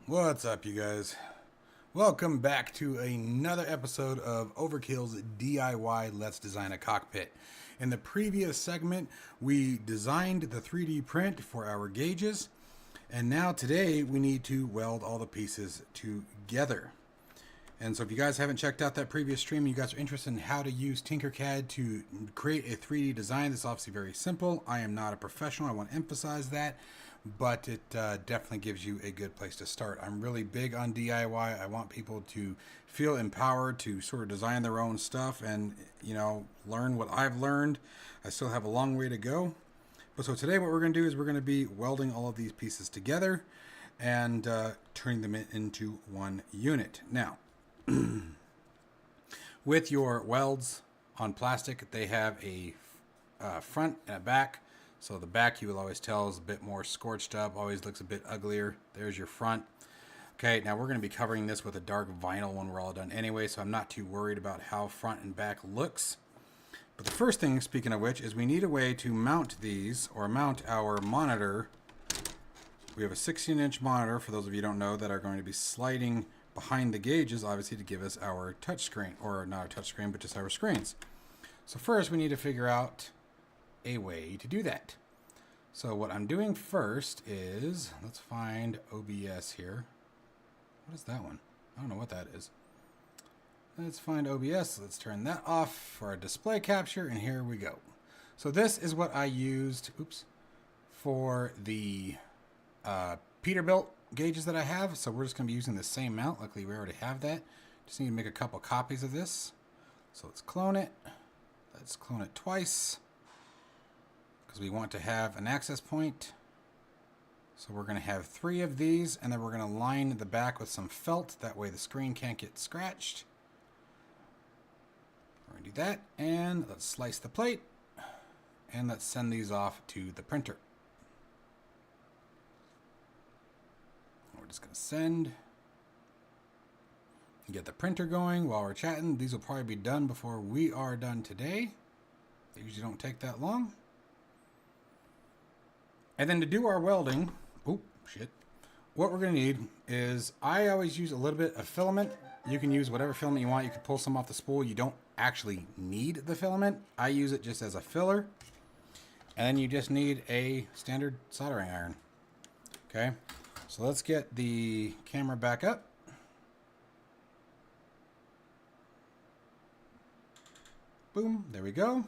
What's up, you guys? Welcome back to another episode of Overkill's DIY Let's Design a Cockpit. In the previous segment, we designed the 3D print for our gauges, and now today we need to weld all the pieces together. And so if you guys haven't checked out that previous stream, you guys are interested in how to use Tinkercad to create a 3D design. This is obviously very simple. I am not a professional. I want to emphasize that. But it definitely gives you a good place to start. I'm really big on DIY. I want people to feel empowered to sort of design their own stuff and, you know, learn what I've learned. I still have a long way to go. But so today what we're going to do is we're going to be welding all of these pieces together and turning them into one unit. Now, with your welds on plastic, they have a front and a back. So the back, you will always tell, is a bit more scorched up, always looks a bit uglier. There's your front. Okay, now we're going to be covering this with a dark vinyl when we're all done anyway, so I'm not too worried about how front and back looks. But the first thing, speaking of which, is we need a way to mount these, or mount our monitor. We have a 16-inch monitor, for those of you who don't know, that are going to be sliding behind the gauges, obviously, to give us our touch screen, or not a touch screen, but just our screens. So first, we need to figure out a way to do that. So what I'm doing first is, let's find OBS here. What is that one? I don't know what that is. Let's find OBS. Let's turn that off for our display capture, and here we go. So this is what I used, for the Peterbilt gauges that I have. So we're just going to be using the same mount. Luckily, we already have that. Just need to make a couple copies of this. So let's clone it. Let's clone it twice, because we want to have an access point. So we're going to have 3 of these, and then we're going to line the back with some felt. That way the screen can't get scratched. We're going to do that, and let's slice the plate, and let's send these off to the printer. We're just going to send. Get the printer going while we're chatting. These will probably be done before we are done today. They usually don't take that long. And then to do our welding, what we're going to need is, I always use a little bit of filament. You can use whatever filament you want. You can pull some off the spool. You don't actually need the filament. I use it just as a filler. And then you just need a standard soldering iron. Okay, so let's get the camera back up. Boom, there we go.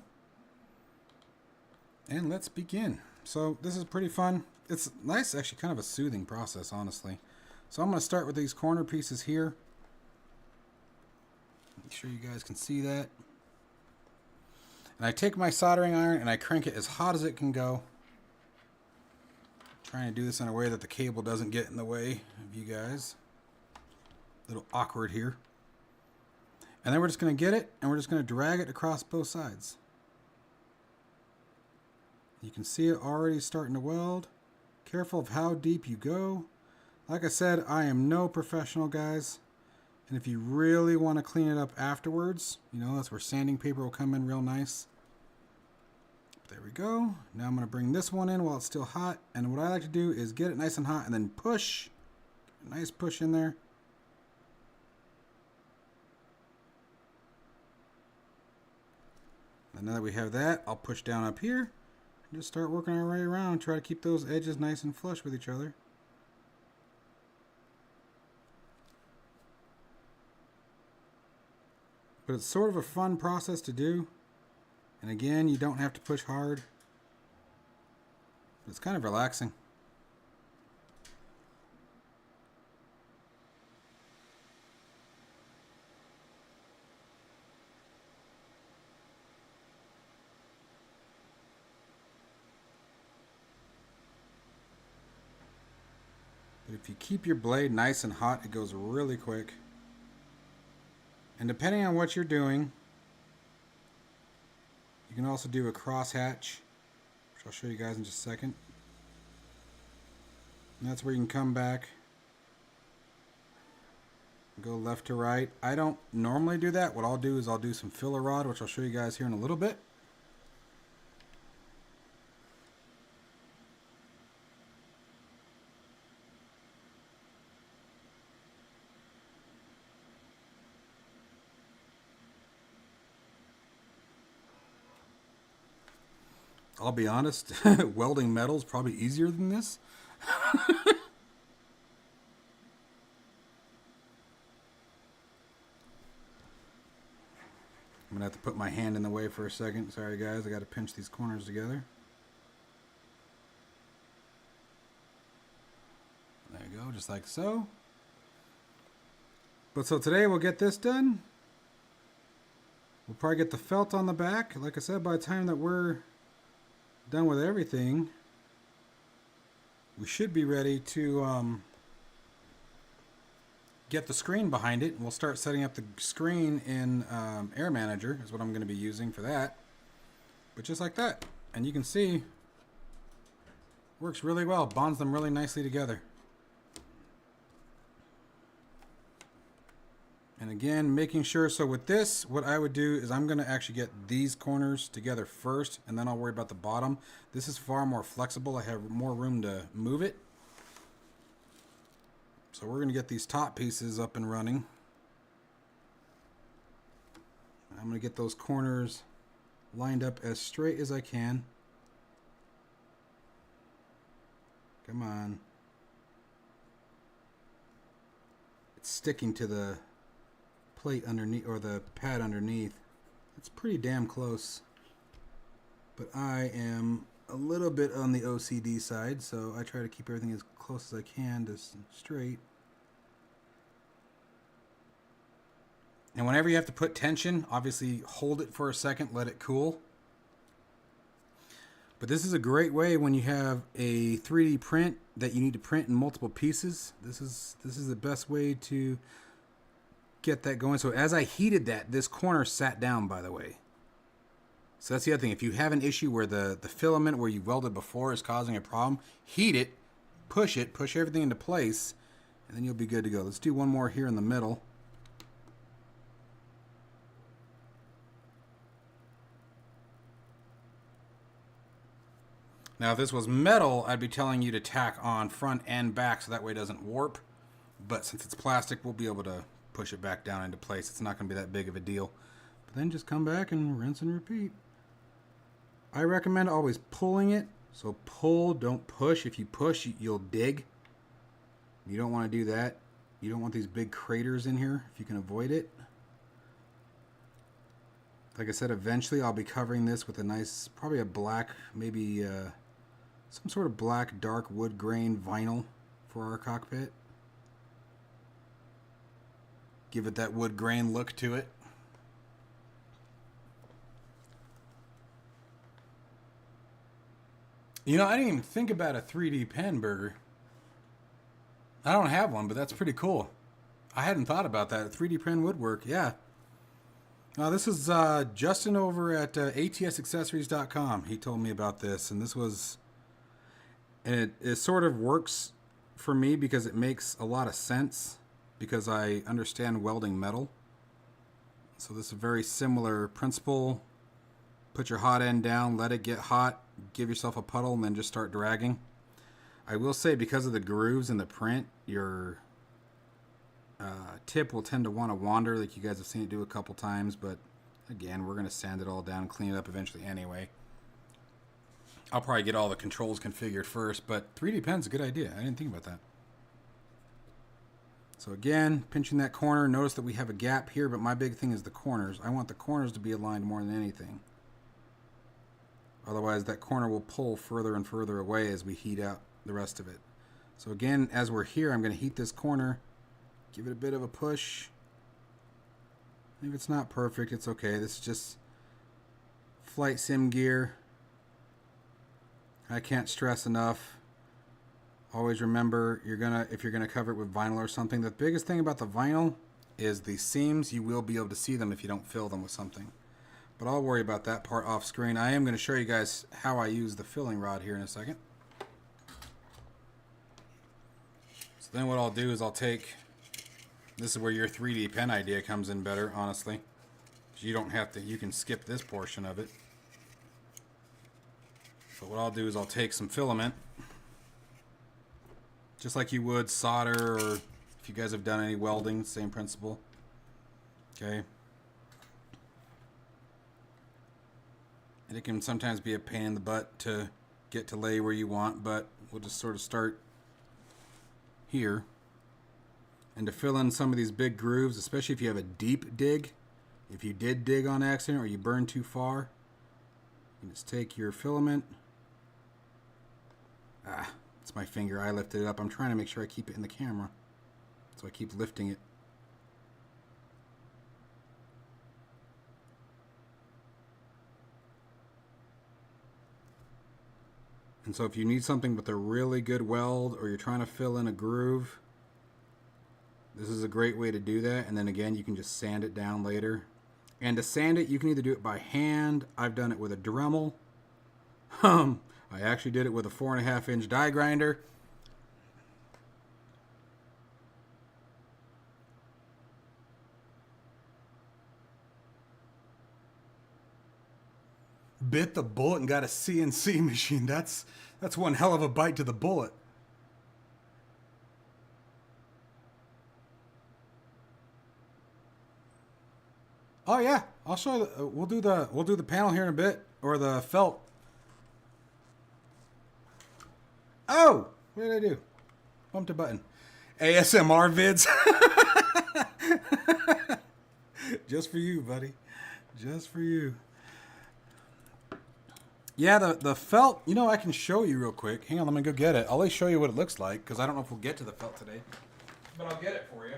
And let's begin. So this is pretty fun. It's nice, actually, kind of a soothing process, honestly. So I'm going to start with these corner pieces here. Make sure you guys can see that. And I take my soldering iron and I crank it as hot as it can go. Trying to do this in a way that the cable doesn't get in the way of you guys. A little awkward here. And then we're just going to get it, and we're just going to drag it across both sides. You can see it already starting to weld. Careful of how deep you go. Like I said, I am no professional, guys. And if you really want to clean it up afterwards, you know, that's where sanding paper will come in real nice. There we go. Now I'm going to bring this one in while it's still hot. And what I like to do is get it nice and hot and then push. A nice push in there. And now that we have that, I'll push down up here and just start working our way around. Try to keep those edges nice and flush with each other. But it's sort of a fun process to do. And again, you don't have to push hard. It's kind of relaxing. If you keep your blade nice and hot, it goes really quick. And depending on what you're doing, you can also do a crosshatch, which I'll show you guys in just a second. And that's where you can come back, go left to right. I don't normally do that. What I'll do is I'll do some filler rod, which I'll show you guys here in a little bit. I'll be honest, welding metal is probably easier than this. I'm gonna have to put my hand in the way for a second. Sorry guys, I gotta pinch these corners together. There you go, just like so. But so today we'll get this done. We'll probably get the felt on the back. Like I said, by the time that we're done with everything, we should be ready to get the screen behind it. We'll start setting up the screen in Air Manager is what I'm going to be using for that. But just like that. And you can see, works really well. Bonds them really nicely together. And again, making sure, so with this, what I would do is I'm going to actually get these corners together first, and then I'll worry about the bottom. This is far more flexible. I have more room to move it. So we're going to get these top pieces up and running. I'm going to get those corners lined up as straight as I can. Come on. It's sticking to the plate underneath, or the pad underneath. It's pretty damn close. But I am a little bit on the OCD side, so I try to keep everything as close as I can to straight. And whenever you have to put tension, obviously hold it for a second, let it cool. But this is a great way when you have a 3D print that you need to print in multiple pieces. This is the best way to get that going. So as I heated that, this corner sat down, by the way. So that's the other thing. If you have an issue where the filament where you welded before is causing a problem, heat it, push everything into place, and then you'll be good to go. Let's do one more here in the middle. Now, if this was metal, I'd be telling you to tack on front and back so that way it doesn't warp. But since it's plastic, we'll be able to push it back down into place. It's not going to be that big of a deal. But then just come back and rinse and repeat. I recommend always pulling it. So pull, don't push. If you push, you'll dig. You don't want to do that. You don't want these big craters in here if you can avoid it. Like I said, eventually I'll be covering this with a nice, probably a black, maybe some sort of black dark wood grain vinyl for our cockpit. Give it that wood grain look to it. You know, I didn't even think about a 3D pen burger. I don't have one, but that's pretty cool. I hadn't thought about that. A 3D pen would work, yeah. This is Justin over at atsaccessories.com. He told me about this, and this was... And it sort of works for me because it makes a lot of sense because I understand welding metal. So this is a very similar principle. Put your hot end down, let it get hot, give yourself a puddle, and then just start dragging. I will say because of the grooves in the print, your tip will tend to want to wander, like you guys have seen it do a couple times, but again, we're going to sand it all down, clean it up eventually anyway. I'll probably get all the controls configured first, but 3D pen's a good idea. I didn't think about that. So again, pinching that corner, notice that we have a gap here, but my big thing is the corners. I want the corners to be aligned more than anything. Otherwise, that corner will pull further and further away as we heat out the rest of it. So again, as we're here, I'm going to heat this corner, give it a bit of a push. If it's not perfect, it's okay. This is just flight sim gear. I can't stress enough. Always remember, if you're gonna cover it with vinyl or something, the biggest thing about the vinyl is the seams. You will be able to see them if you don't fill them with something. But I'll worry about that part off screen. I am going to show you guys how I use the filling rod here in a second. So then what I'll do is I'll take, this is where your 3D pen idea comes in better, honestly. You don't have to, you can skip this portion of it. But what I'll do is I'll take some filament, just like you would solder, or if you guys have done any welding, same principle. Okay. And it can sometimes be a pain in the butt to get to lay where you want, but we'll just sort of start here. And to fill in some of these big grooves, especially if you have a deep dig, if you did dig on accident or you burn too far, you just take your filament. It's my finger. I lifted it up. I'm trying to make sure I keep it in the camera. So I keep lifting it. And so if you need something with a really good weld or you're trying to fill in a groove, this is a great way to do that. And then again, you can just sand it down later. And to sand it, you can either do it by hand. I've done it with a Dremel. I actually did it with a 4.5-inch die grinder. Bit the bullet and got a CNC machine. That's one hell of a bite to the bullet. Oh yeah, I'll show you. We'll do the panel here in a bit, or the felt. Oh, what did I do? Bumped a button. ASMR vids. Just for you, buddy. Just for you. Yeah, the felt, you know, I can show you real quick. Hang on, let me go get it. I'll at least show you what it looks like, because I don't know if we'll get to the felt today. But I'll get it for you.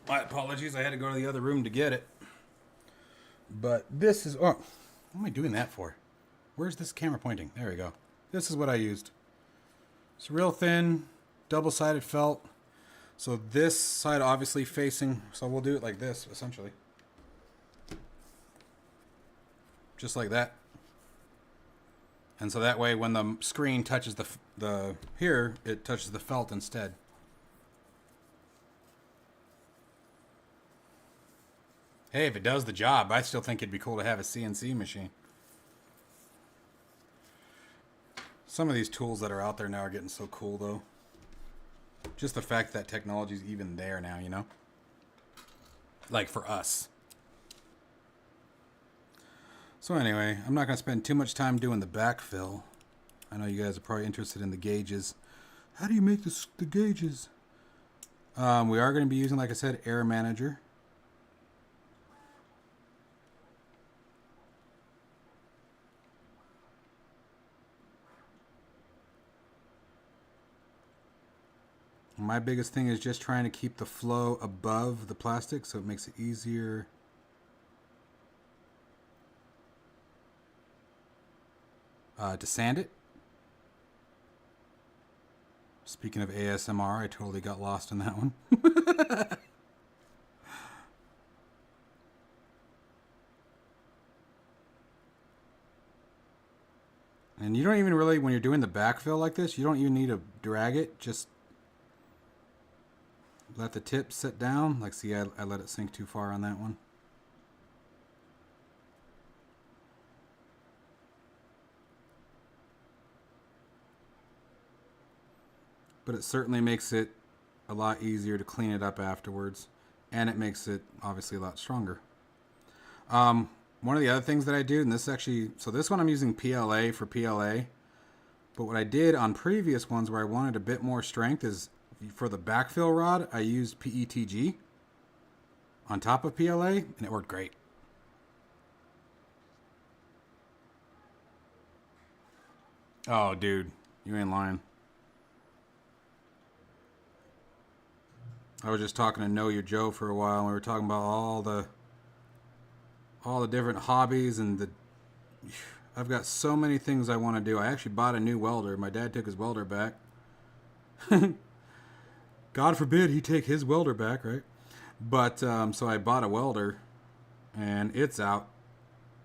My apologies, I had to go to the other room to get it. But this is, oh, what am I doing that for? Where's this camera pointing? There we go. This is what I used. It's real thin, double-sided felt. So this side obviously facing, so we'll do it like this, essentially. Just like that. And so that way when the screen touches the here, it touches the felt instead. Hey, if it does the job, I still think it'd be cool to have a CNC machine. Some of these tools that are out there now are getting so cool, though. Just the fact that technology's even there now, you know? Like for us. So anyway, I'm not going to spend too much time doing the backfill. I know you guys are probably interested in the gauges. How do you make the gauges? We are going to be using, like I said, Error Manager. My biggest thing is just trying to keep the flow above the plastic so it makes it easier. To sand it. Speaking of ASMR, I totally got lost in that one. And you don't even really, when you're doing the backfill like this, you don't even need to drag it. Just let the tip sit down. Like, see, I let it sink too far on that one. But it certainly makes it a lot easier to clean it up afterwards. And it makes it obviously a lot stronger. One of the other things that I do, and this actually, so this one I'm using PLA for PLA. But what I did on previous ones where I wanted a bit more strength is for the backfill rod, I used PETG on top of PLA, and it worked great. Oh, dude, you ain't lying. I was just talking to Know Your Joe for a while, and we were talking about all the different hobbies, and I've got so many things I want to do. I actually bought a new welder. My dad took his welder back. God forbid he take his welder back, right? But so I bought a welder, and it's out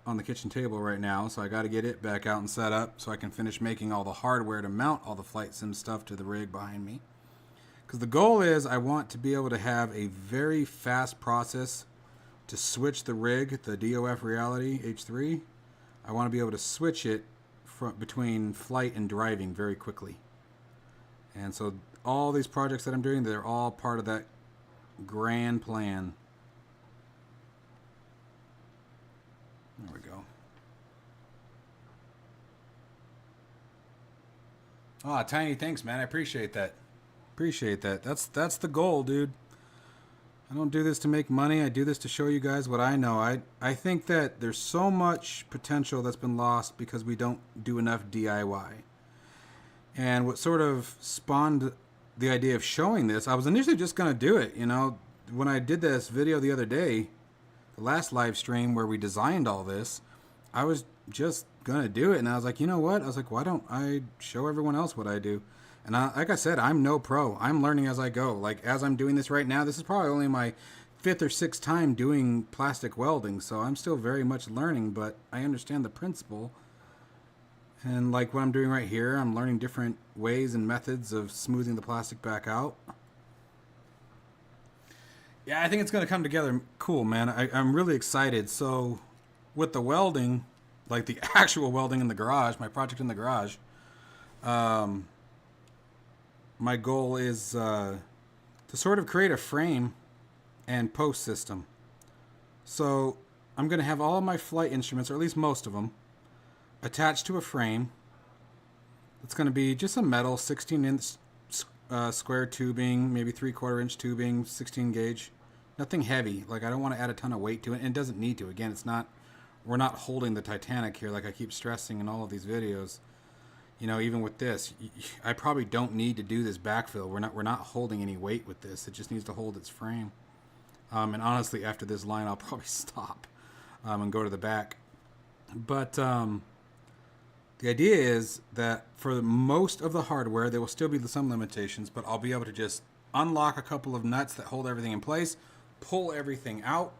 on the kitchen table right now, so I got to get it back out and set up so I can finish making all the hardware to mount all the flight sim stuff to the rig behind me. Because the goal is I want to be able to have a very fast process to switch the rig, the DOF Reality H3. I want to be able to switch it between flight and driving very quickly. And so all these projects that I'm doing, they're all part of that grand plan. There we go. Oh, Tiny, thanks, man. I appreciate that. Appreciate that. That's the goal, dude. I don't do this to make money. I do this to show you guys what I know. I think that there's so much potential that's been lost because we don't do enough DIY. And what sort of spawned the idea of showing this, I was initially just going to do it. You know, when I did this video the other day, the last live stream where we designed all this, I was just going to do it. And I was like, you know what? I was like, why don't I show everyone else what I do? And like I said, I'm no pro. I'm learning as I go. Like, as I'm doing this right now, this is probably only my 5th or 6th time doing plastic welding. So I'm still very much learning, but I understand the principle. And like what I'm doing right here, I'm learning different ways and methods of smoothing the plastic back out. Yeah, I think it's going to come together cool, man. I'm really excited. So with the welding, like the actual welding in the garage, my project in the garage, my goal is to sort of create a frame and post system. So I'm going to have all of my flight instruments, or at least most of them, attached to a frame. It's going to be just a metal 16-inch square tubing, maybe 3/4-inch tubing, 16 gauge. Nothing heavy. Like, I don't want to add a ton of weight to it, and it doesn't need to. Again, we're not holding the Titanic here like I keep stressing in all of these videos. You know, even with this, I probably don't need to do this backfill. We're not holding any weight with this. It just needs to hold its frame. And honestly, after this line, I'll probably stop and go to the back. But the idea is that for most of the hardware, there will still be some limitations, but I'll be able to just unlock a couple of nuts that hold everything in place, pull everything out,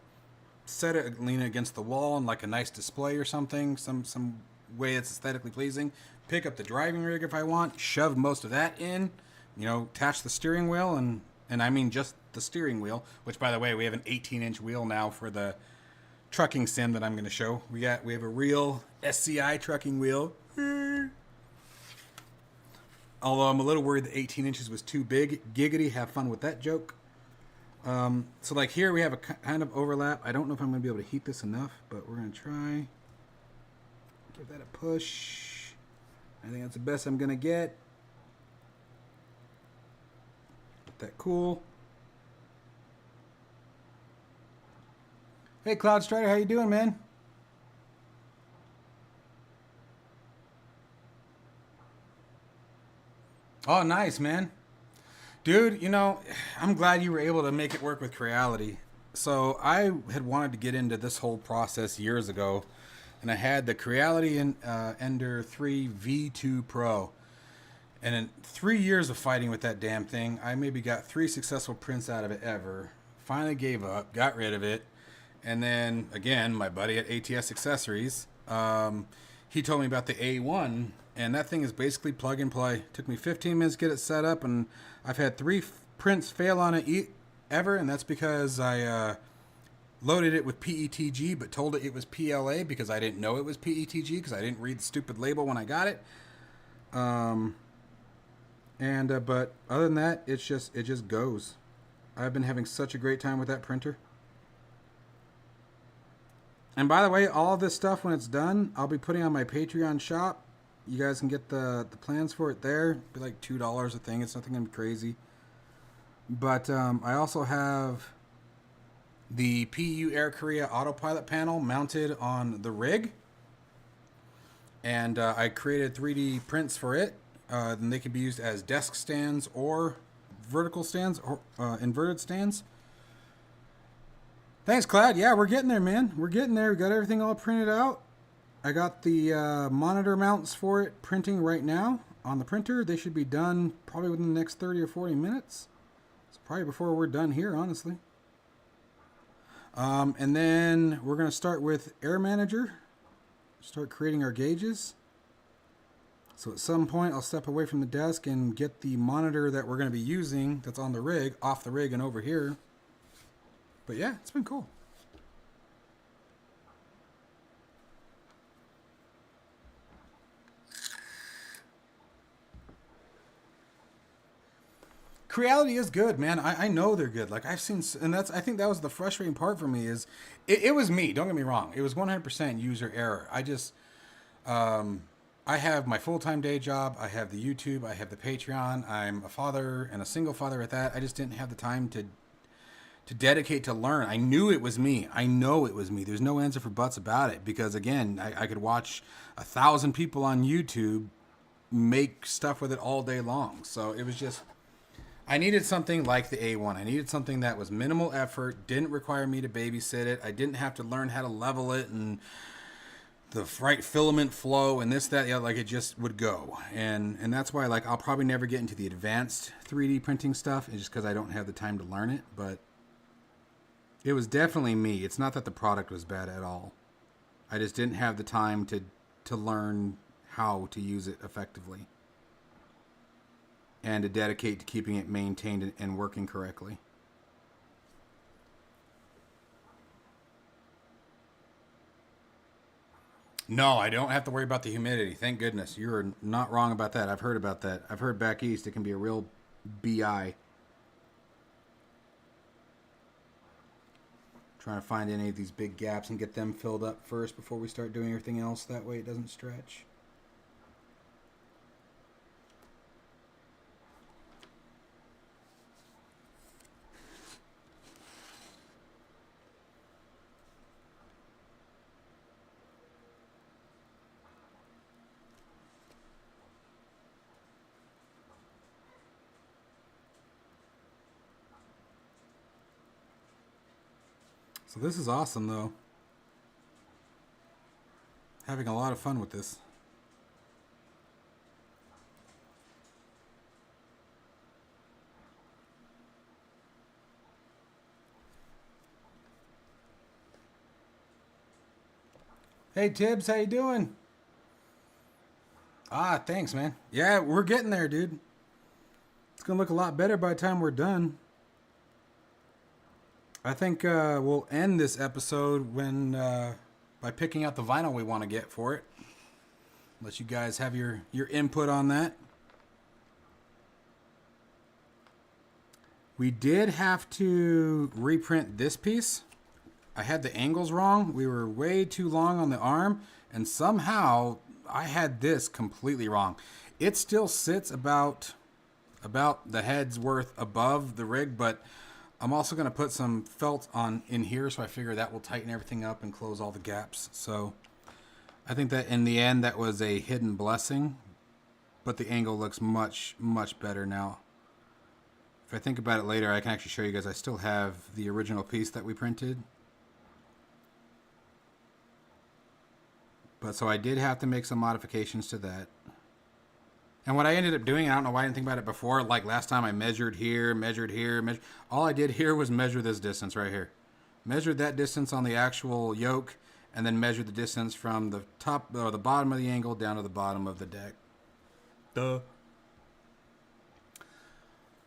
set it, lean it against the wall in like a nice display or something, some way it's aesthetically pleasing. Pick up the driving rig if I want, shove most of that in, you know, attach the steering wheel, and I mean just the steering wheel, which, by the way, we have an 18-inch wheel now for the trucking sim that I'm going to show. We have a real SCI trucking wheel. Although I'm a little worried that 18 inches was too big. Giggity, have fun with that joke. So like here we have a kind of overlap. I don't know if I'm going to be able to heat this enough, but we're going to try. Give that a push. I think that's the best I'm going to get. Get that cool. Hey, Cloud Strider, how you doing, man? Oh, nice, man. Dude, you know, I'm glad you were able to make it work with Creality. So I had wanted to get into this whole process years ago, and I had the Creality Ender 3 V2 Pro. And in 3 years of fighting with that damn thing, I maybe got 3 successful prints out of it ever. Finally gave up, got rid of it. And then, again, my buddy at ATS Accessories, he told me about the A1, and that thing is basically plug and play. Took me 15 minutes to get it set up, and I've had 3 prints fail on it ever, and that's because I loaded it with PETG, but told it was PLA because I didn't know it was PETG because I didn't read the stupid label when I got it. But other than that, it just goes. I've been having such a great time with that printer. And by the way, all of this stuff, when it's done, I'll be putting on my Patreon shop. You guys can get the plans for it there. It'll be like $2 a thing. It's nothing crazy. But I also have the PU Air Korea autopilot panel mounted on the rig. And I created 3D prints for it. Then they can be used as desk stands or vertical stands or inverted stands. Thanks, Cloud. Yeah, we're getting there, man. We're getting there. We got everything all printed out. I got the monitor mounts for it printing right now on the printer. They should be done probably within the next 30 or 40 minutes. It's probably before we're done here, honestly. And then we're going to start with Air Manager. Start creating our gauges. So at some point, I'll step away from the desk and get the monitor that we're going to be using that's on the rig, off the rig and over here. But yeah, it's been cool. Creality is good, man. I know they're good. Like I've seen, and I think that was the frustrating part for me is it was me. Don't get me wrong. It was 100% user error. I have my full-time day job. I have the YouTube. I have the Patreon. I'm a father and a single father at that. I just didn't have the time to dedicate to learn. I knew it was me. I know it was me. There's no answer for buts about it because again, I could watch 1,000 people on YouTube make stuff with it all day long. So it was just. I needed something like the A1. I needed something that was minimal effort, didn't require me to babysit it. I didn't have to learn how to level it and the right filament flow and this, that, yeah, like it just would go. And that's why like I'll probably never get into the advanced 3D printing stuff just because I don't have the time to learn it. But it was definitely me. It's not that the product was bad at all. I just didn't have the time to learn how to use it effectively. And to dedicate to keeping it maintained and working correctly. No, I don't have to worry about the humidity. Thank goodness. You're not wrong about that. I've heard about that. I've heard back east it can be a real BI. Trying to find any of these big gaps and get them filled up first before we start doing everything else. That way it doesn't stretch. So this is awesome, though. Having a lot of fun with this. Hey, Tibbs, how you doing? Ah, thanks, man. Yeah, we're getting there, dude. It's going to look a lot better by the time we're done. I think we'll end this episode when by picking out the vinyl we want to get for it. Let you guys have your input on that. We did have to reprint this piece. I had the angles wrong. We were way too long on the arm, and somehow I had this completely wrong. It still sits about the head's worth above the rig, but I'm also going to put some felt on in here, so I figure that will tighten everything up and close all the gaps. So I think that in the end that was a hidden blessing, but the angle looks much, much better now. If I think about it later, I can actually show you guys I still have the original piece that we printed. But so I did have to make some modifications to that. And what I ended up doing, I don't know why I didn't think about it before, like last time I measured here, all I did here was measure this distance right here. Measured that distance on the actual yoke, and then measured the distance from the top or the bottom of the angle down to the bottom of the deck. Duh.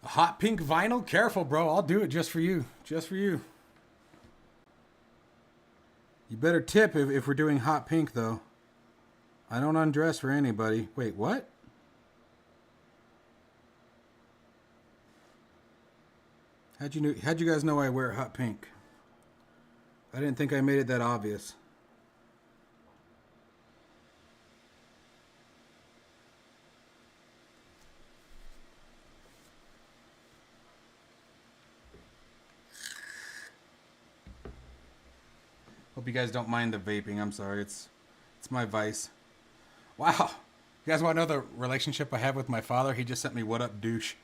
A hot pink vinyl? Careful, bro. I'll do it just for you. Just for you. You better tip if we're doing hot pink, though. I don't undress for anybody. Wait, what? How'd you guys know I wear hot pink? I didn't think I made it that obvious. Hope you guys don't mind the vaping. I'm sorry. It's my vice. Wow. You guys want to know the relationship I have with my father? He just sent me "What up, douche."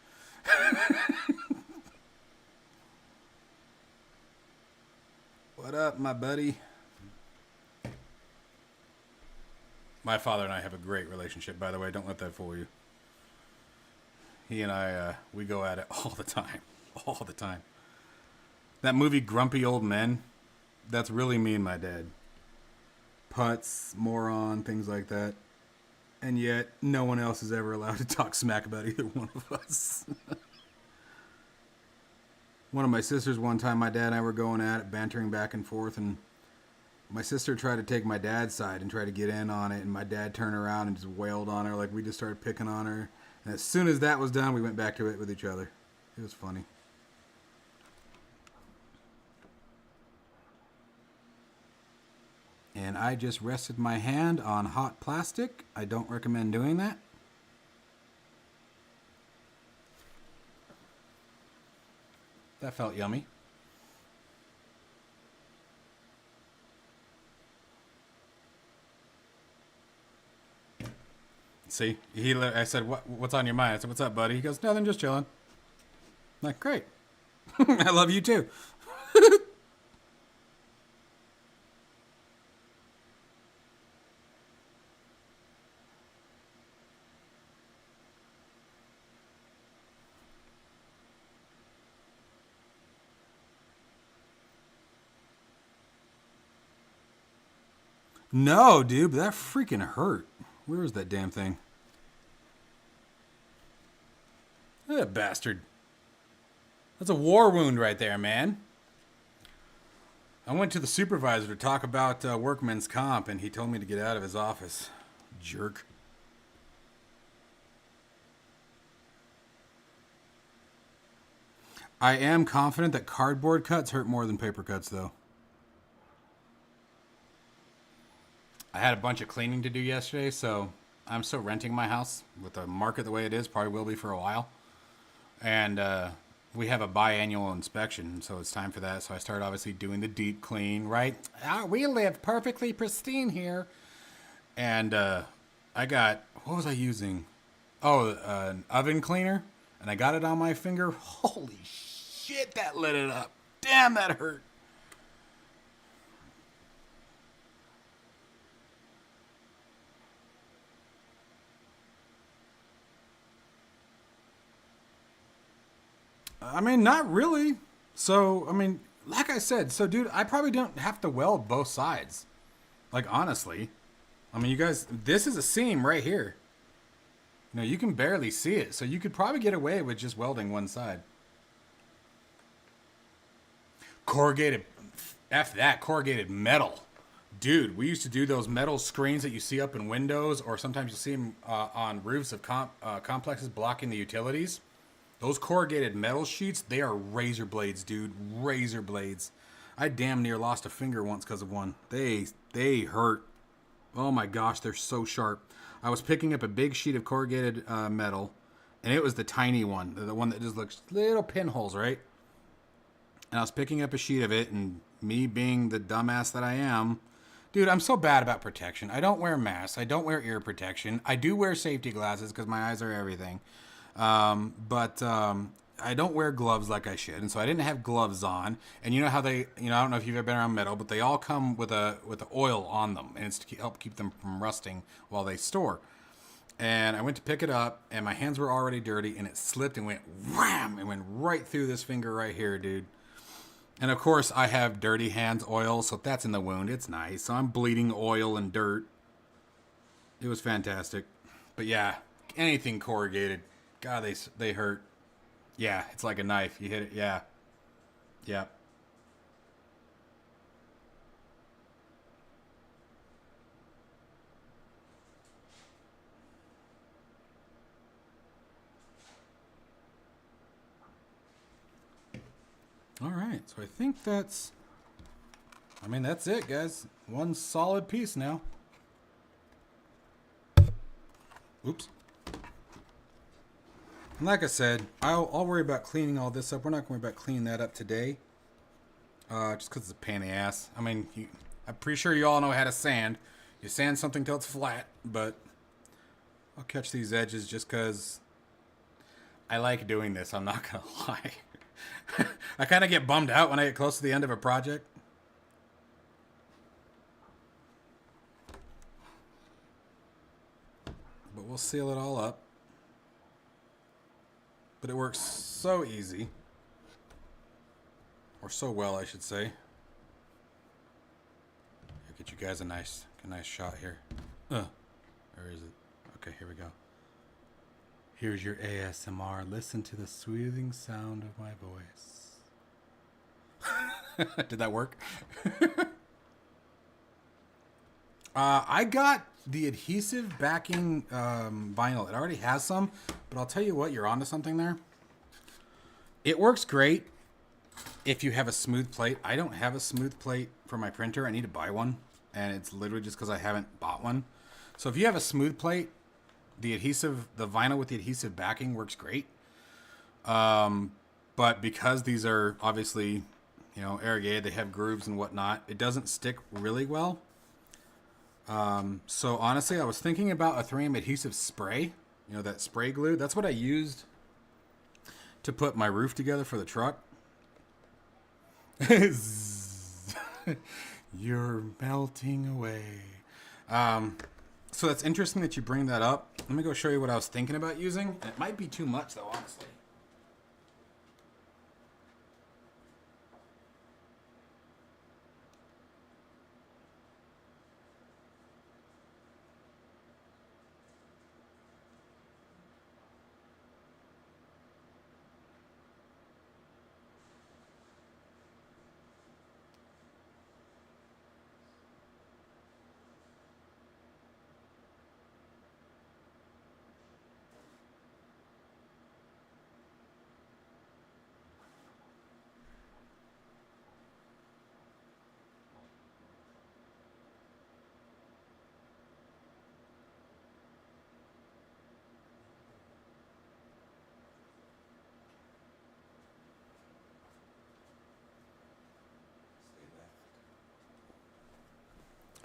What up, my buddy? My father and I have a great relationship, by the way. Don't let that fool you. He and I, we go at it all the time. All the time. That movie, Grumpy Old Men, That's really me and my dad. Putts, moron, things like that. And yet, no one else is ever allowed to talk smack about either one of us. One of my sisters, one time, my dad and I were going at it, bantering back and forth, and my sister tried to take my dad's side and try to get in on it, and my dad turned around and just wailed on her, like we just started picking on her. And as soon as that was done, we went back to it with each other. It was funny. And I just rested my hand on hot plastic. I don't recommend doing that. That felt yummy. See, I said, what's on your mind? I said, what's up, buddy? He goes, nothing, just chilling. I'm like, great. I love you too. No, dude, but that freaking hurt. Where is that damn thing? That bastard. That's a war wound right there, man. I went to the supervisor to talk about workman's comp, and he told me to get out of his office. Jerk. I am confident that cardboard cuts hurt more than paper cuts, though. I had a bunch of cleaning to do yesterday, so I'm still renting my house with the market the way it is. Probably will be for a while. And we have a biannual inspection, so it's time for that. So I started obviously doing the deep clean, right? We live perfectly pristine here. And I got, what was I using? Oh, an oven cleaner. And I got it on my finger. Holy shit, that lit it up. Damn, that hurt. I mean, not really. So, I mean, like I said, so dude, I probably don't have to weld both sides. Like, honestly. I mean, you guys, this is a seam right here. You know, you can barely see it. So you could probably get away with just welding one side. Corrugated, F that, corrugated metal. Dude, we used to do those metal screens that you see up in windows, or sometimes you see them on roofs of complexes blocking the utilities. Those corrugated metal sheets, they are razor blades, dude. Razor blades. I damn near lost a finger once because of one. They hurt. Oh my gosh, they're so sharp. I was picking up a big sheet of corrugated metal, and it was the tiny one, the one that just looks little pinholes, right? And I was picking up a sheet of it, and me being the dumbass that I am, dude, I'm so bad about protection. I don't wear masks. I don't wear ear protection. I do wear safety glasses because my eyes are everything. But I don't wear gloves like I should, and so I didn't have gloves on. And you know how they, I don't know if you've ever been around metal, but they all come with a oil on them, and it's to help keep them from rusting while they store. And I went to pick it up, and my hands were already dirty, and it slipped and went wham! It went right through this finger right here, dude. And of course, I have dirty hands oil, so that's in the wound. It's nice. So I'm bleeding oil and dirt. It was fantastic. But yeah, anything corrugated, God, they hurt. Yeah, it's like a knife. You hit it. Yeah. Yeah. All right. So I think that's it, guys. One solid piece now. Oops. And like I said, I'll worry about cleaning all this up. We're not going to worry about cleaning that up today. Just because it's a pain in the ass. I mean, I'm pretty sure you all know how to sand. You sand something till it's flat, but I'll catch these edges just because I like doing this. I'm not going to lie. I kind of get bummed out when I get close to the end of a project. But we'll seal it all up. But it works so easy. Or so well, I should say. Get you guys a nice shot here. Where is it? Okay, here we go. Here's your ASMR. Listen to the soothing sound of my voice. Did that work? I got the adhesive backing vinyl. It already has some, but I'll tell you what, you're onto something there. It works great if you have a smooth plate. I don't have a smooth plate for my printer. I need to buy one, and it's literally just because I haven't bought one. So if you have a smooth plate, the vinyl with the adhesive backing works great. But because these are obviously, irrigated, they have grooves and whatnot, it doesn't stick really well. So honestly, I was thinking about a 3M adhesive spray, that spray glue. That's what I used to put my roof together for the truck. You're melting away. So that's interesting that you bring that up. Let me go show you what I was thinking about using. And it might be too much though, honestly.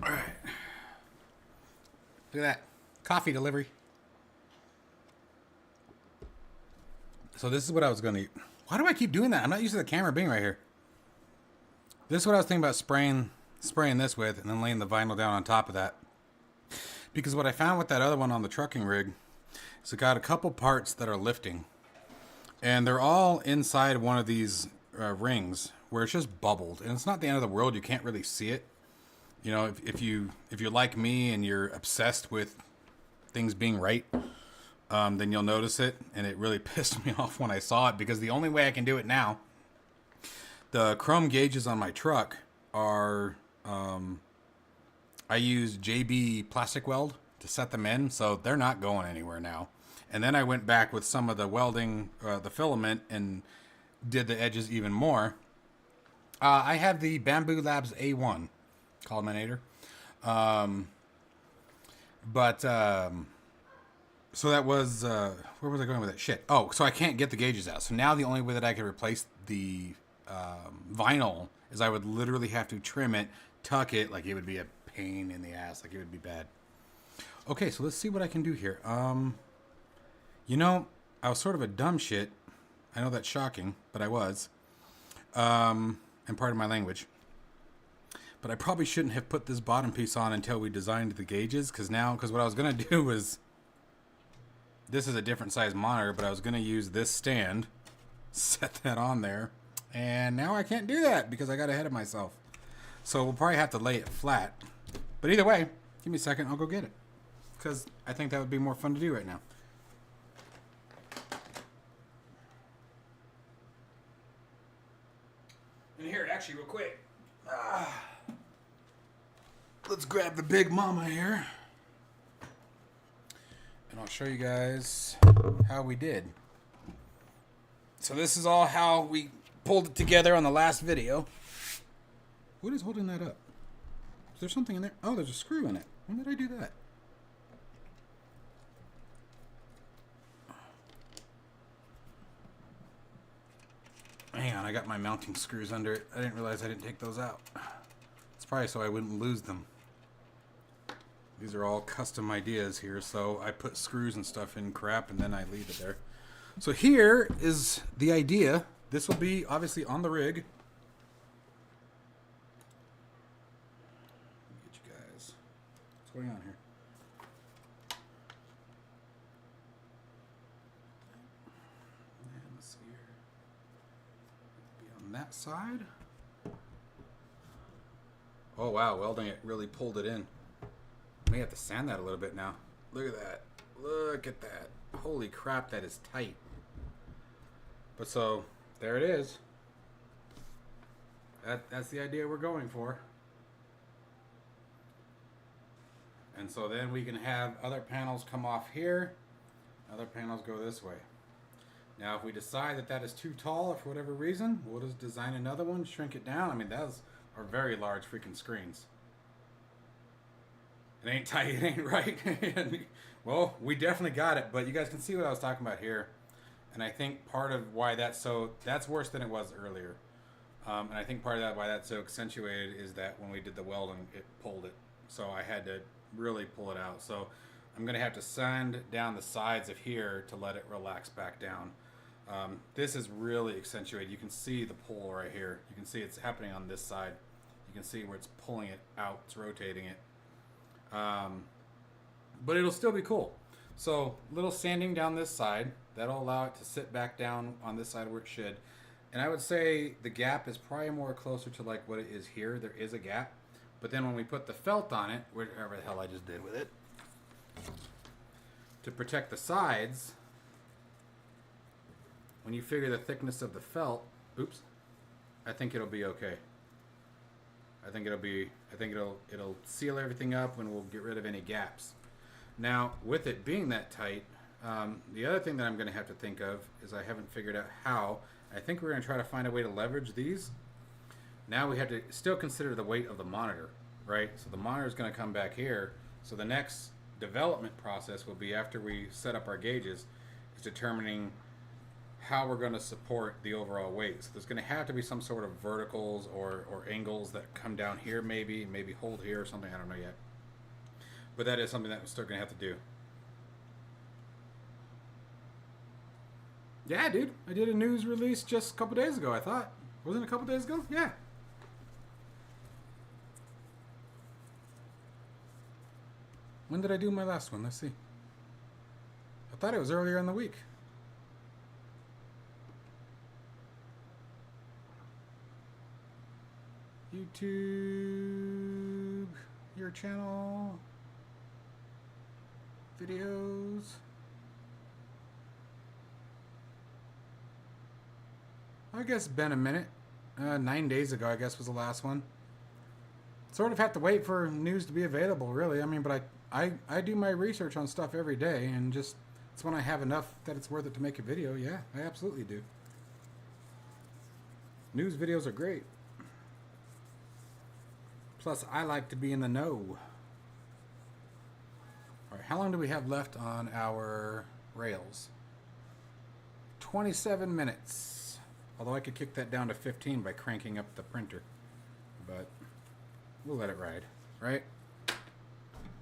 All right. Look at that. Coffee delivery. So this is what I was going to... Why do I keep doing that? I'm not used to the camera being right here. This is what I was thinking about spraying this with and then laying the vinyl down on top of that. Because what I found with that other one on the trucking rig is it got a couple parts that are lifting. And they're all inside one of these rings where it's just bubbled. And it's not the end of the world. You can't really see it. If you're like me and you're obsessed with things being right, then you'll notice it. And it really pissed me off when I saw it, because the only way I can do it now, the chrome gauges on my truck are, I use JB plastic weld to set them in, so they're not going anywhere now. And then I went back with some of the welding, the filament, and did the edges even more. I have the Bamboo Labs A1 Colliminator. So that was, where was I going with that? Shit. Oh, so I can't get the gauges out. So now the only way that I can replace the vinyl is I would literally have to trim it, tuck it, like it would be a pain in the ass, like it would be bad. Okay, so let's see what I can do here. I was sort of a dumb shit. I know that's shocking, but I was. And part of my language. But I probably shouldn't have put this bottom piece on until we designed the gauges, because what I was going to do was, this is a different size monitor, but I was going to use this stand, set that on there, and now I can't do that because I got ahead of myself. So we'll probably have to lay it flat. But either way, give me a second, I'll go get it, because I think that would be more fun to do right now. And here, actually, real quick. Let's grab the big mama here. And I'll show you guys how we did. So this is all how we pulled it together on the last video. What is holding that up? Is there something in there? Oh, there's a screw in it. When did I do that? Hang on, I got my mounting screws under it. I didn't realize I didn't take those out. It's probably so I wouldn't lose them. These are all custom ideas here, so I put screws and stuff in crap and then I leave it there. So here is the idea. This will be obviously on the rig. Let me get you guys. What's going on here? And let's see here. Be on that side. Oh wow, welding it really pulled it in. May have to sand that a little bit now. Look at that. Look at that. Holy crap, that is tight. But so, there it is. That's the idea we're going for. And so then we can have other panels come off here. Other panels go this way. Now if we decide that that is too tall for whatever reason, we'll just design another one, shrink it down. I mean, those are very large freaking screens. It ain't tight, it ain't right. Well, we definitely got it, but you guys can see what I was talking about here. And I think part of why that's worse than it was earlier. And I think part of that why that's so accentuated is that when we did the welding, it pulled it. So I had to really pull it out. So I'm gonna have to sand down the sides of here to let it relax back down. This is really accentuated. You can see the pull right here. You can see it's happening on this side. You can see where it's pulling it out, it's rotating it. But it'll still be cool. So little sanding down this side, that'll allow it to sit back down on this side where it should. And I would say the gap is probably more closer to like what it is here. There is a gap. But then when we put the felt on it, whatever the hell I just did with it, to protect the sides, when you figure the thickness of the felt, oops, I think it'll be okay. I think it'll seal everything up and we'll get rid of any gaps. Now, with it being that tight, the other thing that I'm going to have to think of is I haven't figured out how. I think we're going to try to find a way to leverage these. Now we have to still consider the weight of the monitor, right? So the monitor is going to come back here. So the next development process will be after we set up our gauges is determining how we're going to support the overall weight. So there's going to have to be some sort of verticals or angles that come down here, maybe hold here or something. I don't know yet. But that is something that we're still going to have to do. Yeah, dude. I did a news release just a couple days ago, I thought. Wasn't it a couple days ago? Yeah. When did I do my last one? Let's see. I thought it was earlier in the week. YouTube, your channel, videos. I guess it's been a minute. 9 days ago, I guess, was the last one. Sort of have to wait for news to be available, really. I mean, but I do my research on stuff every day, and just it's when I have enough that it's worth it to make a video. Yeah, I absolutely do. News videos are great. Plus, I like to be in the know. All right, how long do we have left on our rails? 27 minutes. Although I could kick that down to 15 by cranking up the printer. But we'll let it ride, right?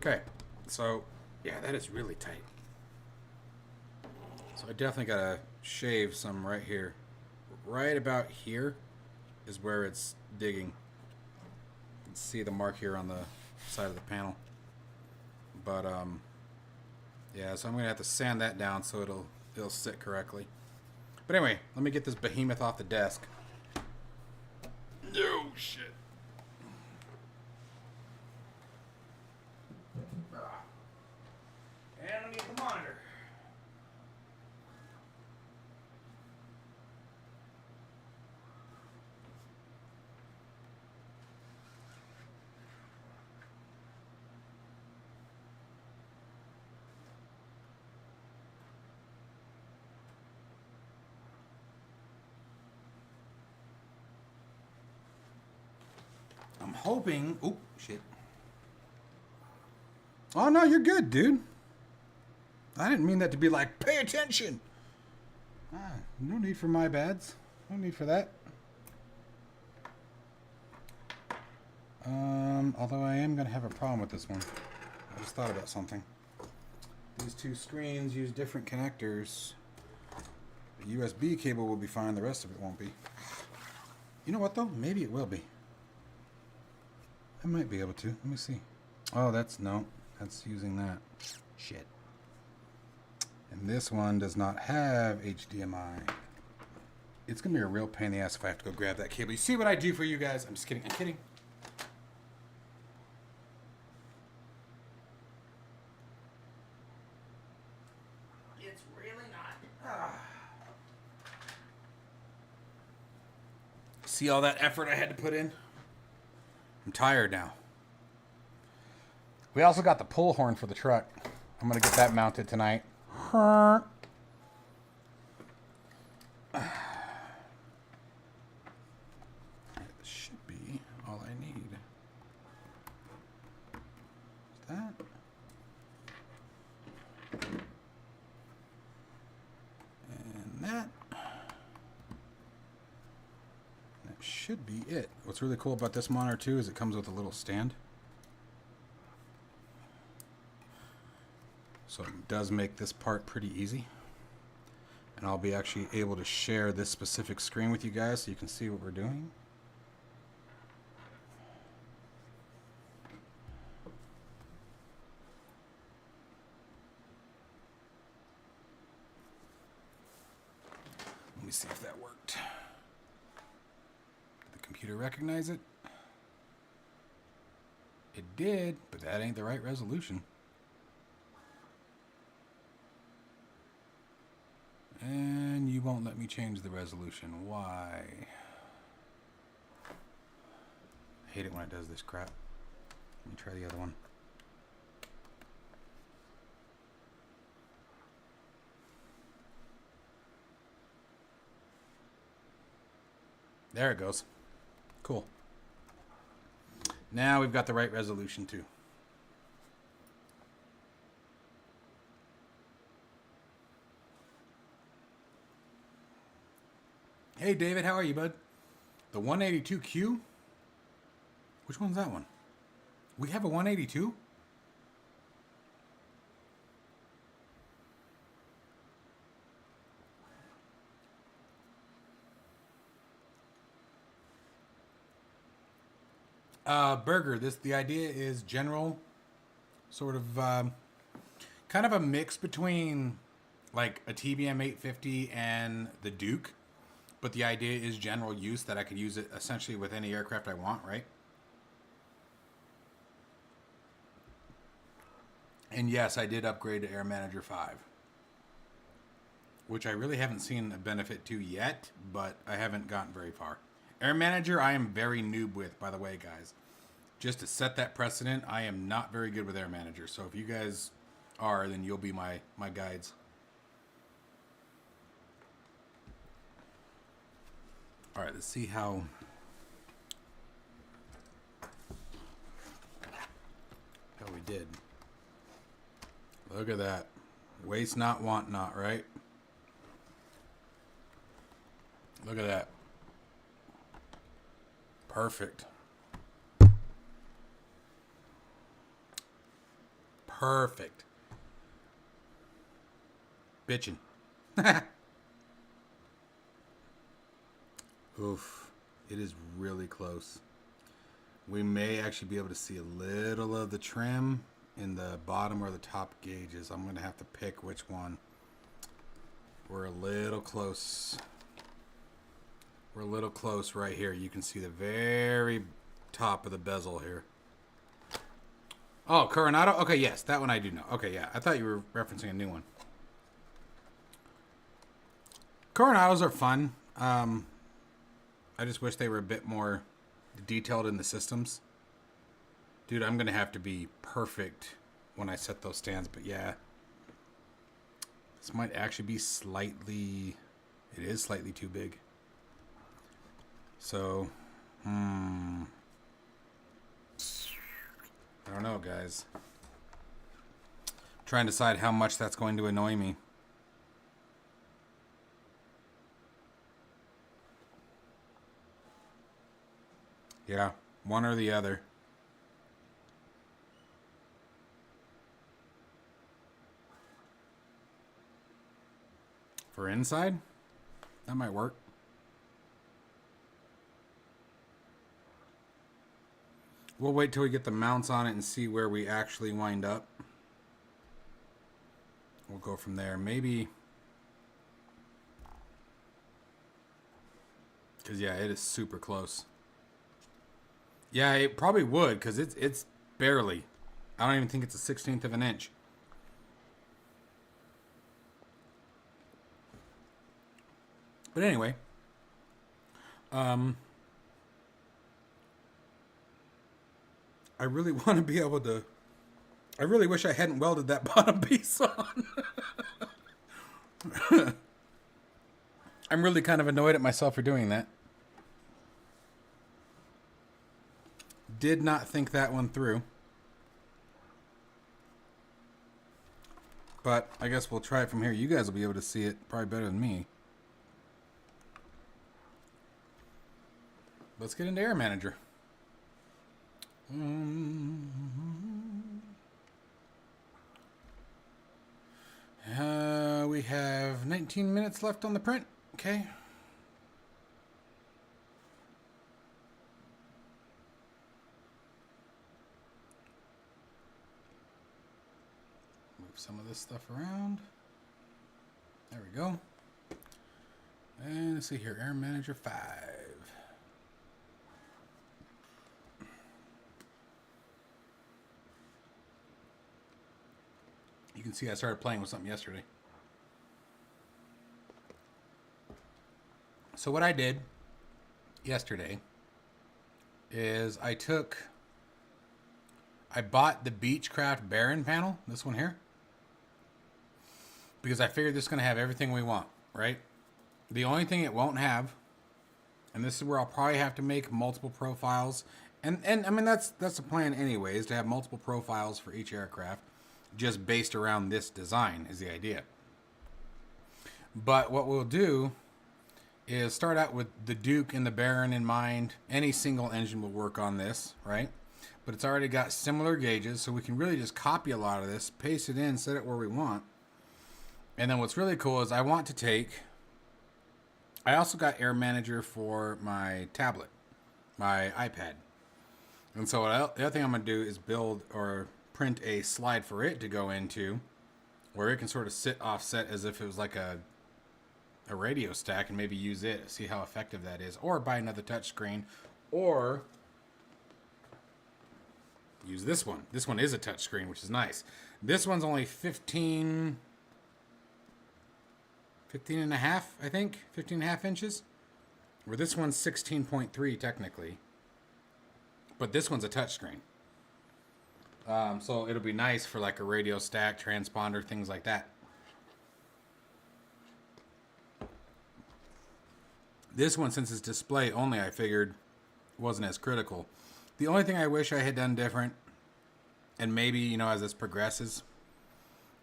Okay, so yeah, that is really tight. So I definitely gotta shave some right here. Right about here is where it's digging. You can see the mark here on the side of the panel. But yeah, so I'm gonna have to sand that down so it'll sit correctly. But anyway, let me get this behemoth off the desk. No shit. And I need the monitor. I'm hoping. Oh, shit. Oh, no, you're good, dude. I didn't mean that to be like, pay attention. No need for my bads. No need for that. Although I am going to have a problem with this one. I just thought about something. These two screens use different connectors. The USB cable will be fine. The rest of it won't be. You know what, though? Maybe it will be. I might be able to. Let me see. Oh, that's using that. Shit. And this one does not have HDMI. It's going to be a real pain in the ass if I have to go grab that cable. You see what I do for you guys? I'm just kidding. I'm kidding. See all that effort I had to put in? I'm tired now. We also got the pull horn for the truck. I'm going to get that mounted tonight. This should be all I need. Is that? And that. That should be it. What's really cool about this monitor too is it comes with a little stand. So it does make this part pretty easy. And I'll be actually able to share this specific screen with you guys so you can see what we're doing. Let me see if that worked. Did the computer recognize it? It did, but that ain't the right resolution. And you won't let me change the resolution. Why? I hate it when it does this crap. Let me try the other one. There it goes. Cool. Now we've got the right resolution too. Hey David, how are you, bud? The 182Q? Which one's that one? We have a 182? Burger, the idea is general, sort of, kind of a mix between like a TBM 850 and the Duke. But the idea is general use, that I could use it essentially with any aircraft I want, right? And yes, I did upgrade to Air Manager 5. Which I really haven't seen a benefit to yet, but I haven't gotten very far. Air Manager, I am very noob with, by the way, guys. Just to set that precedent, I am not very good with Air Manager. So if you guys are, then you'll be my guides. All right, let's see how we did. Look at that. Waste not, want not, right? Look at that. Perfect. Perfect. Bitchin'. Oof, it is really close. We may actually be able to see a little of the trim in the bottom or the top gauges. I'm going to have to pick which one. We're a little close. We're a little close right here. You can see the very top of the bezel here. Oh, Coronado? Okay, yes, that one I do know. Okay, yeah, I thought you were referencing a new one. Coronados are fun. I just wish they were a bit more detailed in the systems. Dude, I'm going to have to be perfect when I set those stands. But yeah, this might actually be slightly... It is slightly too big. So, I don't know, guys. Trying to decide how much that's going to annoy me. Yeah, one or the other. For inside, that might work. We'll wait till we get the mounts on it and see where we actually wind up. We'll go from there. Maybe, because yeah, it is super close. Yeah, it probably would, because it's barely. I don't even think it's a 1/16 of an inch. But anyway, I really want to be able to... I really wish I hadn't welded that bottom piece on. I'm really kind of annoyed at myself for doing that. Did not think that one through. But I guess we'll try it from here. You guys will be able to see it probably better than me. Let's get into Air Manager. We have 19 minutes left on the print. Okay. Move some of this stuff around. There we go. And let's see here, Air Manager 5. You can see I started playing with something yesterday. So what I did yesterday is I bought the Beechcraft Baron panel, this one here, because I figured this is going to have everything we want, right? The only thing it won't have, and this is where I'll probably have to make multiple profiles, and I mean that's the plan anyways, to have multiple profiles for each aircraft, just based around this design is the idea. But what we'll do is start out with the Duke and the Baron in mind. Any single engine will work on this, right? But it's already got similar gauges, so we can really just copy a lot of this, paste it in, set it where we want. And then what's really cool is I also got Air Manager for my tablet, my iPad. And so the other thing I'm going to do is build or print a slide for it to go into, where it can sort of sit offset as if it was like a radio stack, and maybe use it, see how effective that is, or buy another touch screen, or use this one. This one is a touch screen, which is nice. This one's only 15 and a half, I think, 15 and a half inches, where this one's 16.3 technically, but this one's a touch screen. So it'll be nice for like a radio stack, transponder, things like that. This one, since it's display only, I figured wasn't as critical. The only thing I wish I had done different, and maybe, you know, as this progresses,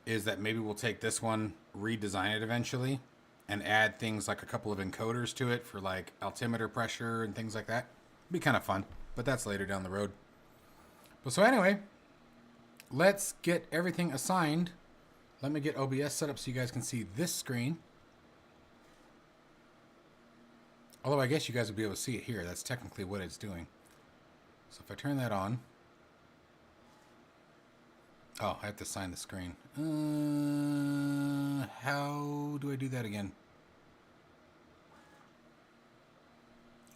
is that maybe we'll take this one, redesign it eventually, and add things like a couple of encoders to it for like altimeter pressure and things like that. Be kind of fun, but that's later down the road. But so anyway, let's get everything assigned. Let me get OBS set up so you guys can see this screen. Although I guess you guys will be able to see it here. That's technically what it's doing. So if I turn that on. Oh, I have to assign the screen. How do I do that again?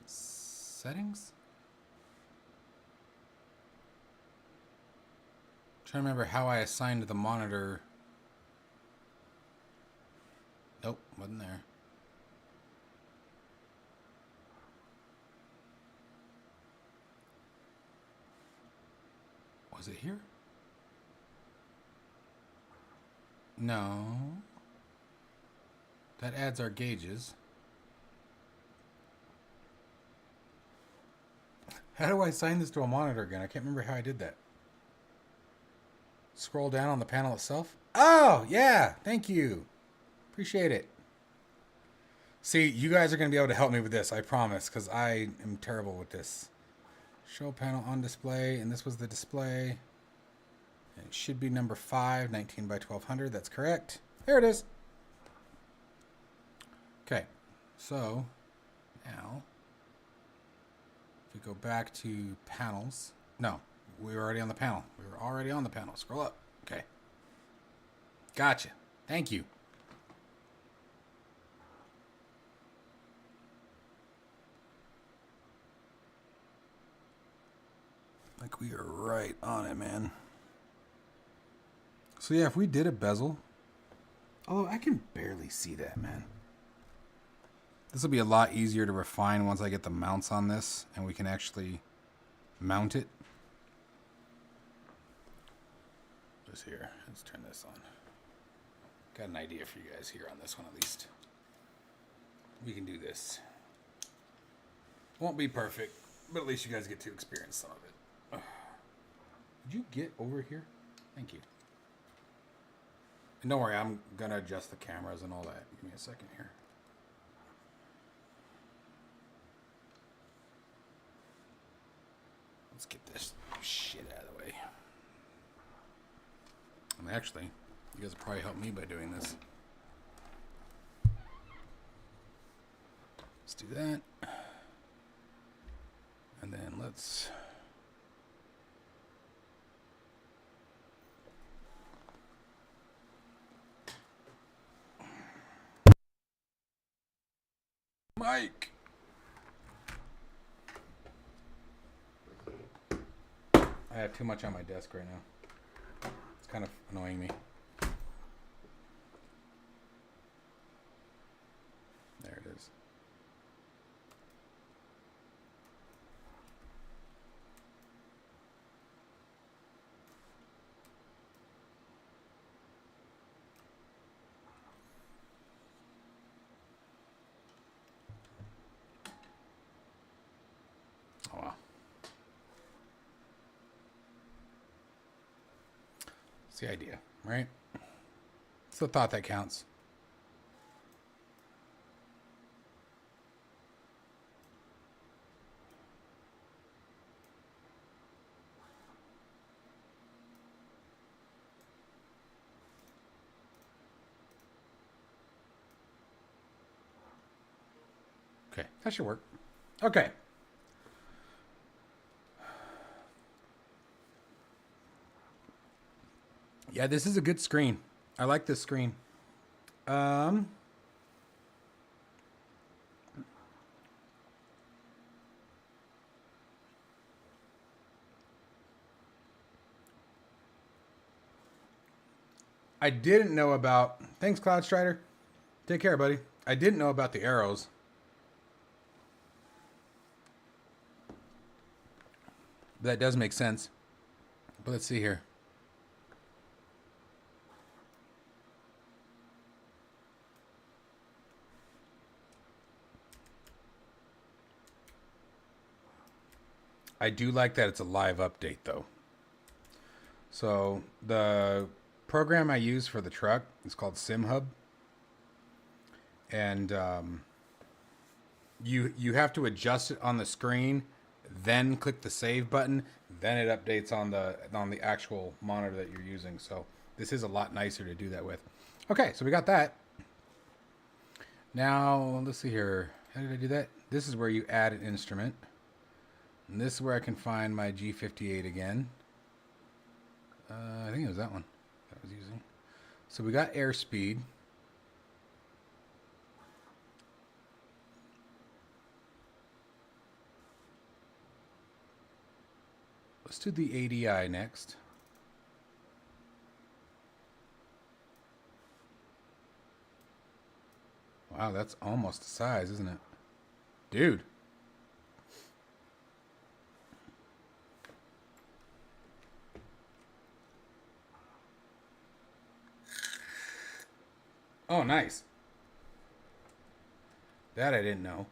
Settings? I'm trying to remember how I assigned the monitor. Nope, wasn't there. Was it here? No. That adds our gauges. How do I assign this to a monitor again? I can't remember how I did that. Scroll down on the panel itself. Oh, yeah. Thank you. Appreciate it. See, you guys are going to be able to help me with this, I promise, because I am terrible with this. Show panel on display, and this was the display. It should be number 5, 19 by 1200. That's correct. There it is. Okay, so now if we go back to panels. No, we were already on the panel. We were already on the panel. Scroll up. Okay. Gotcha. Thank you. Like we are right on it, man. So yeah, if we did a bezel, although I can barely see that, man. This will be a lot easier to refine once I get the mounts on this and we can actually mount it. this here. Let's turn this on. Got an idea for you guys here on this one at least. We can do this. Won't be perfect, but at least you guys get to experience some of it. Did you get over here? Thank you. And don't worry, I'm gonna adjust the cameras and all that. Give me a second here. Let's get this shit out of the way. And actually, you guys will probably help me by doing this. Let's do that. And then let's... Mike! I have too much on my desk right now. It's kind of annoying me. There it is. Oh wow. It's the idea, right? It's the thought that counts. Okay, that should work. Okay. Yeah, this is a good screen. I like this screen. I didn't know about... Thanks, Cloud Strider. Take care, buddy. I didn't know about the arrows. But that does make sense. But let's see here. I do like that it's a live update, though. So the program I use for the truck is called SimHub. And you have to adjust it on the screen, then click the save button, then it updates on the actual monitor that you're using. So this is a lot nicer to do that with. Okay, so we got that. Now, let's see here. How did I do that? This is where you add an instrument. And this is where I can find my G58 again. I think it was that one that I was using. So we got airspeed. Let's do the ADI next. Wow, that's almost the size, isn't it? Dude. Oh, nice. That I didn't know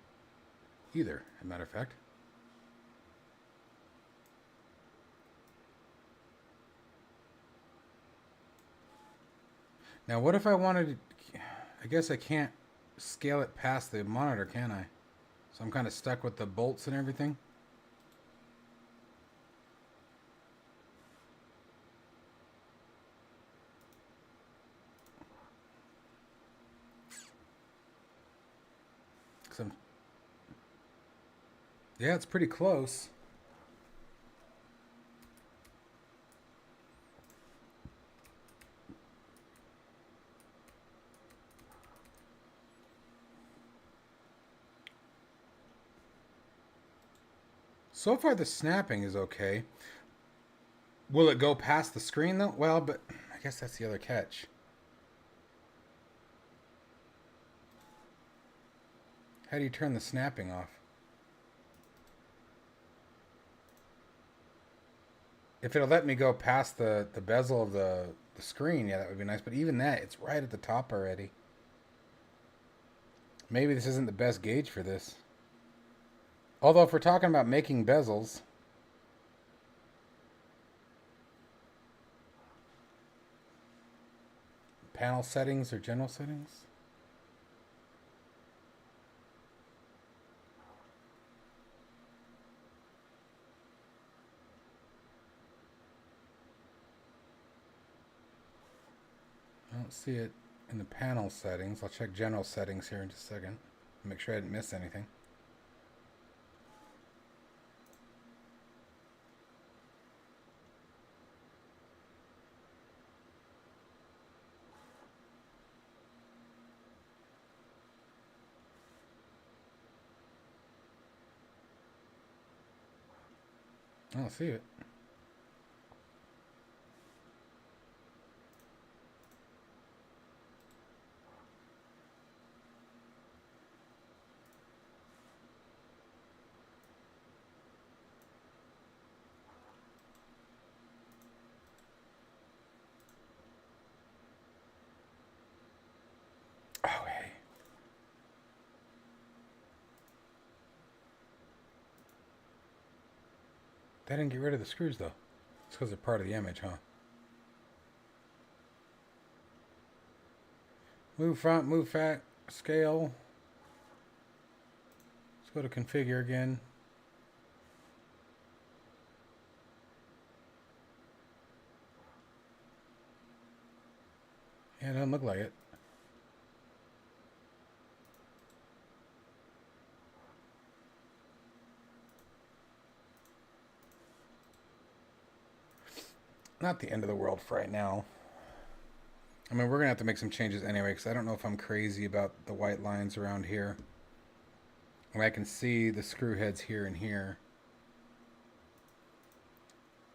either, as a matter of fact. Now, what if I wanted to... I guess I can't scale it past the monitor, can I? So I'm kind of stuck with the bolts and everything. Yeah, it's pretty close. So far the snapping is okay. Will it go past the screen though? Well, but I guess that's the other catch. How do you turn the snapping off? If it'll let me go past the bezel of the screen, yeah, that would be nice. But even that, it's right at the top already. Maybe this isn't the best gauge for this. Although if we're talking about making bezels, panel settings or general settings. I don't see it in the panel settings. I'll check general settings here in just a second. Make sure I didn't miss anything. I don't see it. Oh, hey. That didn't get rid of the screws, though. It's because they're part of the image, huh? Move front, move back, scale. Let's go to configure again. Yeah, it doesn't look like it. Not the end of the world for right now. I mean, we're going to have to make some changes anyway, because I don't know if I'm crazy about the white lines around here. And I can see the screw heads here and here.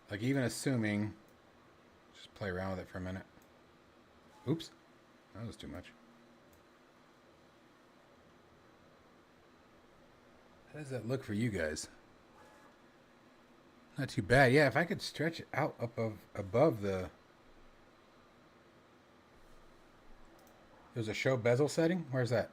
Like, even assuming... Just play around with it for a minute. Oops. That was too much. How does that look for you guys? Not too bad. Yeah, if I could stretch it out up above the... There's a show bezel setting? Where's that?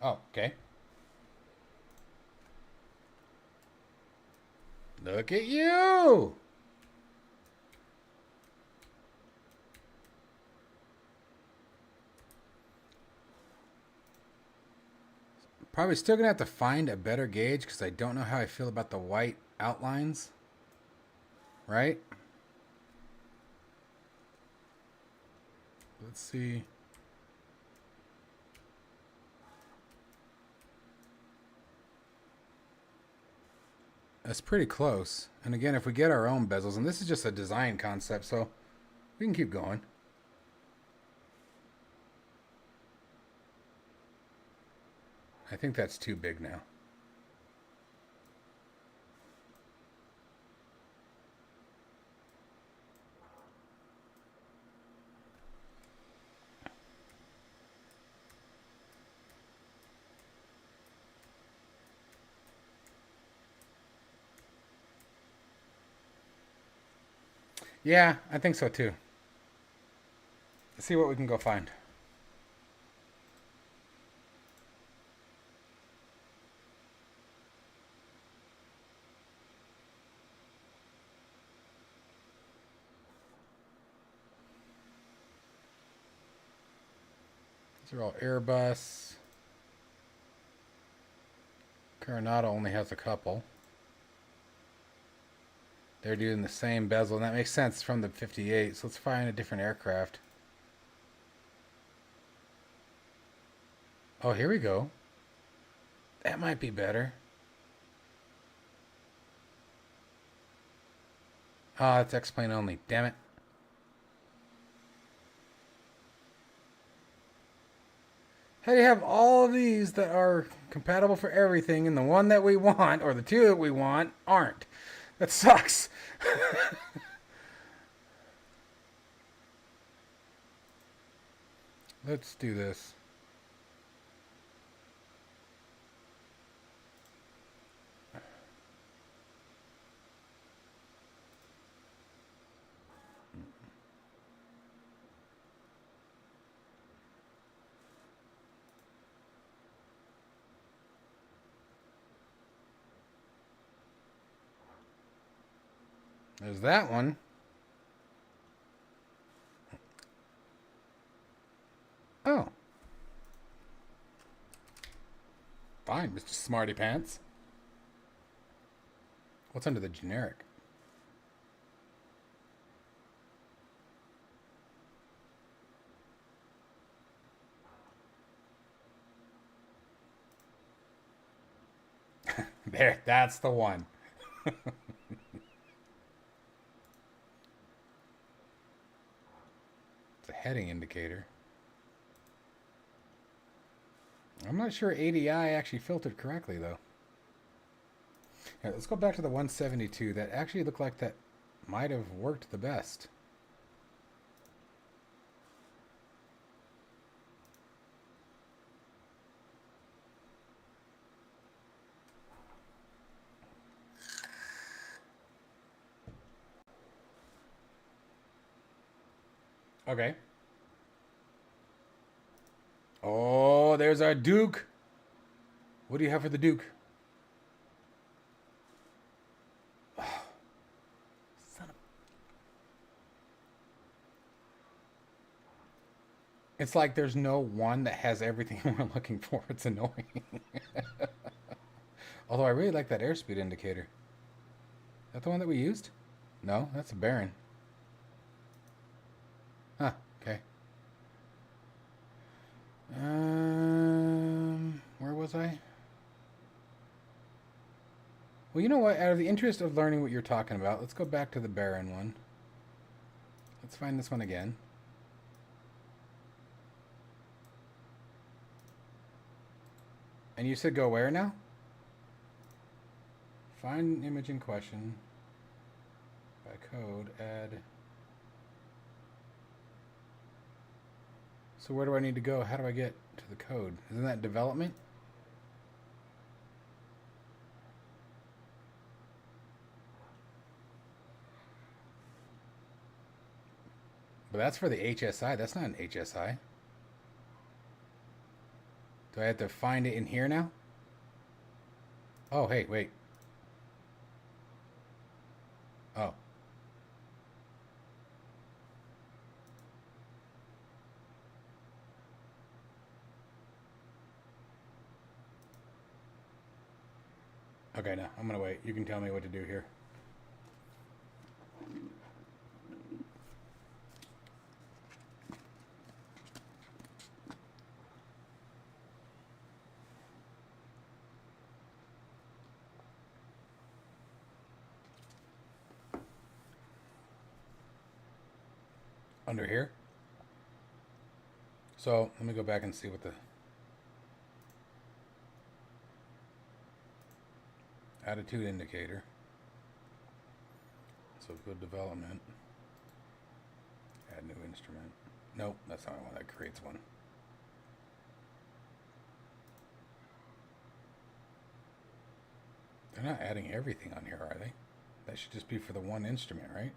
Oh, okay. Look at you! Probably still gonna have to find a better gauge because I don't know how I feel about the white outlines. Right? Let's see. That's pretty close. And again, if we get our own bezels, and this is just a design concept, so we can keep going. I think that's too big now. Yeah, I think so too. Let's see what we can go find. These are all Airbus. Coronado only has a couple. They're doing the same bezel, and that makes sense from the 58. So let's find a different aircraft. Oh, here we go. That might be better. Ah, it's X-plane only. Damn it. How do you have all of these that are compatible for everything, and the one that we want, or the two that we want, aren't? That sucks. Let's do this. There's that one. Oh. Fine, Mr. Smarty Pants. What's under the generic? There, that's the one. It's a heading indicator. I'm not sure ADI actually filtered correctly, though. Yeah, let's go back to the 172. That actually looked like that might have worked the best. Okay. Oh, there's our Duke. What do you have for the Duke? Oh, son of... It's like there's no one that has everything we're looking for. It's annoying. Although I really like that airspeed indicator. Is that the one that we used? No, that's a Baron. Huh, okay. Where was I? Well, you know what? Out of the interest of learning what you're talking about, let's go back to the Baron one. Let's find this one again. And you said go where now? Find image in question. By code, add. So where do I need to go? How do I get to the code? Isn't that development? But that's for the HSI. That's not an HSI. Do I have to find it in here now? Oh, hey, wait. Oh. Okay, no, I'm gonna wait. You can tell me what to do here. Under here. So let me go back and see what the attitude indicator. So good development. Add new instrument. Nope, that's not one that creates one. They're not adding everything on here, are they? That should just be for the one instrument, right?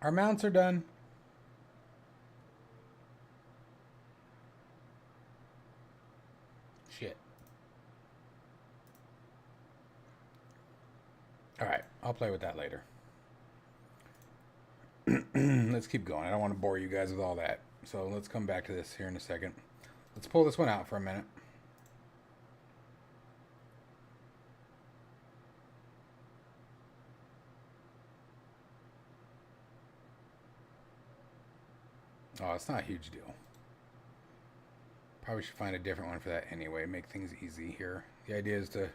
Our mounts are done. Shit. Alright, I'll play with that later. Let's keep going. I don't want to bore you guys with all that. So let's come back to this here in a second. Let's pull this one out for a minute. Oh, it's not a huge deal. Probably should find a different one for that anyway. Make things easy here. The idea is to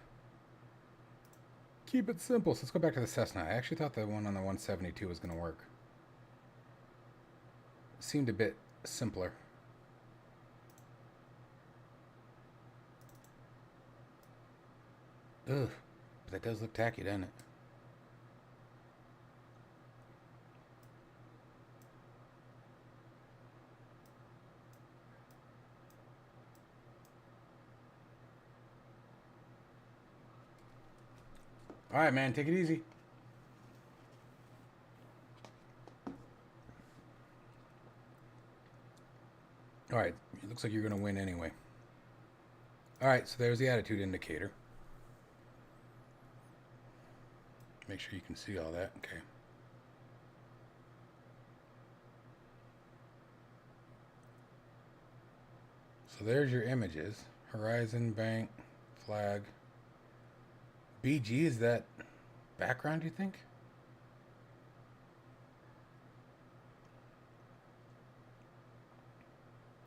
keep it simple. So let's go back to the Cessna. I actually thought the one on the 172 was going to work. It seemed a bit simpler. Ugh, but that does look tacky, doesn't it? All right, man, take it easy. All right, it looks like you're going to win anyway. All right, so there's the attitude indicator. Make sure you can see all that. Okay. So there's your images. Horizon, bank, flag. BG, is that background, you think?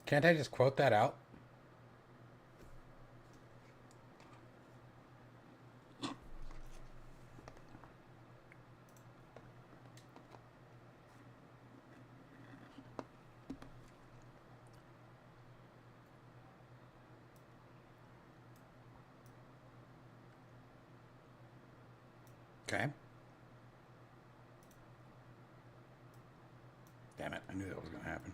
Can't I just quote that out? Okay. Damn it, I knew that was going to happen.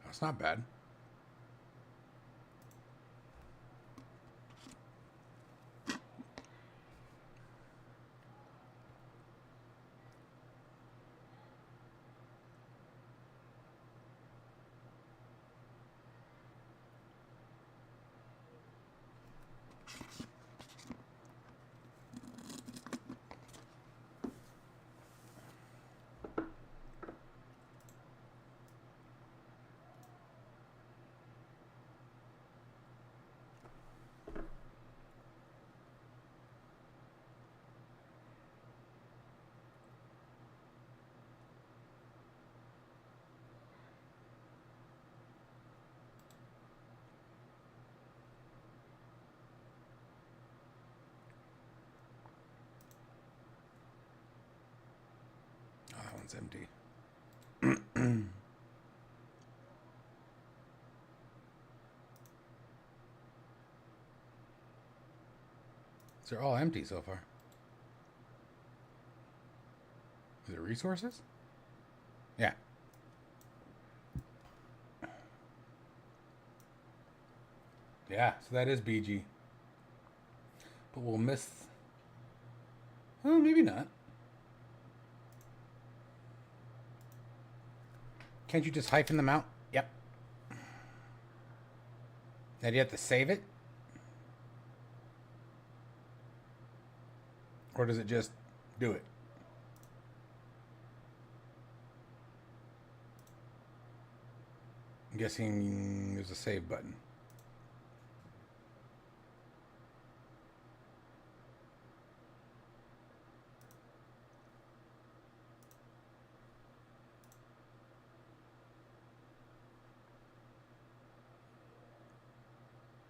That's not bad. Oh, that one's empty. They're all empty so far. Is it resources? Yeah. Yeah, so that is BG. But we'll miss... Well, maybe not. Can't you just hyphen them out? Yep. Now do you have to save it? Or does it just do it? I'm guessing there's a save button.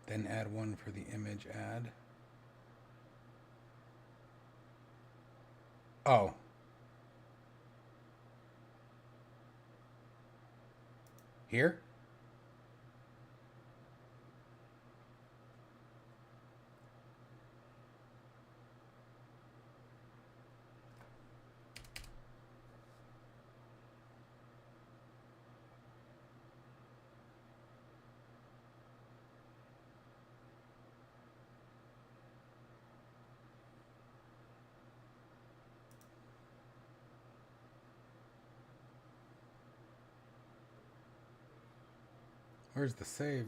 Then add one for the image add. Oh. Here? Where's the save?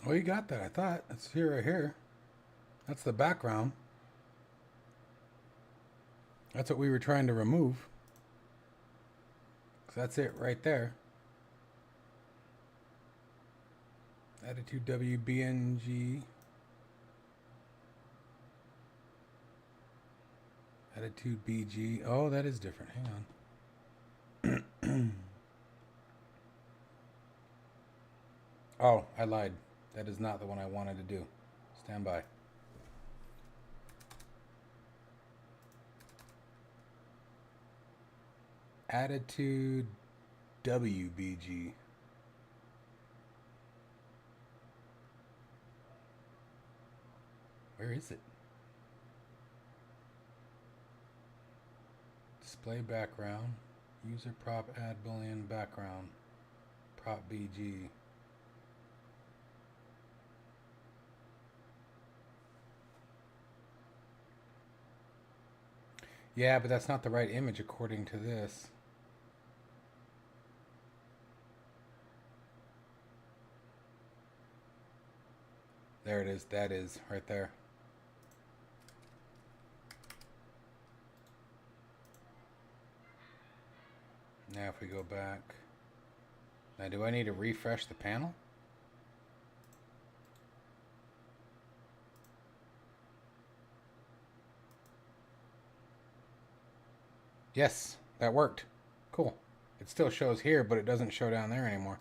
Oh, you got that, I thought. It's here right here. That's the background. That's what we were trying to remove. That's it right there. Attitude WBNG. Attitude BG. Oh, that is different. Hang on. Oh, I lied. That is not the one I wanted to do. Stand by. Attitude WBG. Where is it? Display background. User prop add boolean background. Prop BG. Yeah, but that's not the right image according to this. There it is. That is right there. Now if we go back. Now do I need to refresh the panel? Yes, that worked. Cool. It still shows here, but it doesn't show down there anymore.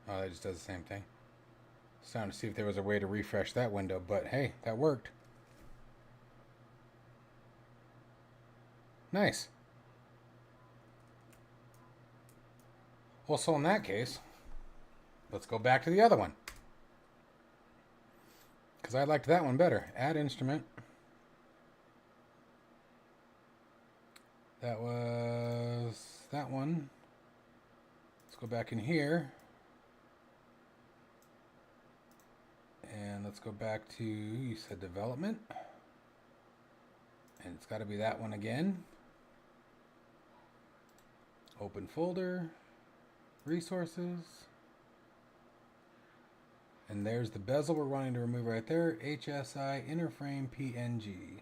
Oh, that just does the same thing. Just trying to see if there was a way to refresh that window, but hey, that worked. Nice. Well, so in that case, let's go back to the other one. Because I liked that one better. Add instrument. That was that one. Let's go back in here. And let's go back to, you said development. And it's got to be that one again. Open folder. Resources. And there's the bezel we're wanting to remove right there. HSI interframe PNG.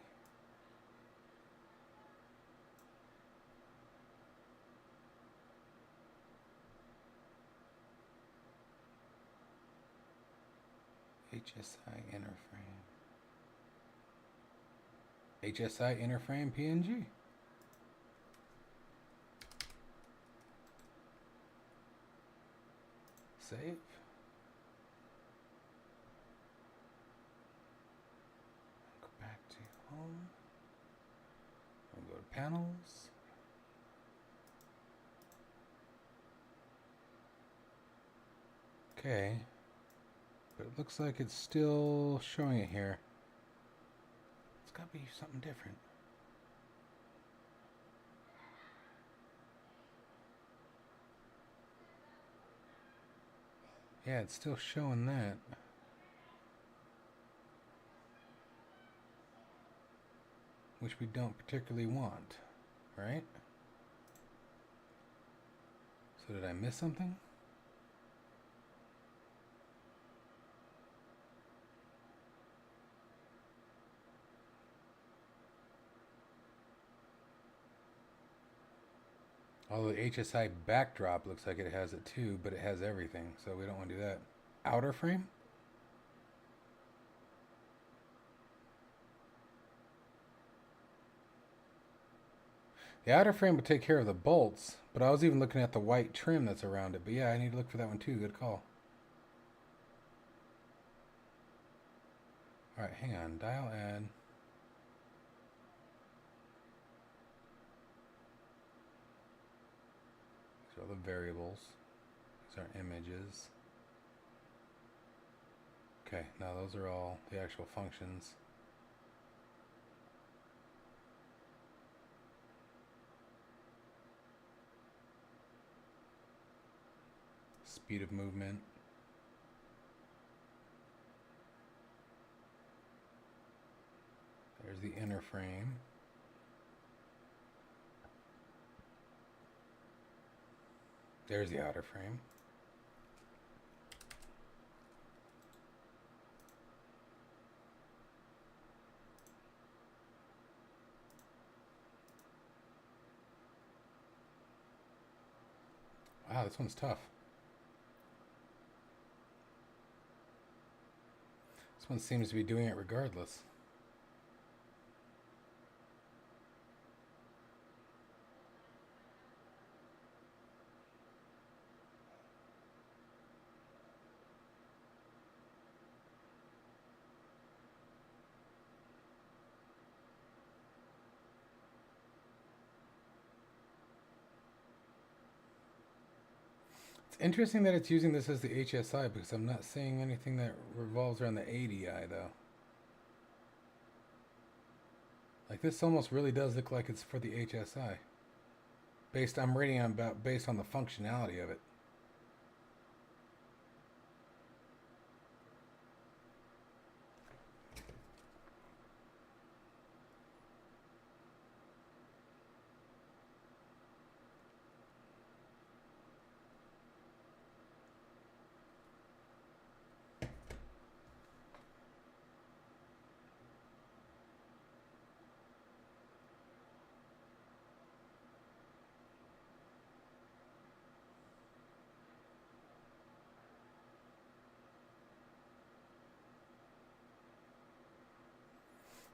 HSI interframe. HSI interframe PNG. Save. Go back to home. We'll go to panels. Okay. But it looks like it's still showing it here. It's got to be something different. Yeah, it's still showing that. Which we don't particularly want, right? So did I miss something? Although the HSI backdrop looks like it has it too, but it has everything, so we don't want to do that. Outer frame? The outer frame would take care of the bolts, but I was even looking at the white trim that's around it. But yeah, I need to look for that one too. Good call. Alright, hang on. Dial add. These are the variables. These are images. Okay, now those are all the actual functions. Speed of movement. There's the inner frame. There's the outer frame. Wow, this one's tough. This one seems to be doing it regardless. Interesting that it's using this as the HSI because I'm not seeing anything that revolves around the ADI though. Like this almost really does look like it's for the HSI. I'm reading about based on the functionality of it.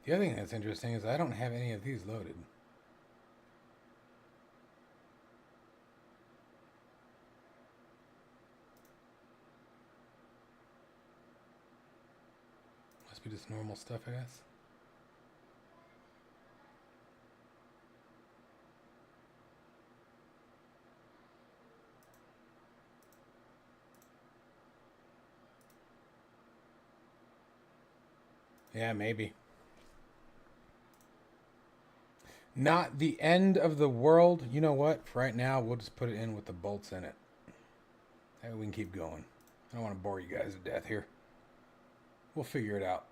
The other thing that's interesting is I don't have any of these loaded. Must be just normal stuff, I guess. Yeah, maybe. Not the end of the world. You know what? For right now, we'll just put it in with the bolts in it. That way we can keep going. I don't want to bore you guys to death here. We'll figure it out.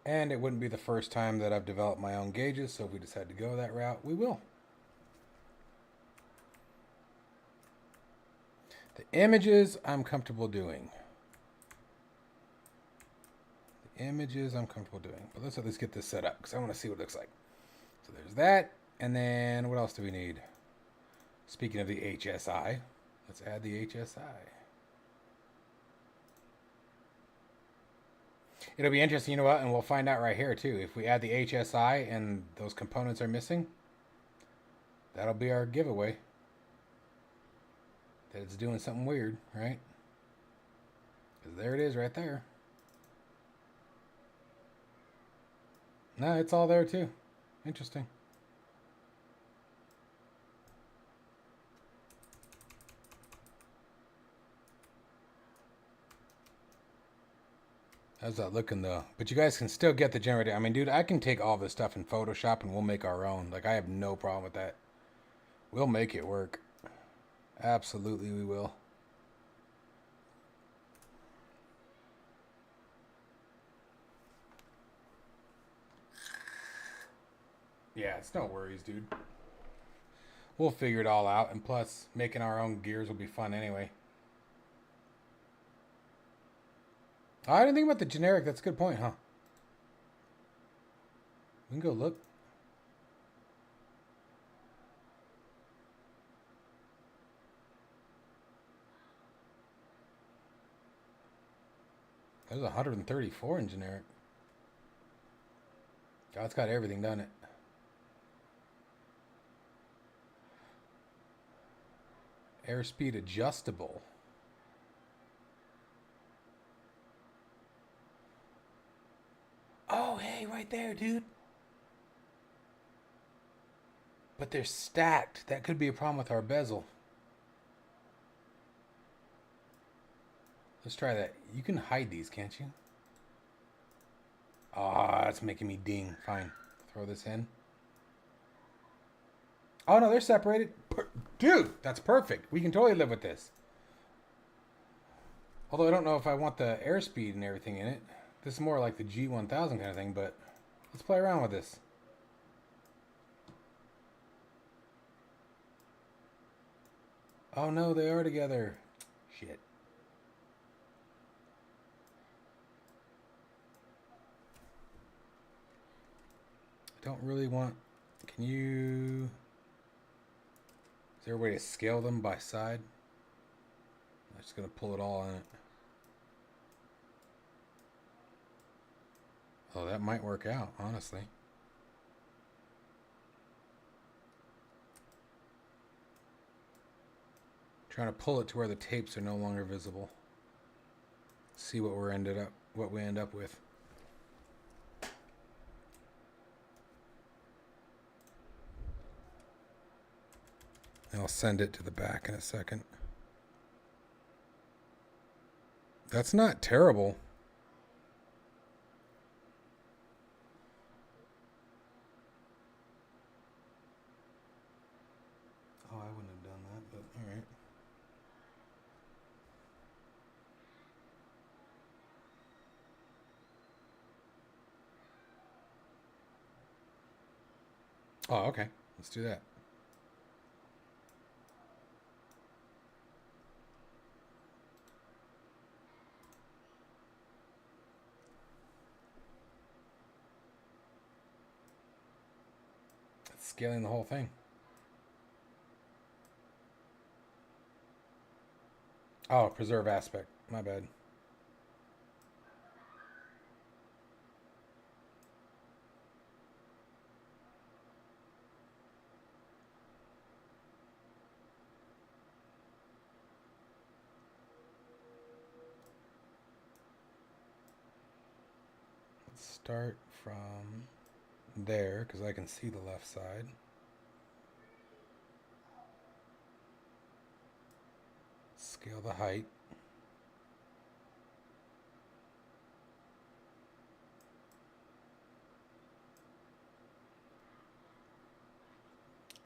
And it wouldn't be the first time that I've developed my own gauges, so if we decide to go that route, we will. The images I'm comfortable doing. But let's at least get this set up because I want to see what it looks like. So there's that. And then what else do we need? Speaking of the HSI, let's add the HSI. It'll be interesting, you know what? And we'll find out right here too. If we add the HSI and those components are missing, that'll be our giveaway. That it's doing something weird, right? Because there it is right there. No, it's all there too. Interesting. How's that looking though? But you guys can still get the generator. I mean, dude, I can take all this stuff in Photoshop and we'll make our own. Like, I have no problem with that. We'll make it work. Absolutely, we will. Yeah, it's no worries, dude. We'll figure it all out. And plus, making our own gears will be fun anyway. I didn't think about the generic. That's a good point, huh? We can go look. There's 134 in generic. God, it's got everything, doesn't it? Airspeed adjustable. Oh, hey, right there, dude. But they're stacked. That could be a problem with our bezel. Let's try that. You can hide these, can't you? Ah, that's making me ding. Fine. Throw this in. Oh, no, they're separated. Dude, that's perfect. We can totally live with this. Although I don't know if I want the airspeed and everything in it. This is more like the G1000 kind of thing, but let's play around with this. Oh, no, they are together. Shit. I don't really want... Can you... Is there a way to scale them by side? I'm just going to pull it all in it. Oh, that might work out, honestly. Trying to pull it to where the tapes are no longer visible. See what we end up with. And I'll send it to the back in a second. That's not terrible. Oh, I wouldn't have done that, but all right. Oh, okay. Let's do that. That's scaling the whole thing. Oh, preserve aspect. My bad. Let's start from there because I can see the left side. Scale the height.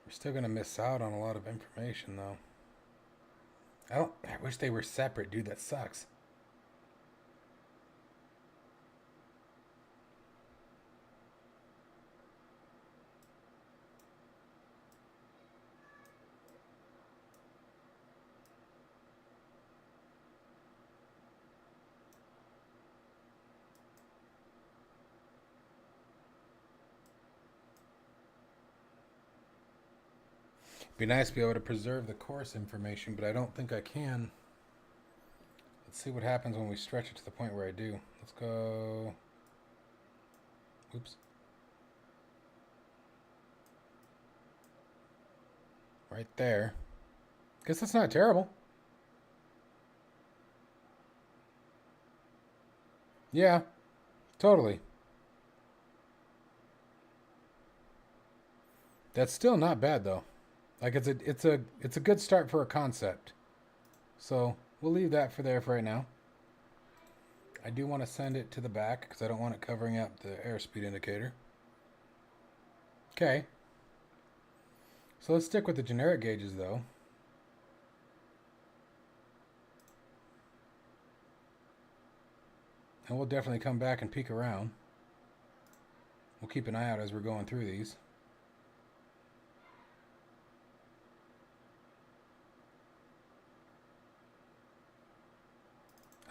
We're still going to miss out on a lot of information though. I wish they were separate, dude. That sucks. Be nice to be able to preserve the course information, but I don't think I can. Let's see what happens when we stretch it to the point where I do. Let's go. Oops. Right there. Guess that's not terrible. Yeah, totally. That's still not bad though. Like it's a good start for a concept. So we'll leave that for there for right now. I do want to send it to the back because I don't want it covering up the airspeed indicator. Okay. So let's stick with the generic gauges though. And we'll definitely come back and peek around. We'll keep an eye out as we're going through these.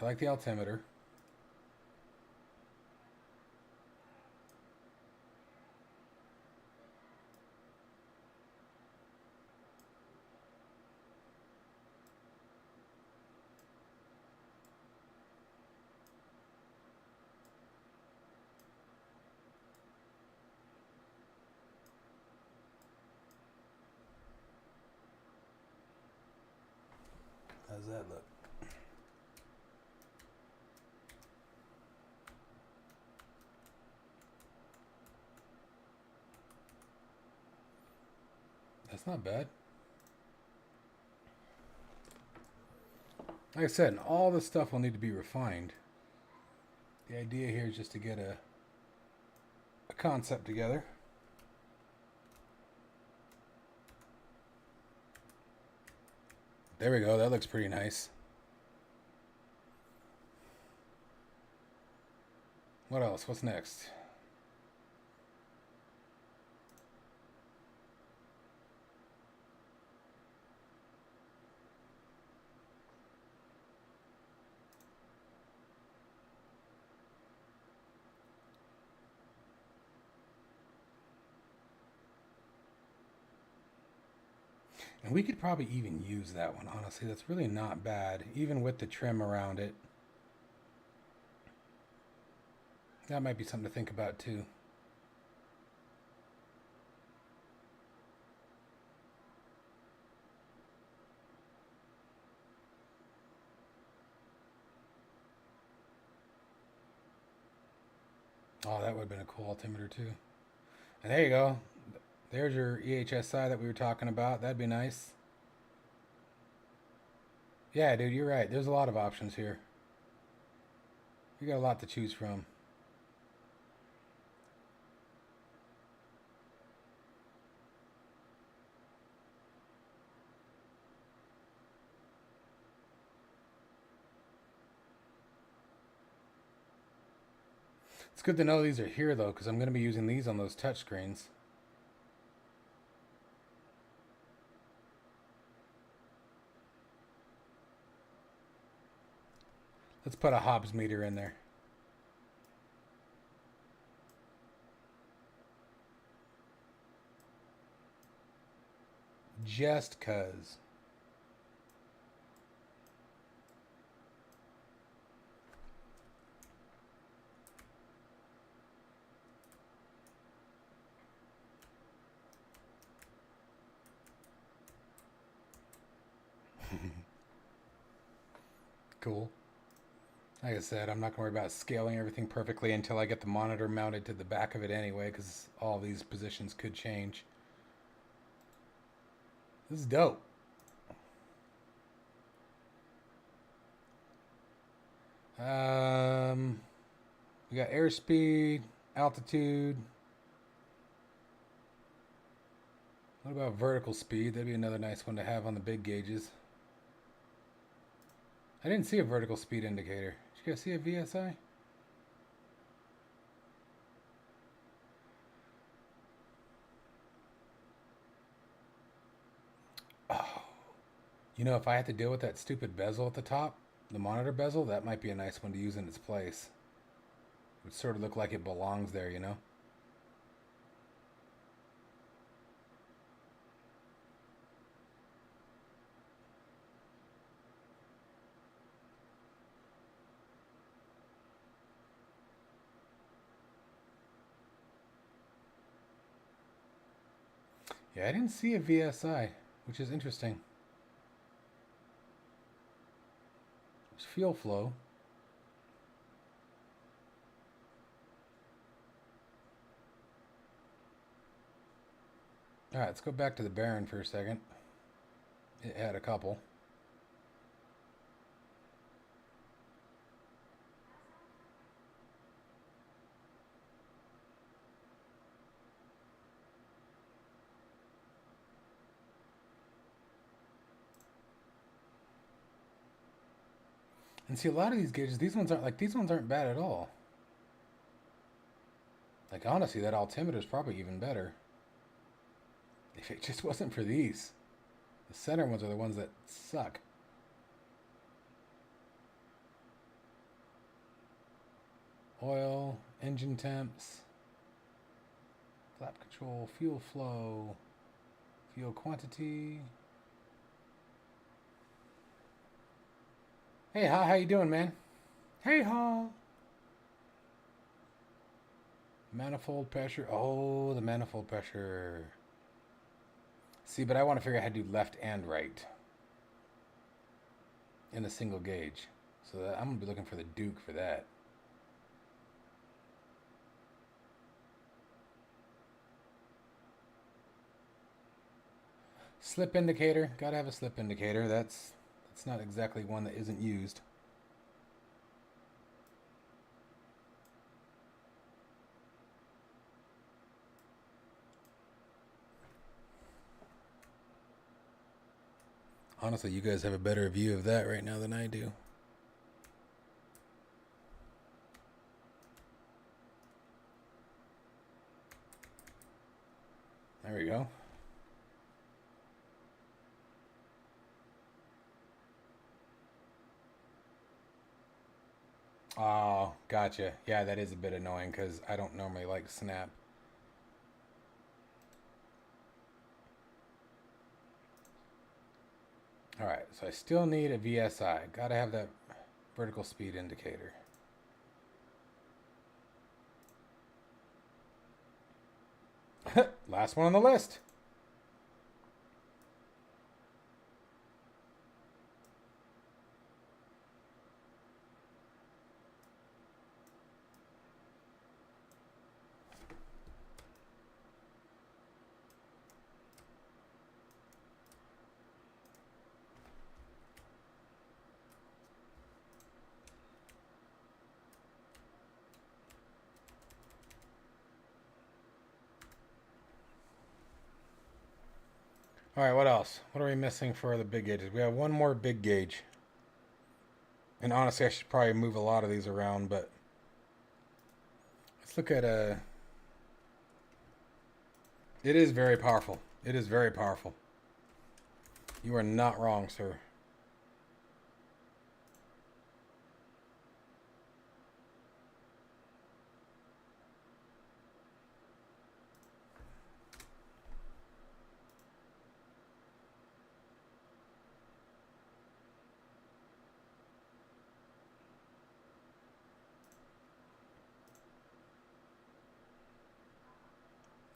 I like the altimeter. How's that look? That's not bad. Like I said, all this stuff will need to be refined. The idea here is just to get a concept together. There we go. That looks pretty nice. What else? What's next? And we could probably even use that one, honestly. That's really not bad, even with the trim around it. That might be something to think about too. Oh, that would have been a cool altimeter too. And there you go. There's your EHSI that we were talking about. That'd be nice. Yeah, dude, you're right. There's a lot of options here. You got a lot to choose from. It's good to know these are here though, because I'm going to be using these on those touchscreens. Let's put a Hobbs meter in there. Just cuz. Cool. Like I said, I'm not going to worry about scaling everything perfectly until I get the monitor mounted to the back of it anyway, because all these positions could change. This is dope. We got airspeed, altitude. What about vertical speed? That'd be another nice one to have on the big gauges. I didn't see a vertical speed indicator. Did you guys see a VSI? Oh. You know, if I had to deal with that stupid bezel at the top, the monitor bezel, that might be a nice one to use in its place. It would sort of look like it belongs there, you know? Yeah, I didn't see a VSI, which is interesting. There's fuel flow. Alright, let's go back to the Baron for a second. It had a couple. And see, a lot of these gauges, these ones aren't bad at all. Like, honestly, that altimeter is probably even better. If it just wasn't for these. The center ones are the ones that suck. Oil, engine temps, flap control, fuel flow, fuel quantity. Hey, how you doing, man? Hey, Ha. Manifold pressure. Oh, the manifold pressure. See, but I want to figure out how to do left and right in a single gauge. So I'm going to be looking for the Duke for that. Slip indicator. Got to have a slip indicator. That's not exactly one that isn't used. Honestly, you guys have a better view of that right now than I do. There we go. Oh, gotcha. Yeah, that is a bit annoying because I don't normally like snap. Alright, so I still need a VSI. Gotta have that vertical speed indicator. Last one on the list. All right, what else? What are we missing for the big gauges? We have one more big gauge. And honestly, I should probably move a lot of these around, but let's look at a... It is very powerful. It is very powerful. You are not wrong, sir.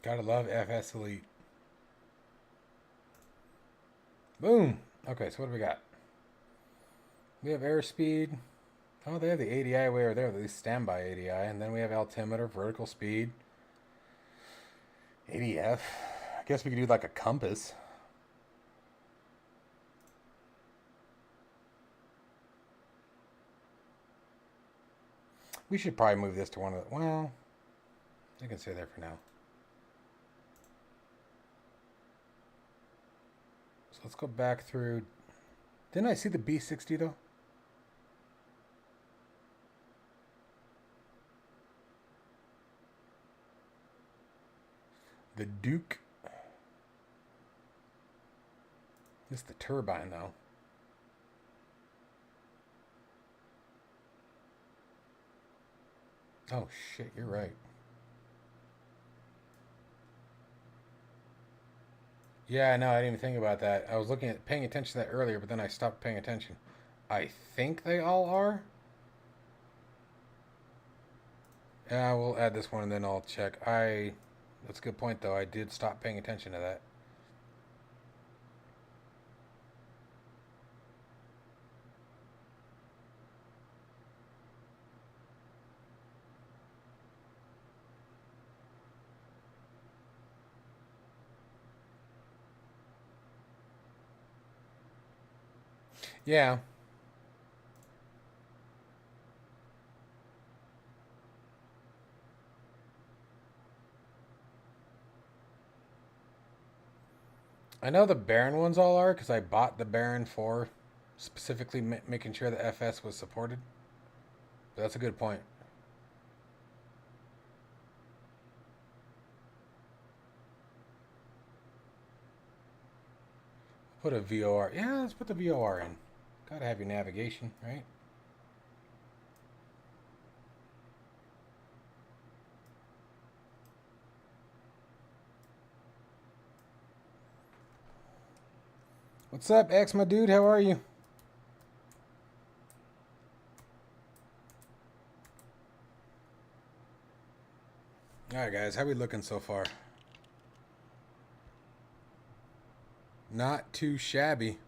Gotta love FS Elite. Boom. Okay, so what do we got? We have airspeed. Oh, they have the ADI way over there, at least standby ADI. And then we have altimeter, vertical speed. ADF. I guess we could do like a compass. We should probably move this to one of the... Well, I can stay there for now. So let's go back through... Didn't I see the B60 though? The Duke. This is the turbine though. Oh shit, you're right. Yeah, no, I didn't even think about that. I was paying attention to that earlier, but then I stopped paying attention. I think they all are. Yeah, we'll add this one and then I'll check. That's a good point though. I did stop paying attention to that. Yeah. I know the Baron ones all are because I bought the Baron for specifically making sure the FS was supported. But that's a good point. Put a VOR. Yeah, let's put the VOR in. Gotta have your navigation, right? What's up, X, my dude? How are you? Alright, guys. How we looking so far? Not too shabby.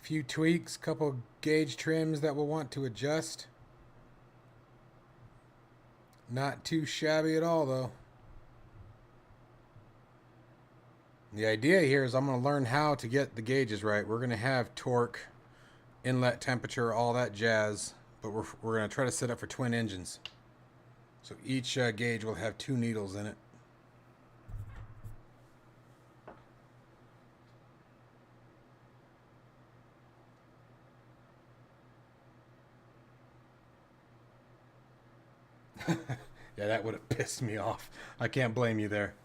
Few tweaks, couple gauge trims that we'll want to adjust. Not too shabby at all, though. The idea here is I'm going to learn how to get the gauges right. We're going to have torque, inlet temperature, all that jazz, but we're going to try to set up for twin engines. So each gauge will have 2 needles in it. Yeah, that would have pissed me off. I can't blame you there.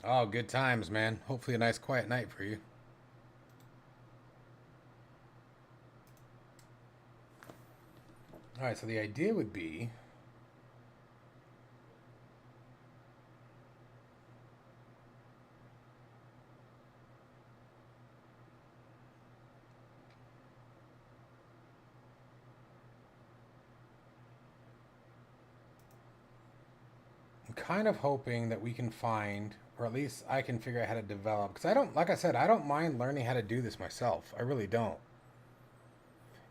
Oh, good times, man. Hopefully a nice quiet night for you. All right, so the idea would be... kind of hoping that we can find, or at least I can figure out how to develop, because I don't, like I said, I don't mind learning how to do this myself. I really don't.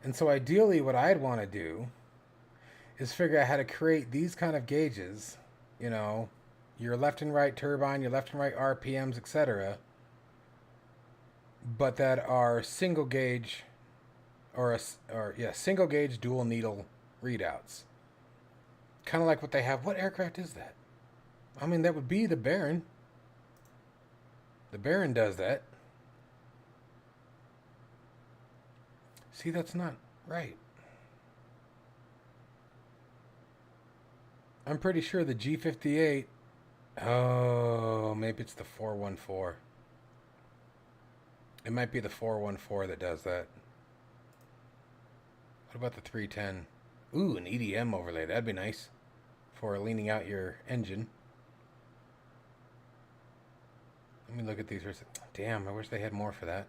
And so ideally what I'd want to do is figure out how to create these kind of gauges, you know, your left and right turbine, your left and right RPMs, etc., but that are single gauge single gauge dual needle readouts. Kind of like what they have. What aircraft is that? I mean, that would be the Baron. The Baron does that. See, that's not right. I'm pretty sure the G58. Oh, maybe it's the 414. It might be the 414 that does that. What about the 310? Ooh, an EDM overlay. That'd be nice for leaning out your engine. Let me look at these. Damn, I wish they had more for that.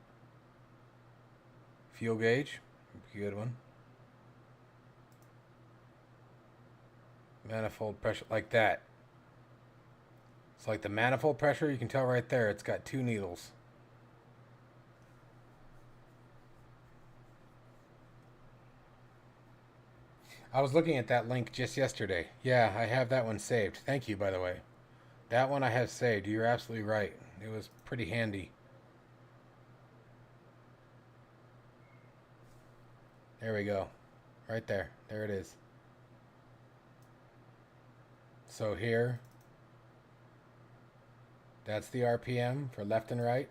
Fuel gauge. Good one. Manifold pressure. Like that. It's like the manifold pressure. You can tell right there. It's got 2 needles. I was looking at that link just yesterday. Yeah, I have that one saved. Thank you, by the way. That one I have saved. You're absolutely right. It was pretty handy. There we go. Right there. There it is. So here, that's the RPM for left and right.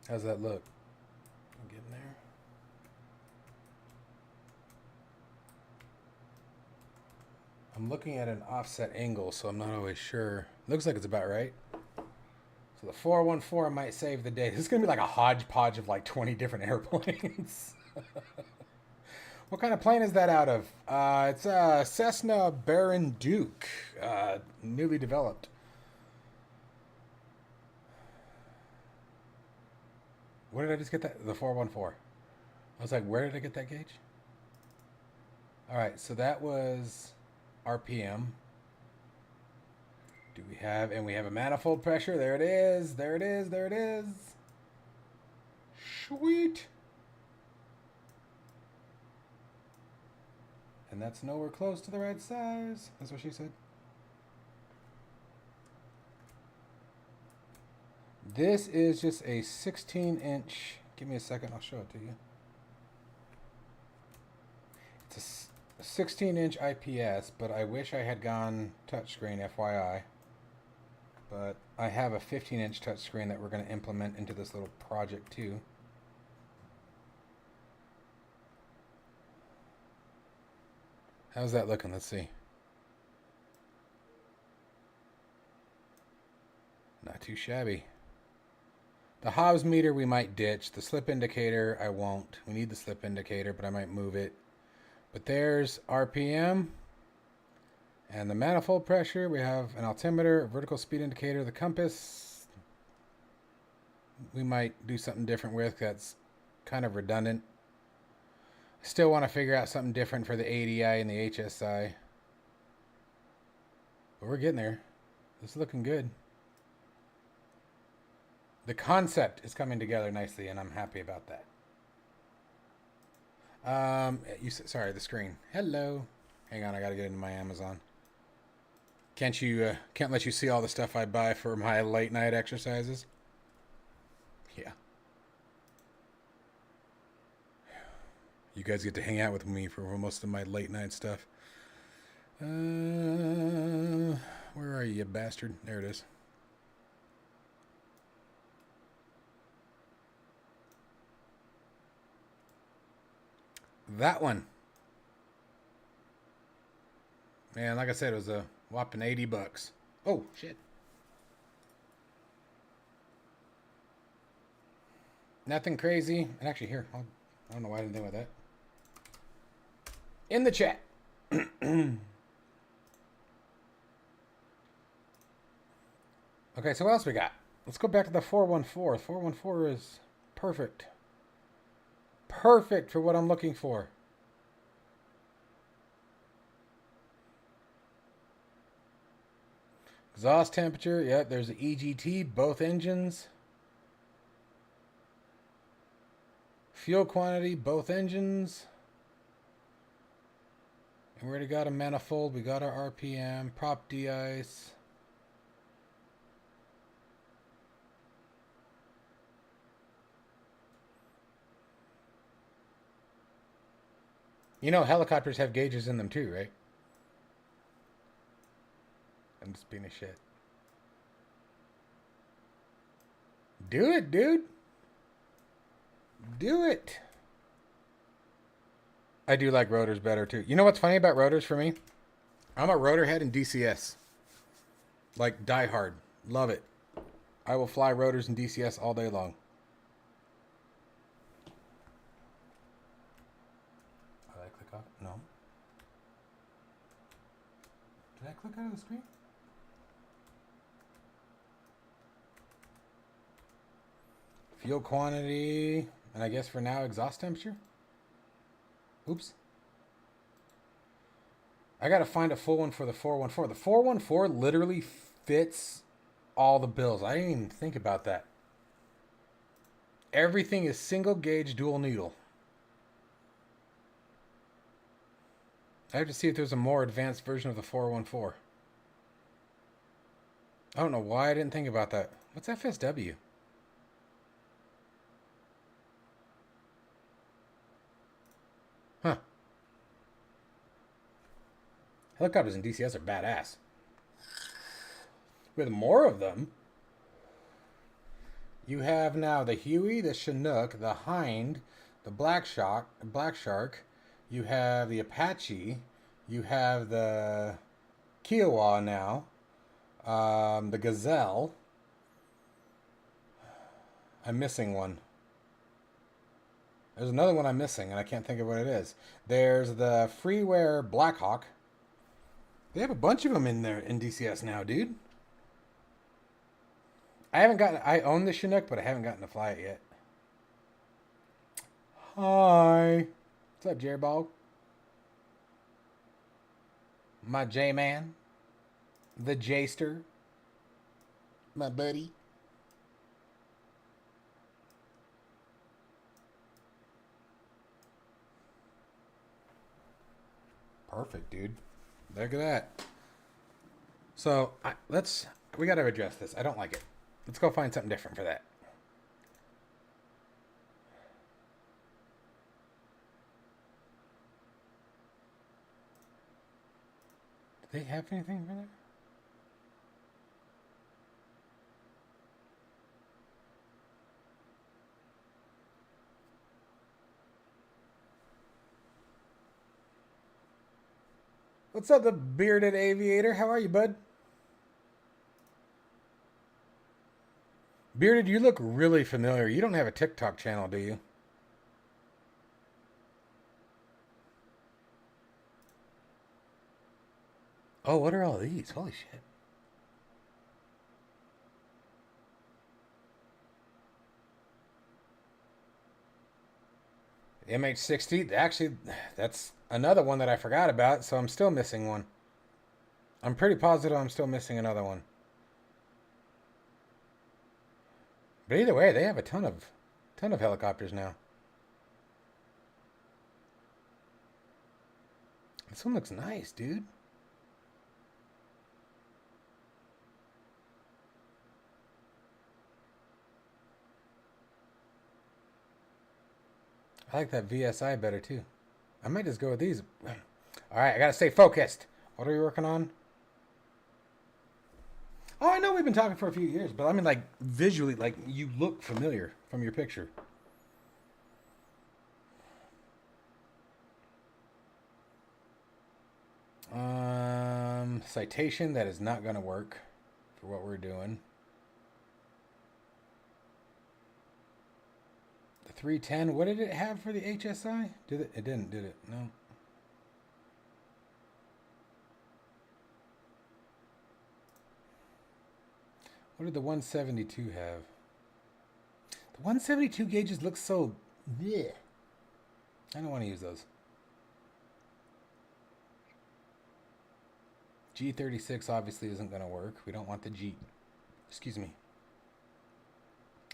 How's that look? I'm getting there. I'm looking at an offset angle, so I'm not always sure. Looks like it's about right. So the 414 might save the day. This is going to be like a hodgepodge of like 20 different airplanes. What kind of plane is that out of? It's a Cessna Baron Duke, newly developed. Where did I just get that? The 414. I was like, where did I get that gauge? All right, so that was RPM. Do we have, and we have a manifold pressure. There it is. There it is. There it is. Sweet. And that's nowhere close to the right size. That's what she said. This is just a 16-inch. Give me a second. I'll show it to you. It's a 16-inch IPS, but I wish I had gone touchscreen, FYI. But I have a 15-inch touchscreen that we're going to implement into this little project too. How's that looking? Let's see. Not too shabby. The Hobbs meter we might ditch. The slip indicator I won't. We need the slip indicator, but I might move it. But there's RPM. And the manifold pressure. We have an altimeter, a vertical speed indicator, the compass. We might do something different with. That's kind of redundant. Still want to figure out something different for the ADI and the HSI. But we're getting there. This is looking good. The concept is coming together nicely, and I'm happy about that. Sorry, the screen. Hello. Hang on, I gotta get into my Amazon. Can't let you see all the stuff I buy for my late night exercises? Yeah. You guys get to hang out with me for most of my late night stuff. Where are you, bastard? There it is. That one. Man, like I said, it was a whopping $80. Oh, shit. Nothing crazy. And actually, here, I don't know why I didn't think about that. In the chat. Okay, so what else we got? Let's go back to the 414. 414 is perfect. Perfect for what I'm looking for. Exhaust temperature, yep, there's the EGT, both engines. Fuel quantity, both engines. And we already got a manifold, we got our RPM, prop de-ice. You know, helicopters have gauges in them too, right? I'm just being a shit. Do it, dude. Do it. I do like rotors better too. You know what's funny about rotors for me? I'm a rotor head in DCS. Like die hard. Love it. I will fly rotors in DCS all day long. Did I click off? No. Did I click out of the screen? Fuel quantity, and I guess for now exhaust temperature. Oops. I gotta find a full one for the 414. The 414 literally fits all the bills. I didn't even think about that. Everything is single gauge dual needle. I have to see if there's a more advanced version of the 414. I don't know why I didn't think about that. What's FSW? Huh. Helicopters in DCS are badass. With more of them, you have now the Huey, the Chinook, the Hind, the Black Shark. You have the Apache. You have the Kiowa now. The Gazelle. I'm missing one. There's another one I'm missing, and I can't think of what it is. There's the Freeware Blackhawk. They have a bunch of them in there in DCS now, dude. I own the Chinook, but I haven't gotten to fly it yet. Hi. What's up, Jerry-Ball? My J-Man. The J-ster. My buddy. Perfect, dude. Look at that. So, we got to address this. I don't like it. Let's go find something different for that. Do they have anything for that? What's up, the bearded aviator? How are you, bud? Bearded, you look really familiar. You don't have a TikTok channel, do you? Oh, what are all these? Holy shit. MH60, actually, that's another one that I forgot about, so I'm still missing one. I'm pretty positive I'm still missing another one. But either way, they have a ton of helicopters now. This one looks nice, dude. I like that VSI better too. I might just go with these. All right, I gotta stay focused. What are we working on? Oh, I know we've been talking for a few years, but I mean, like visually, like you look familiar from your picture. Citation, that is not gonna work for what we're doing. The 310, what did it have for the HSI? It didn't, did it? No. What did the 172 have? The 172 gauges look so... bleh. I don't want to use those. G36 obviously isn't going to work. We don't want the G. Excuse me.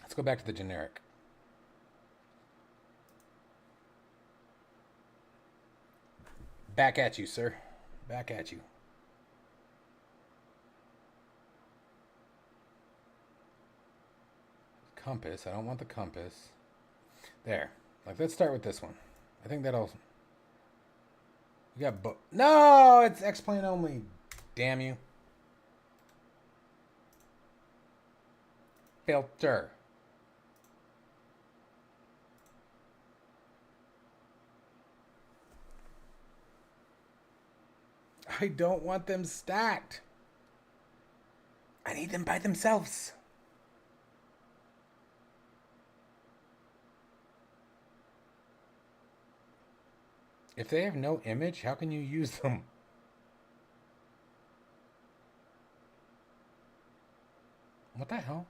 Let's go back to the generic. Back at you, sir. Back at you. Compass. I don't want the compass. There. Like, let's start with this one. I think that'll... We got No! It's X-plane only. Damn you. Filter. I don't want them stacked. I need them by themselves. If they have no image, how can you use them? What the hell?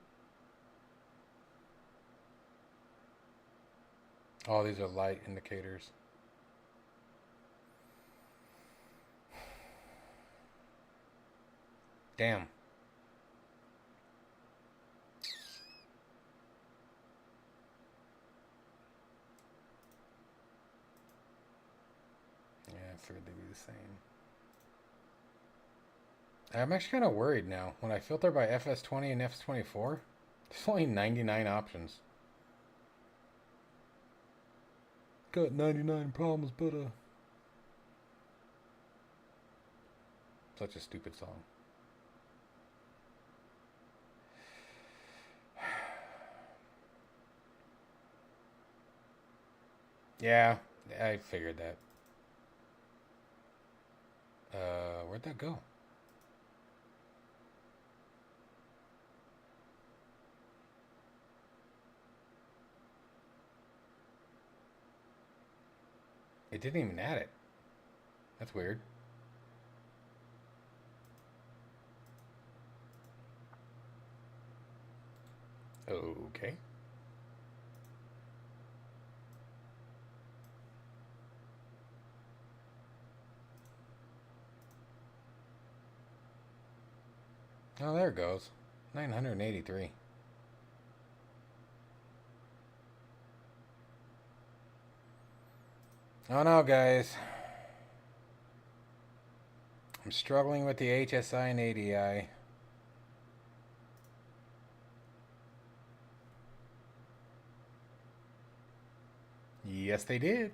Oh, these are light indicators. Damn. Yeah, I figured they'd be the same. I'm actually kind of worried now. When I filter by FS20 and FS24, there's only 99 options. Got 99 problems, but such a stupid song. Yeah, I figured that. Where'd that go? It didn't even add it. That's weird. Okay. Oh, there it goes. 983. Oh no, guys. I'm struggling with the HSI and ADI. Yes, they did.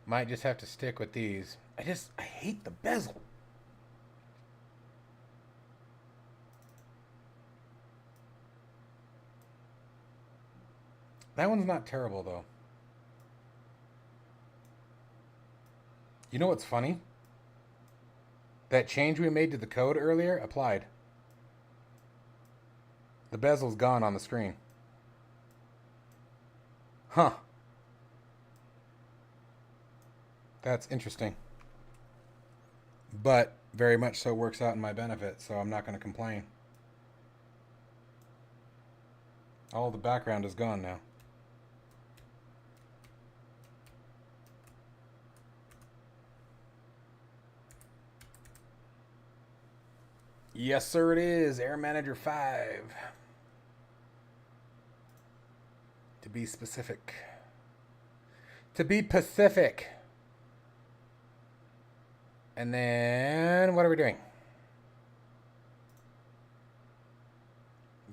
Might just have to stick with these. I hate the bezel. That one's not terrible, though. You know what's funny? That change we made to the code earlier applied. The bezel's gone on the screen. Huh. That's interesting. But very much so works out in my benefit, so I'm not going to complain. All the background is gone now. Yes, sir, it is. Air Manager 5. To be specific. To be Pacific. And then, what are we doing?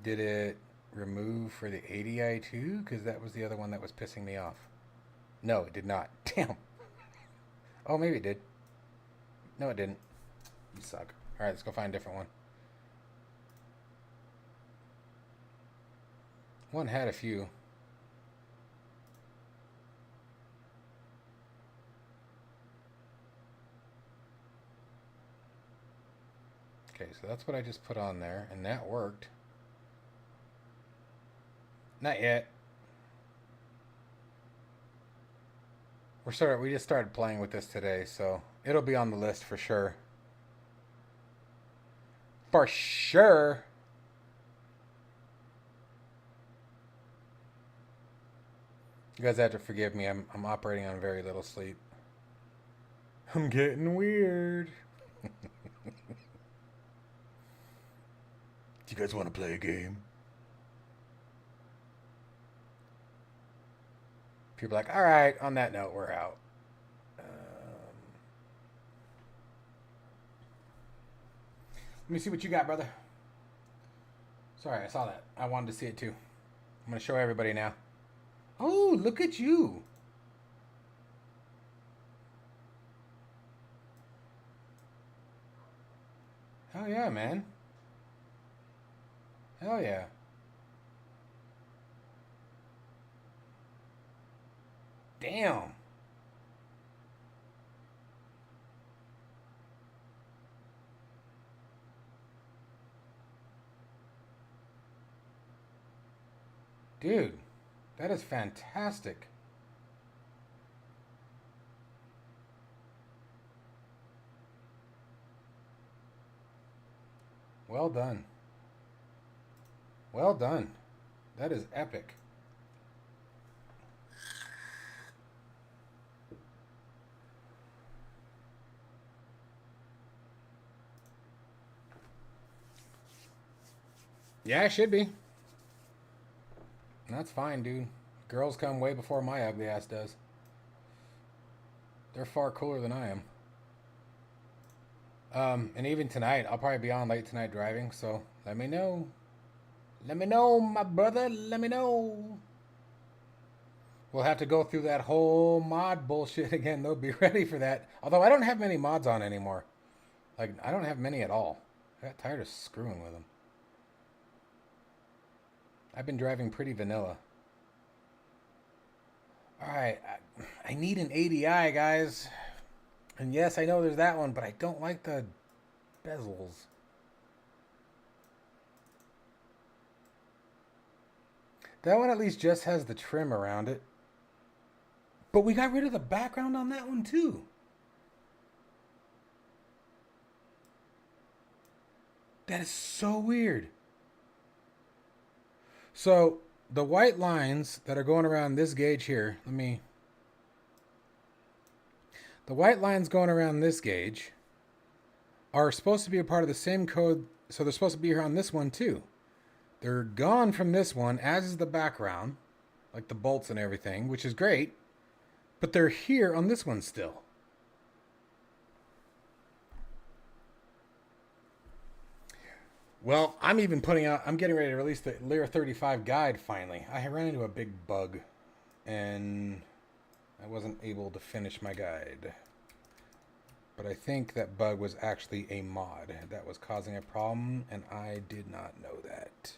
Did it remove for the ADI too? Because that was the other one that was pissing me off. No, it did not. Damn. Oh, maybe it did. No, it didn't. You suck. Alright, let's go find a different one. One had a few. Okay, so that's what I just put on there, and that worked. Not yet. We just started playing with this today, so it'll be on the list for sure. For sure. You guys have to forgive me. I'm operating on very little sleep. I'm getting weird. Do you guys want to play a game? People are like, all right, on that note, we're out. Let me see what you got, brother. Sorry, I saw that. I wanted to see it too. I'm going to show everybody now. Oh, look at you. Hell yeah, man. Hell yeah. Damn. Dude, that is fantastic. Well done. Well done. That is epic. Yeah, it should be. That's fine, dude. Girls come way before my ugly ass does. They're far cooler than I am. And even tonight, I'll probably be on late tonight driving, so let me know. Let me know, my brother. Let me know. We'll have to go through that whole mod bullshit again. They'll be ready for that. Although I don't have many mods on anymore. Like, I don't have many at all. I got tired of screwing with them. I've been driving pretty vanilla. Alright, I need an ADI, guys. And yes, I know there's that one, but I don't like the bezels. That one at least just has the trim around it. But we got rid of the background on that one too. That is so weird. So the white lines that are going around this gauge here, the white lines going around this gauge are supposed to be a part of the same code, so they're supposed to be here on this one too. They're gone from this one, as is the background, like the bolts and everything, which is great, but they're here on this one still. Well, I'm getting ready to release the Lyra 35 guide finally. I ran into a big bug, and I wasn't able to finish my guide. But I think that bug was actually a mod that was causing a problem, and I did not know that.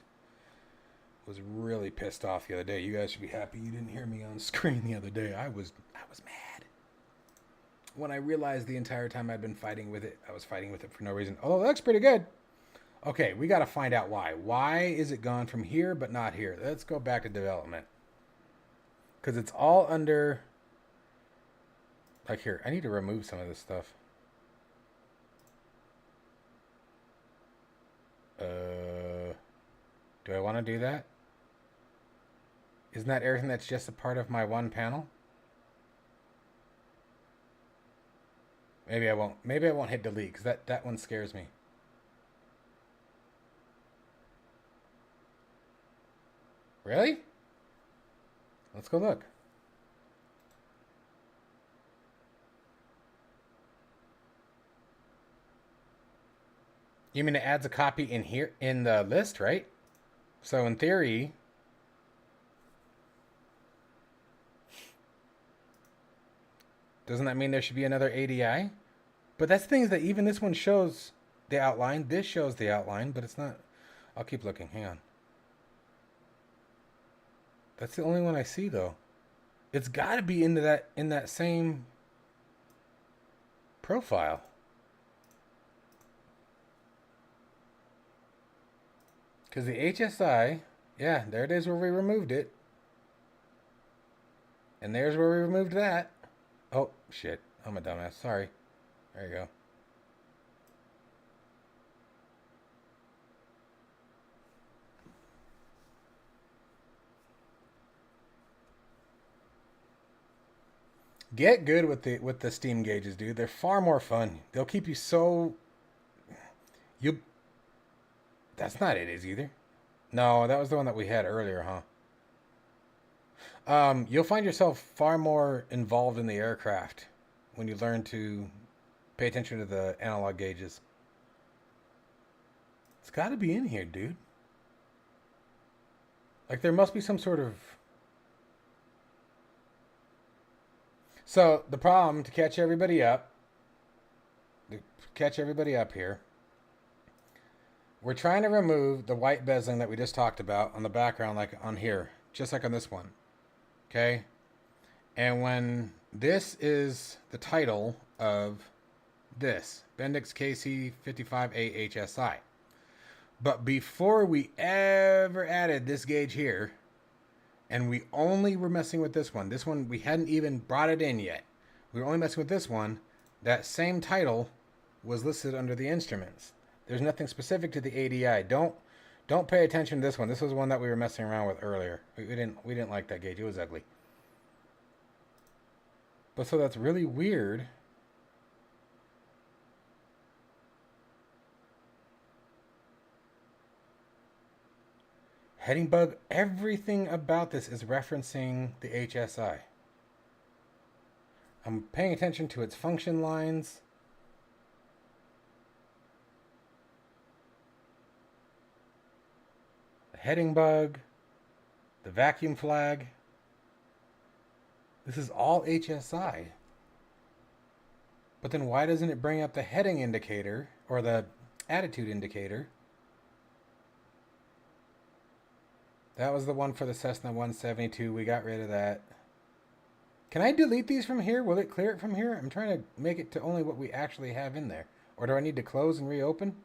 Was really pissed off the other day. You guys should be happy you didn't hear me on screen the other day. I was mad. When I realized the entire time I'd been fighting with it, I was fighting with it for no reason. Although that looks pretty good. Okay, we got to find out why. Why is it gone from here but not here? Let's go back to development. Because it's all under... Like here, I need to remove some of this stuff. Do I want to do that? Isn't that everything that's just a part of my one panel? Maybe I won't. Maybe I won't hit delete because that one scares me. Really? Let's go look. You mean it adds a copy in here in the list, right? So in theory, doesn't that mean there should be another ADI? But that's the thing is that even this one shows the outline. This shows the outline, but it's not. I'll keep looking. Hang on. That's the only one I see though. It's got to be in that same profile. Because the HSI, yeah, there it is where we removed it. And there's where we removed that. Oh, shit. I'm a dumbass. Sorry. There you go. Get good with the steam gauges, dude. They're far more fun. They'll keep you so you. That's not it, is either. No, that was the one that we had earlier, huh? You'll find yourself far more involved in the aircraft when you learn to pay attention to the analog gauges. It's got to be in here, dude. Like there must be some sort of. So the problem to catch everybody up, here. We're trying to remove the white bezeling that we just talked about on the background, like on here, just like on this one. Okay? And when this is the title of this, Bendix KC55A HSI. But before we ever added this gauge here, and we only were messing with this one we hadn't even brought it in yet. We were only messing with this one. That same title was listed under the instruments. There's nothing specific to the ADI. Don't pay attention to this one. This was one that we were messing around with earlier. We didn't like that gauge. It was ugly. But so that's really weird. Heading bug, everything about this is referencing the HSI. I'm paying attention to its function lines. The heading bug, the vacuum flag. This is all HSI. But then why doesn't it bring up the heading indicator or the attitude indicator? That was the one for the Cessna 172. We got rid of that. Can I delete these from here? Will it clear it from here? I'm trying to make it to only what we actually have in there. Or do I need to close and reopen?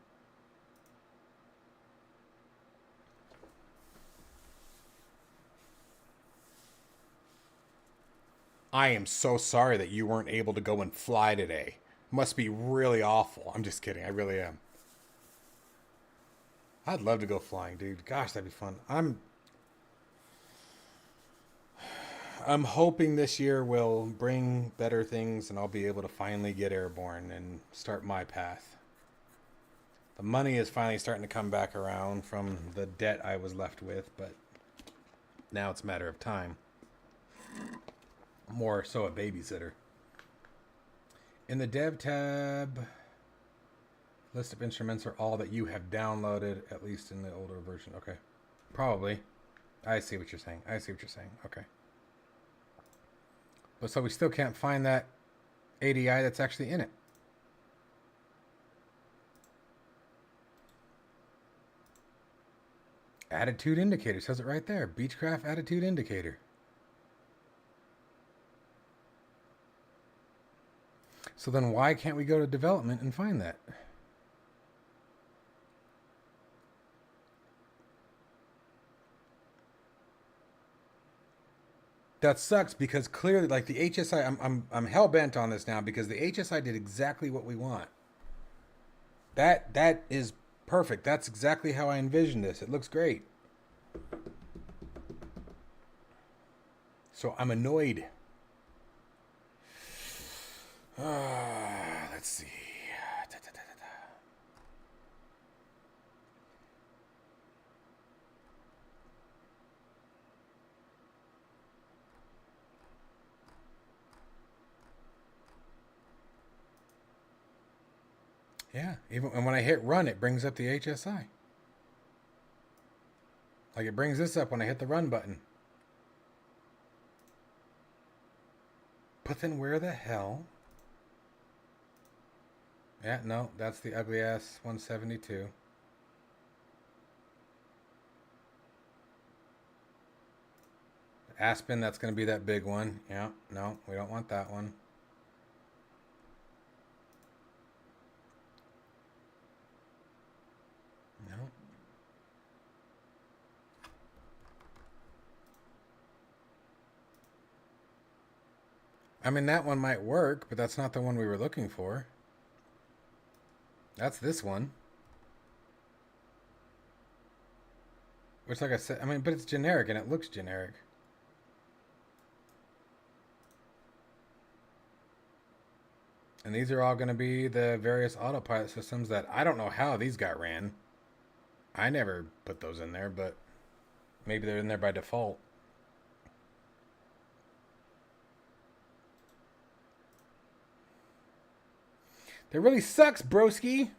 I am so sorry that you weren't able to go and fly today. Must be really awful. I'm just kidding. I really am. I'd love to go flying, dude. Gosh, that'd be fun. I'm hoping this year will bring better things and I'll be able to finally get airborne and start my path. The money is finally starting to come back around from the debt I was left with, but now it's a matter of time. More so a babysitter. In the dev tab, list of instruments are all that you have downloaded, at least in the older version. Okay. Probably. I see what you're saying. Okay. But so we still can't find that ADI that's actually in it. Attitude indicator. Says it right there. Beechcraft attitude indicator. So then why can't we go to development and find that? That sucks because clearly, like the HSI, I'm hell bent on this now because the HSI did exactly what we want. That is perfect. That's exactly how I envisioned this. It looks great. So I'm annoyed. Let's see. Yeah, even and when I hit run, it brings up the HSI. Like it brings this up when I hit the run button. But then where the hell? Yeah, no, that's the ugly ass 172. Aspen, that's going to be that big one. Yeah, no, we don't want that one. No. I mean, that one might work, but that's not the one we were looking for. That's this one. Which, like I said, I mean, but it's generic and it looks generic. And these are all going to be the various autopilot systems that I don't know how these got ran. I never put those in there, but maybe they're in there by default. That really sucks, broski.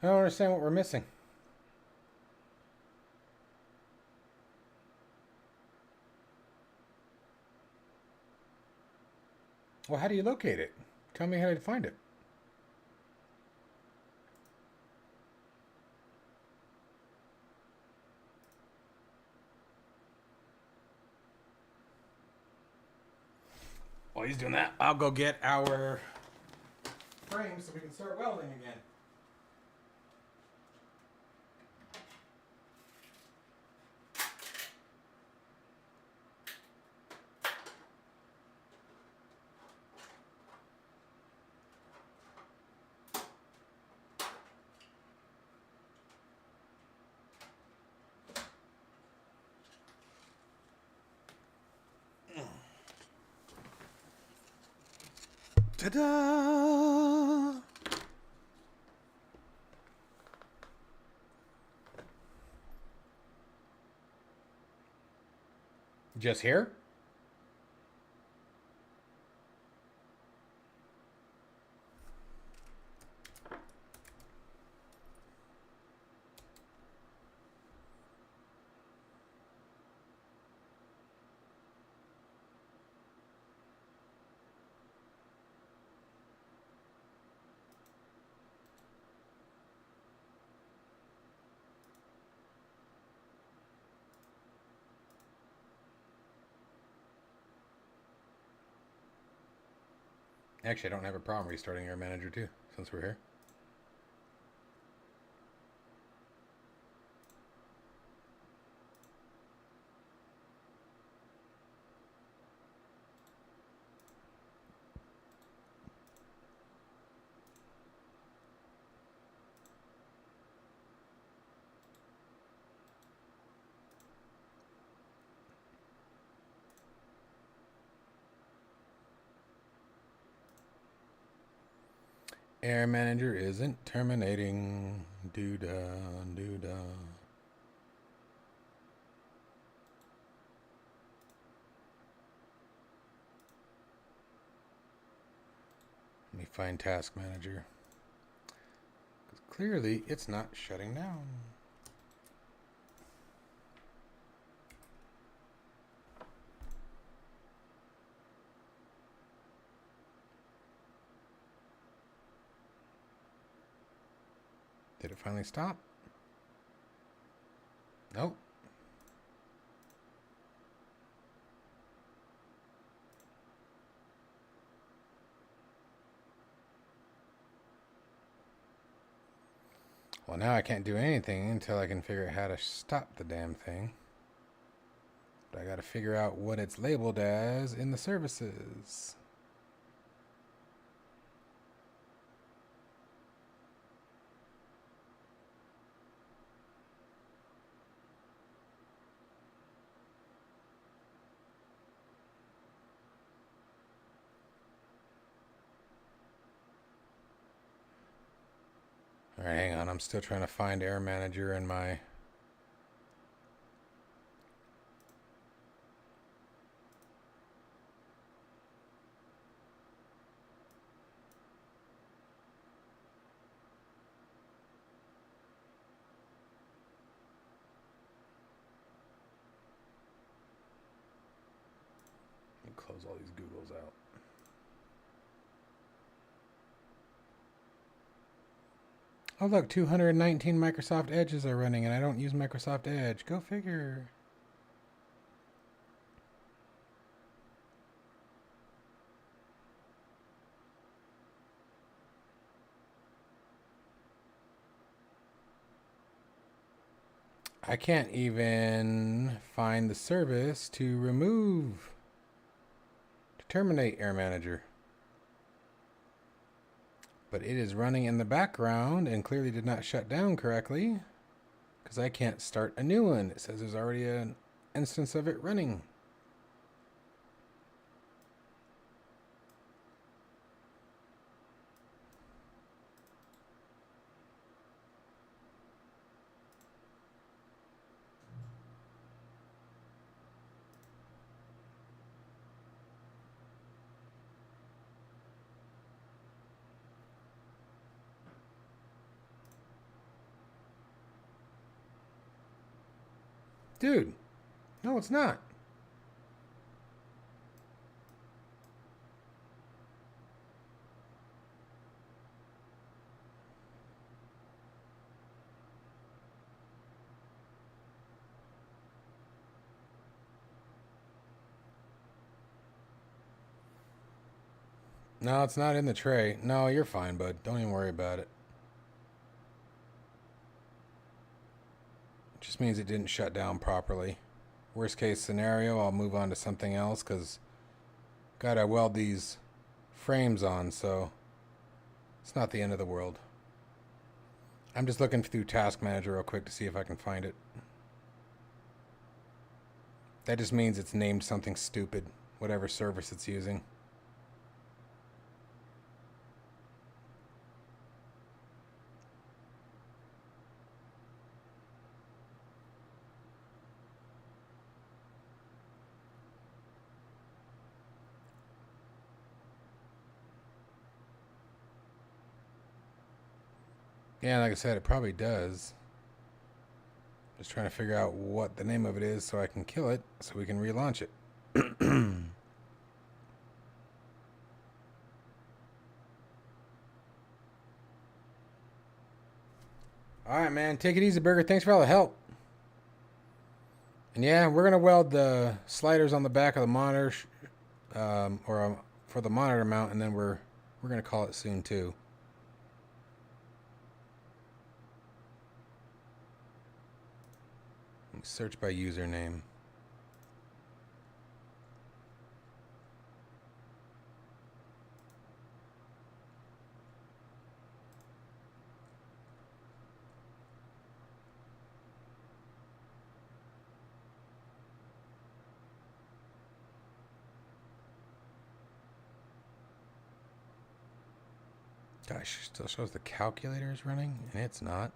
I don't understand what we're missing. Well, how do you locate it? Tell me how to find it. While he's doing that, I'll go get our frame so we can start welding again. Ta-da! Just here? Actually, I don't have a problem restarting Air Manager too, since we're here. Air Manager isn't terminating. Doo-da, doo-da. Let me find Task Manager. Because clearly it's not shutting down. Did it finally stop? Nope. Well, now I can't do anything until I can figure out how to stop the damn thing. But I gotta figure out what it's labeled as in the services. All right, hang on. I'm still trying to find Air Manager in my... Let me close all these Googles out. Oh, look, 219 Microsoft Edges are running, and I don't use Microsoft Edge. Go figure. I can't even find the service to terminate Air Manager. But it is running in the background and clearly did not shut down correctly because I can't start a new one. It says there's already an instance of it running. Dude, no, it's not. No, it's not in the tray. No, you're fine, bud. Don't even worry about it. It just means it didn't shut down properly. Worst case scenario, I'll move on to something else because gotta weld these frames on, so it's not the end of the world. I'm just looking through Task Manager real quick to see if I can find it. That just means it's named something stupid, whatever service it's using. Yeah, like I said, it probably does. Just trying to figure out what the name of it is so I can kill it so we can relaunch it. Alright, man. Take it easy, Burger. Thanks for all the help. And yeah, we're going to weld the sliders on the back of the monitor for the monitor mount, and then we're going to call it soon, too. Search by username. Gosh, it still shows the calculator is running, and it's not.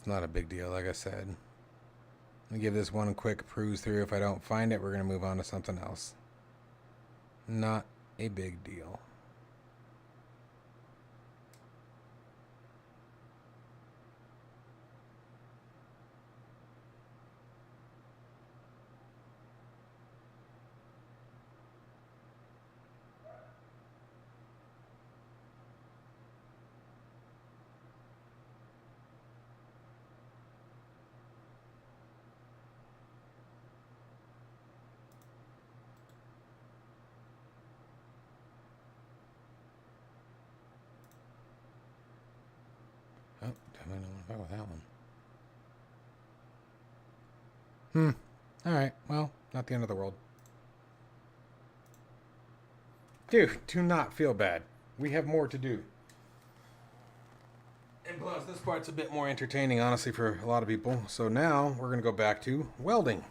Not a big deal, like I said. I'll give this one quick peruse through. If I don't find it, we're going to move on to something else. Not a big deal. Oh, definitely don't want to fuck with that one. Alright, well, not the end of the world. Dude, do not feel bad. We have more to do. And plus, this part's a bit more entertaining, honestly, for a lot of people. So now, we're going to go back to welding.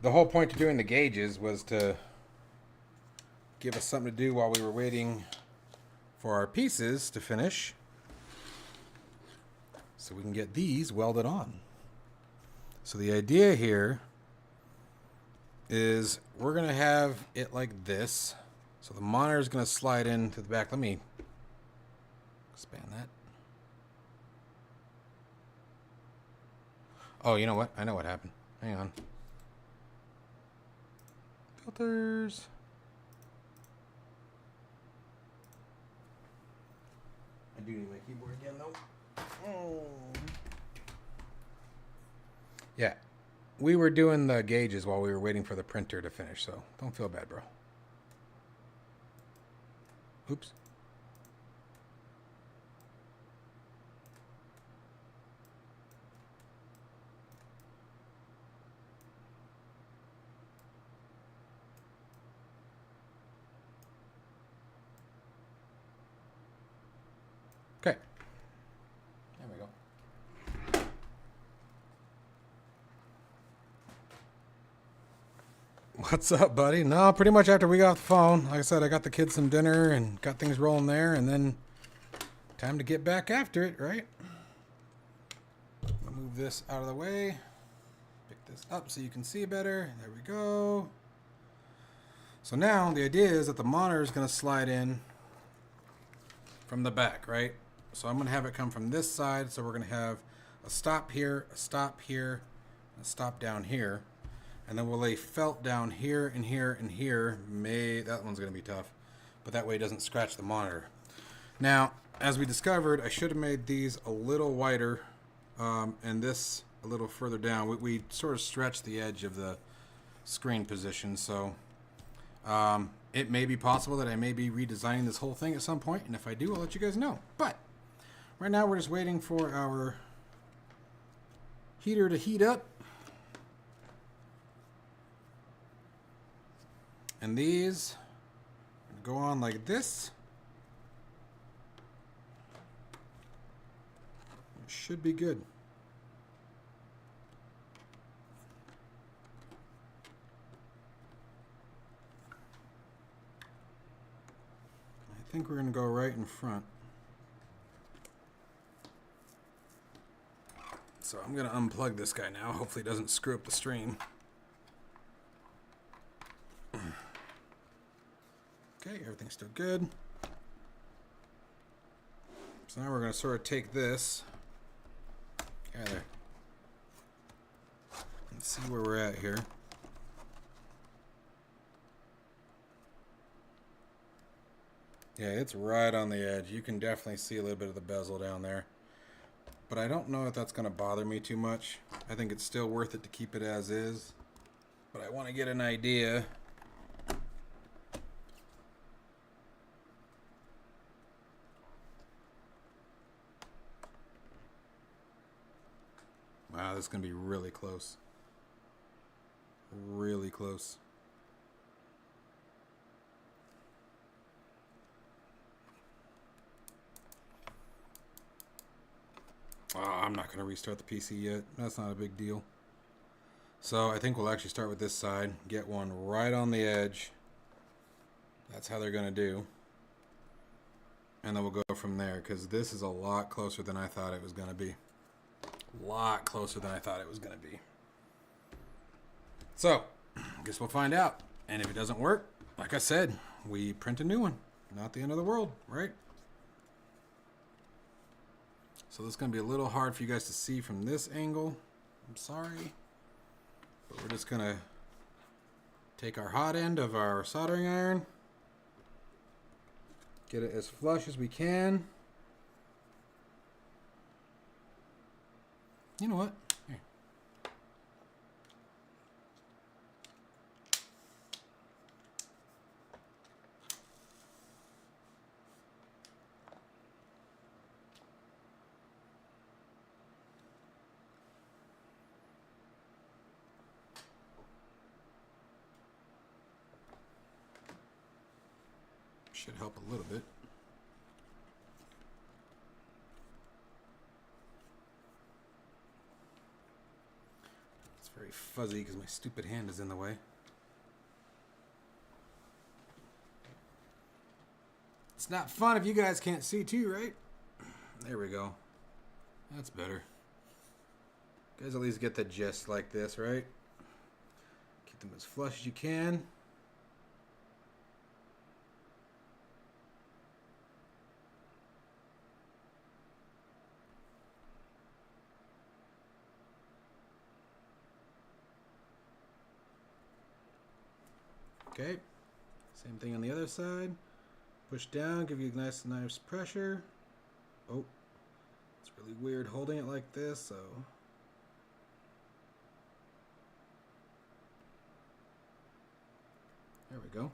The whole point of doing the gauges was to give us something to do while we were waiting for our pieces to finish, so we can get these welded on. So the idea here is we're going to have it like this. So the monitor is going to slide into the back. Let me expand that. Oh, you know what? I know what happened. Hang on. Filters. I do need my keyboard again, though. Oh. Yeah. We were doing the gauges while we were waiting for the printer to finish, so don't feel bad, bro. Oops. Okay. There we go. What's up, buddy? No, pretty much after we got off the phone, like I said, I got the kids some dinner and got things rolling there, and then time to get back after it, right? Move this out of the way. Pick this up so you can see better. There we go. So now the idea is that the monitor is going to slide in from the back, right? So I'm going to have it come from this side. So we're going to have a stop here, a stop here, a stop down here. And then we'll lay felt down here and here and here. That one's going to be tough, but that way it doesn't scratch the monitor. Now, as we discovered, I should have made these a little wider and this a little further down. We sort of stretched the edge of the screen position, so it may be possible that I may be redesigning this whole thing at some point, and if I do, I'll let you guys know. But right now we're just waiting for our heater to heat up. And these go on like this. It should be good. I think we're going to go right in front. So I'm going to unplug this guy now. Hopefully it doesn't screw up the stream. Okay, everything's still good. So now we're going to sort of take this together and see where we're at here. Yeah, it's right on the edge. You can definitely see a little bit of the bezel down there. But I don't know if that's going to bother me too much. I think it's still worth it to keep it as is. But I want to get an idea. Wow, this is going to be really close. Really close. Oh, I'm not going to restart the PC yet. That's not a big deal. So I think we'll actually start with this side. Get one right on the edge. That's how they're going to do. And then we'll go from there, because this is a lot closer than I thought it was going to be. A lot closer than I thought it was going to be. So, I guess we'll find out. And if it doesn't work, like I said, we print a new one. Not the end of the world, right? So this is going to be a little hard for you guys to see from this angle. I'm sorry. But we're just going to take our hot end of our soldering iron. Get it as flush as we can. You know what? Here. Should help a little bit. It's very fuzzy because my stupid hand is in the way. It's not fun if you guys can't see too, right? There we go. That's better. You guys at least get the gist like this, right? Keep them as flush as you can. Okay, same thing on the other side. Push down, give you a nice pressure. Oh, it's really weird holding it like this, so. There we go.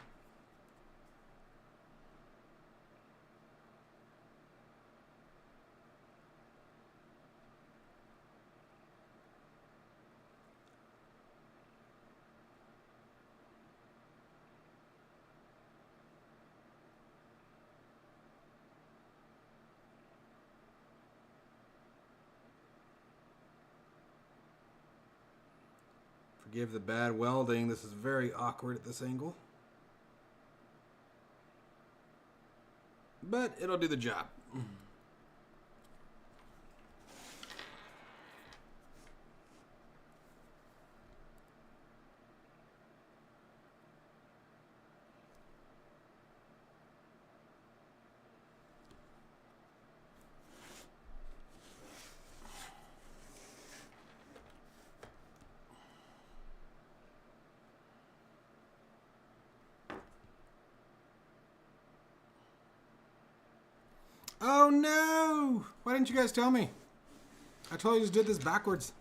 Forgive the bad welding. This is very awkward at this angle. But it'll do the job. Oh no! Why didn't you guys tell me? I totally just did this backwards.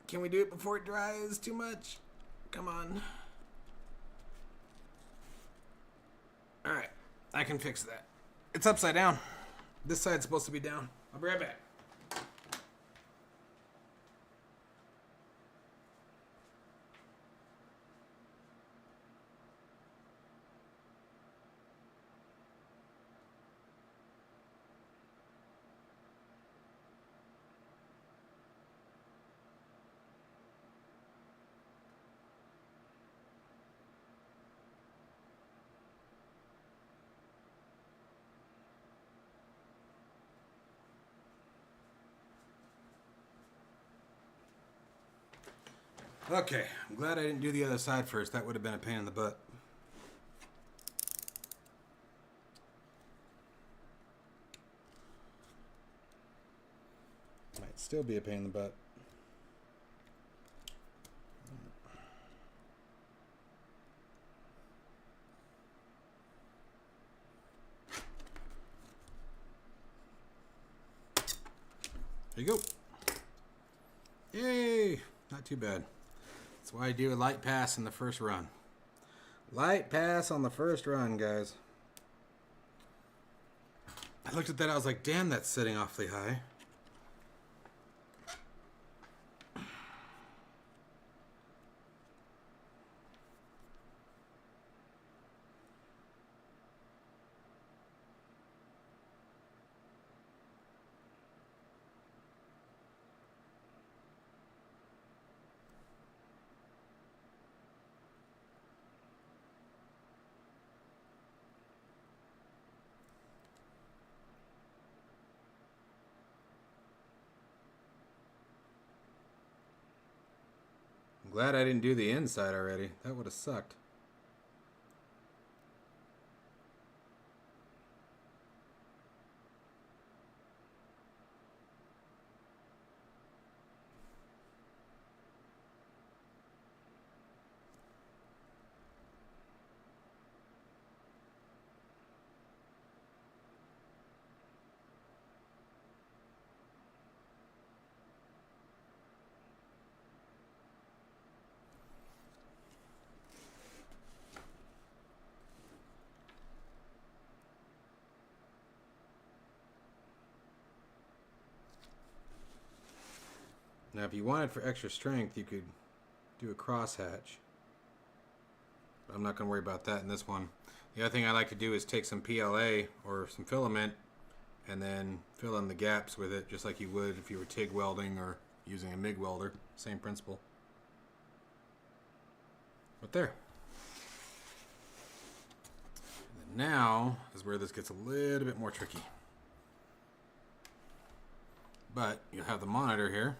Can we do it before it dries too much? Come on. Alright, I can fix that. It's upside down. This side's supposed to be down. I'll be right back. Okay, I'm glad I didn't do the other side first. That would have been a pain in the butt. Might still be a pain in the butt. There you go. Yay! Not too bad. That's why I do a light pass in the first run. Light pass on the first run, guys. I looked at that, I was like, damn, that's sitting awfully high. Glad I didn't do the inside already. That would have sucked. Now, if you wanted for extra strength, you could do a crosshatch. But I'm not going to worry about that in this one. The other thing I like to do is take some PLA or some filament and then fill in the gaps with it, just like you would if you were TIG welding or using a MIG welder. Same principle. But there. And then now is where this gets a little bit more tricky. But you have the monitor here.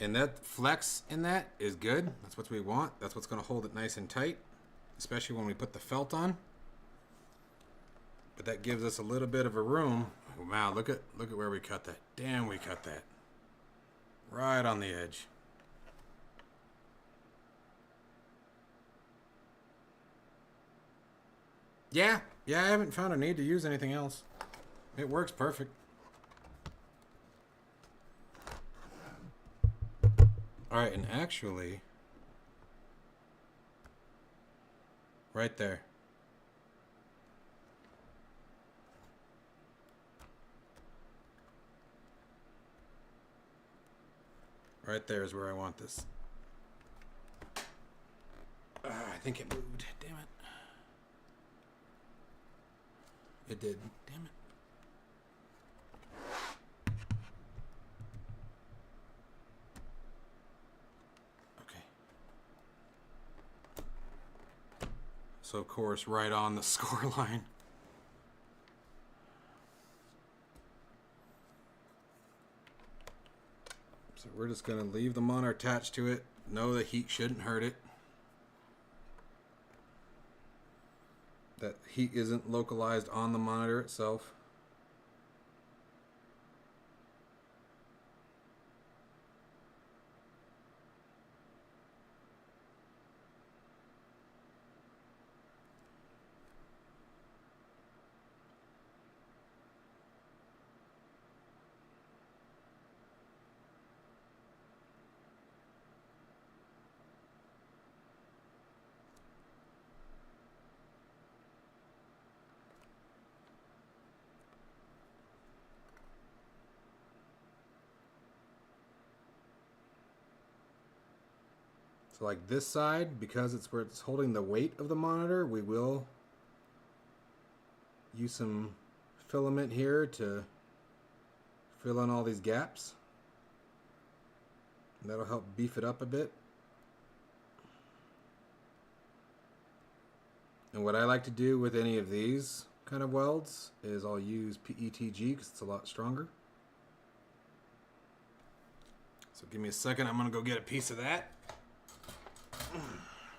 And that flex in that is good. That's what we want. That's what's going to hold it nice and tight, especially when we put the felt on. But that gives us a little bit of a room. Wow, look at where we cut that. Damn, we cut that. Right on the edge. Yeah, I haven't found a need to use anything else. It works perfect. Alright, and actually, right there. Right there is where I want this. I think it moved. Damn it. It did. Damn it. Okay. So, of course, right on the score line. So we're just going to leave the monitor attached to it. No, the heat shouldn't hurt it. That heat isn't localized on the monitor itself. So like this side, because it's where it's holding the weight of the monitor, we will use some filament here to fill in all these gaps. And that'll help beef it up a bit. And what I like to do with any of these kind of welds is I'll use PETG because it's a lot stronger. So give me a second, I'm gonna go get a piece of that.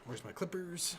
Where's my clippers?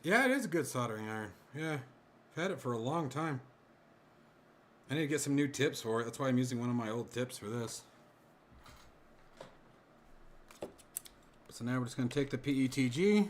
Yeah, it is a good soldering iron. Yeah, I've had it for a long time. I need to get some new tips for it. That's why I'm using one of my old tips for this. So now we're just going to take the PETG.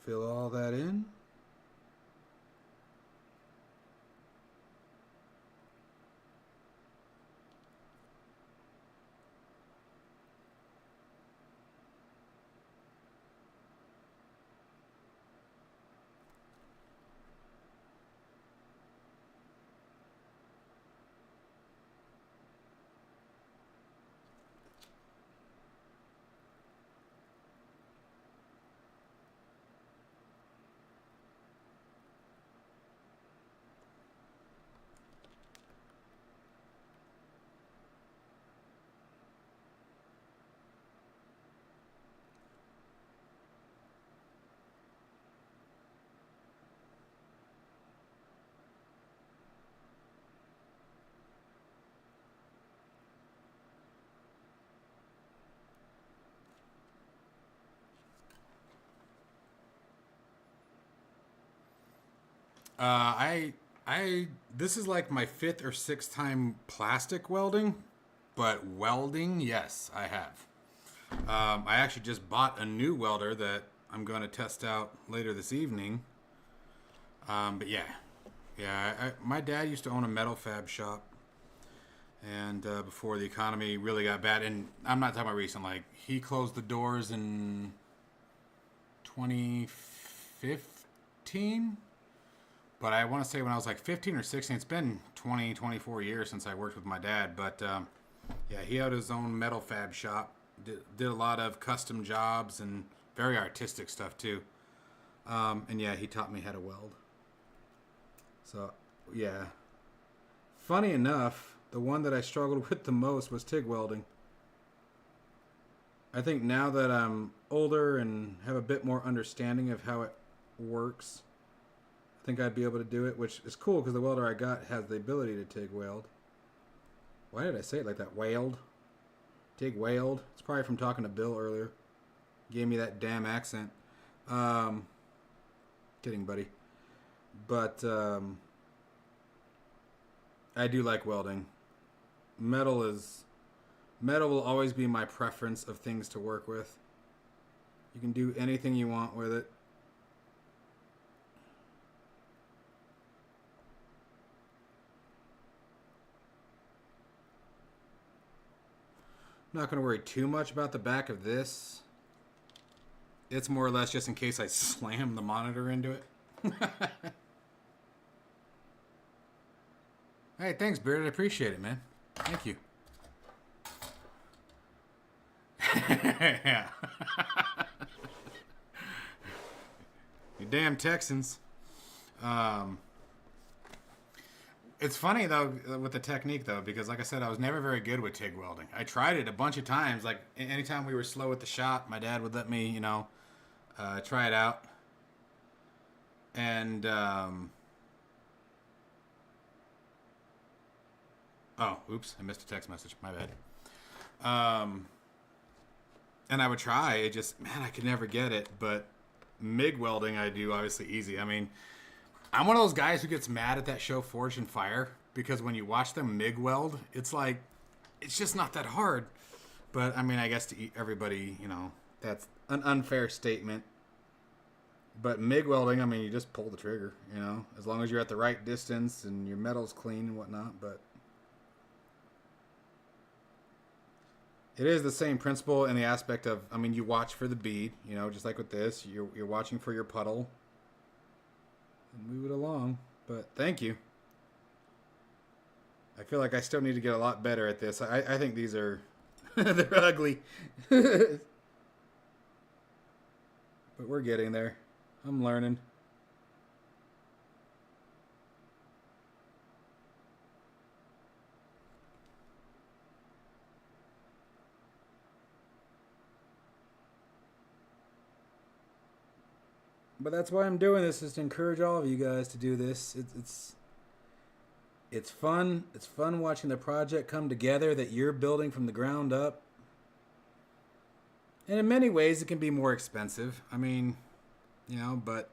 Fill all that in. This is like my 5th or 6th time plastic welding, but welding, yes, I have. I actually just bought a new welder that I'm going to test out later this evening. But yeah, my dad used to own a metal fab shop, and before the economy really got bad, and I'm not talking about recent, like he closed the doors in 2015. But I want to say when I was like 15 or 16, it's been 20, 24 years since I worked with my dad. But yeah, he had his own metal fab shop. Did a lot of custom jobs and very artistic stuff too. And yeah, he taught me how to weld. So yeah. Funny enough, the one that I struggled with the most was TIG welding. I think now that I'm older and have a bit more understanding of how it works, I think I'd be able to do it, which is cool because the welder I got has the ability to TIG weld. Why did I say it like that? Weld? TIG weld? It's probably from talking to Bill earlier. Gave me that damn accent. Kidding, buddy. But I do like welding. Metal will always be my preference of things to work with. You can do anything you want with it. I'm not going to worry too much about the back of this. It's more or less just in case I slam the monitor into it. Hey, thanks, Beard. I appreciate it, man. Thank you. Yeah. You damn Texans. It's funny though with the technique though, because like I said, I was never very good with TIG welding. I tried it a bunch of times. Like anytime we were slow at the shop, my dad would let me, try it out. And oh, oops, I missed a text message. My bad. And I would try. It just, man, I could never get it. But MIG welding, I do obviously easy. I mean, I'm one of those guys who gets mad at that show Forged in Fire because when you watch them MIG weld, it's like, it's just not that hard. But I mean, I guess to everybody, that's an unfair statement. But MIG welding, I mean, you just pull the trigger, as long as you're at the right distance and your metal's clean and whatnot. But it is the same principle in the aspect of, I mean, you watch for the bead, just like with this, you're watching for your puddle. And move it along. But thank you. I feel like I still need to get a lot better at this. I think these are they're ugly. But we're getting there. I'm learning. But that's why I'm doing this, is to encourage all of you guys to do this. It's fun. It's fun watching the project come together that you're building from the ground up. And in many ways, it can be more expensive. I mean, but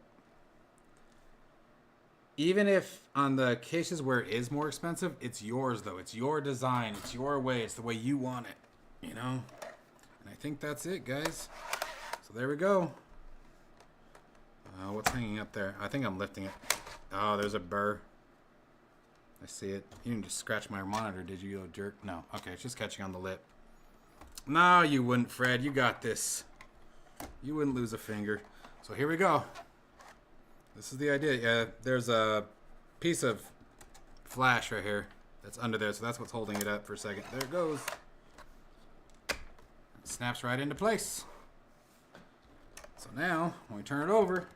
even if on the cases where it is more expensive, it's yours, though. It's your design. It's your way. It's the way you want it, And I think that's it, guys. So there we go. What's hanging up there? I think I'm lifting it. Oh, there's a burr. I see it. You didn't just scratch my monitor, did you, you jerk? No. Okay, it's just catching on the lip. No, you wouldn't, Fred. You got this. You wouldn't lose a finger. So here we go. This is the idea. Yeah, there's a piece of flash right here that's under there, so that's what's holding it up for a second. There it goes. It snaps right into place. So now, when we turn it over,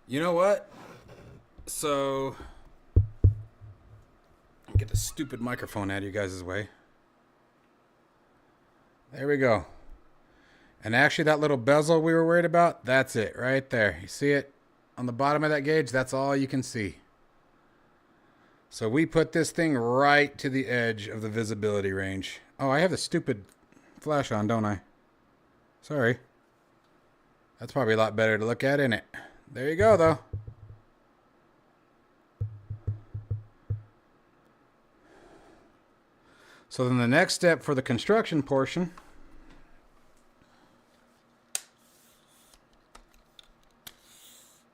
you know what? So, get the stupid microphone out of you guys' way. There we go. And actually, that little bezel we were worried about, that's it right there. You see it on the bottom of that gauge? That's all you can see. So we put this thing right to the edge of the visibility range. Oh, I have the stupid flash on, don't I? Sorry. That's probably a lot better to look at, isn't it? There you go, though. So then the next step for the construction portion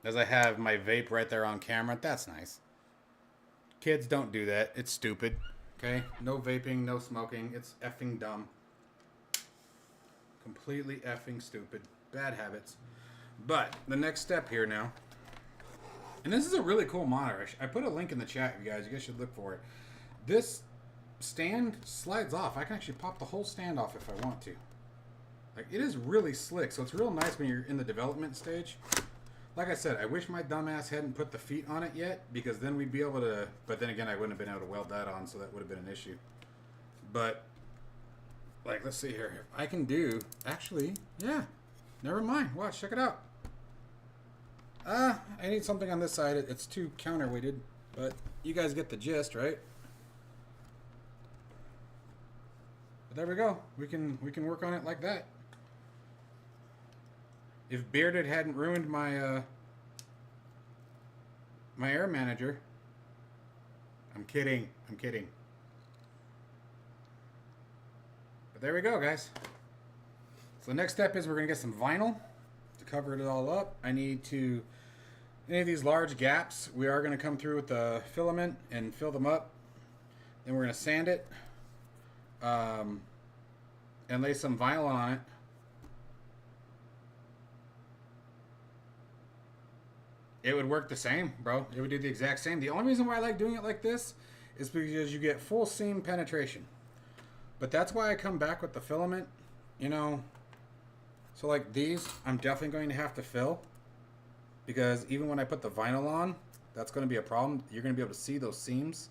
is I have my vape right there on camera. That's nice. Kids, don't do that. It's stupid. Okay? No vaping, no smoking. It's effing dumb. Completely effing stupid. Bad habits. But the next step here now, and this is a really cool monitor. I put a link in the chat, you guys. You guys should look for it. This stand slides off. I can actually pop the whole stand off if I want to. Like, it is really slick, so it's real nice when you're in the development stage. Like I said, I wish my dumbass hadn't put the feet on it yet, because then we'd be able to, but then again, I wouldn't have been able to weld that on, so that would have been an issue. But, like, let's see here. I can do, actually, yeah, never mind. Watch, check it out. I need something on this side. It's too counterweighted, but you guys get the gist, right? But there we go. We can work on it like that. If Bearded hadn't ruined my my air manager. I'm kidding. I'm kidding. But there we go, guys. So the next step is we're going to get some vinyl to cover it all up. I need to, any of these large gaps, we are going to come through with the filament and fill them up. Then we're going to sand it and lay some vinyl on it. It would work the same, bro. It would do the exact same. The only reason why I like doing it like this is because you get full seam penetration. But that's why I come back with the filament, you know. So like these, I'm definitely going to have to fill, because even when I put the vinyl on, that's going to be a problem. You're going to be able to see those seams.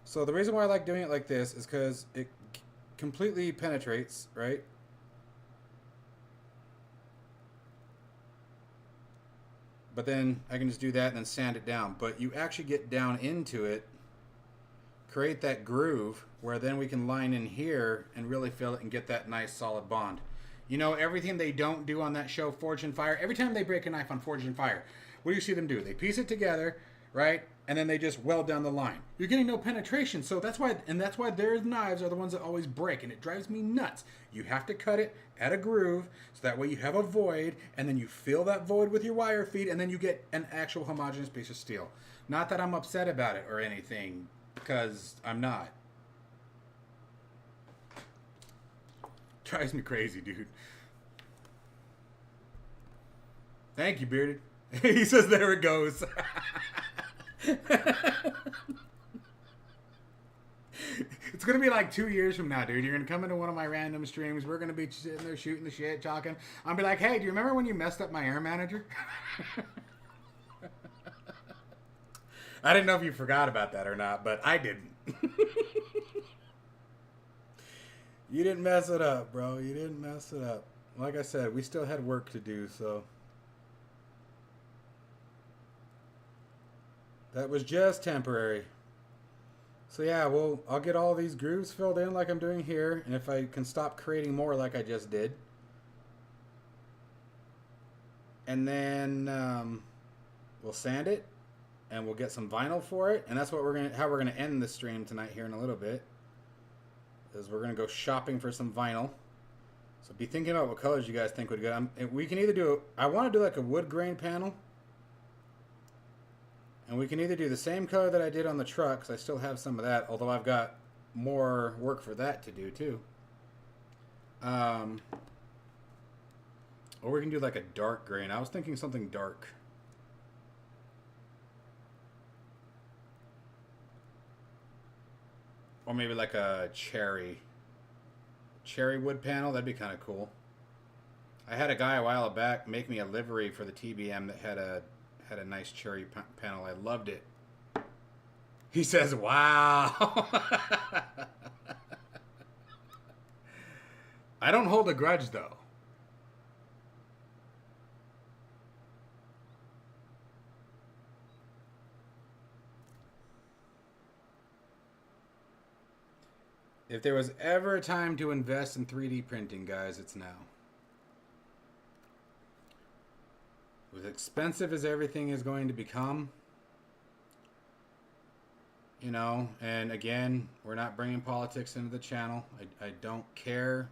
So the reason why I like doing it like this is because it completely penetrates, right? But then I can just do that and then sand it down. But you actually get down into it, create that groove, where then we can line in here and really fill it and get that nice solid bond. You know, everything they don't do on that show, Forged in Fire, every time they break a knife on Forged in Fire, what do you see them do? They piece it together, right? And then they just weld down the line. You're getting no penetration, so that's why their knives are the ones that always break, and it drives me nuts. You have to cut it at a groove, so that way you have a void, and then you fill that void with your wire feed, and then you get an actual homogeneous piece of steel. Not that I'm upset about it or anything, because I'm not. Drives me crazy, dude. Thank you, Bearded. He says, there it goes. It's going to be like 2 years from now, dude. You're going to come into one of my random streams. We're going to be sitting there shooting the shit, talking. I'll be like, hey, do you remember when you messed up my air manager? I didn't know if you forgot about that or not, but I didn't. You didn't mess it up, bro. You didn't mess it up. Like I said, we still had work to do, so. That was just temporary. So yeah, I'll get all these grooves filled in like I'm doing here, and if I can stop creating more like I just did. And then we'll sand it, and we'll get some vinyl for it, and that's what how we're gonna end the stream tonight here in a little bit. Is we're gonna go shopping for some vinyl. So be thinking about what colors you guys think would go. We can either do, I want to do like a wood grain panel. And we can either do the same color that I did on the truck, because I still have some of that, although I've got more work for that to do too. Or we can do like a dark grain. I was thinking something dark. Or maybe like a cherry wood panel. That'd be kind of cool. I had a guy a while back make me a livery for the TBM that had a nice cherry panel. I loved it. He says, wow. I don't hold a grudge, though. If there was ever a time to invest in 3D printing, guys, it's now. As expensive as everything is going to become, you know, and again, we're not bringing politics into the channel. I don't care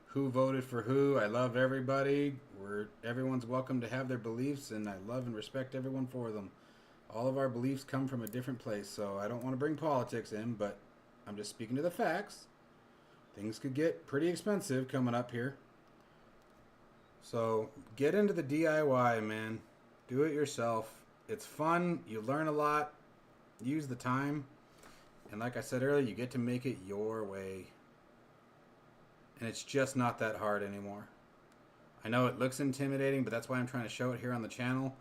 who voted for who. I love everybody. Everyone's welcome to have their beliefs, and I love and respect everyone for them. All of our beliefs come from a different place, so I don't want to bring politics in, but I'm just speaking to the facts. Things could get pretty expensive coming up here. So get into the DIY, man. Do it yourself. It's fun. You learn a lot. Use the time. And like I said earlier, you get to make it your way. And it's just not that hard anymore. I know it looks intimidating, but that's why I'm trying to show it here on the channel.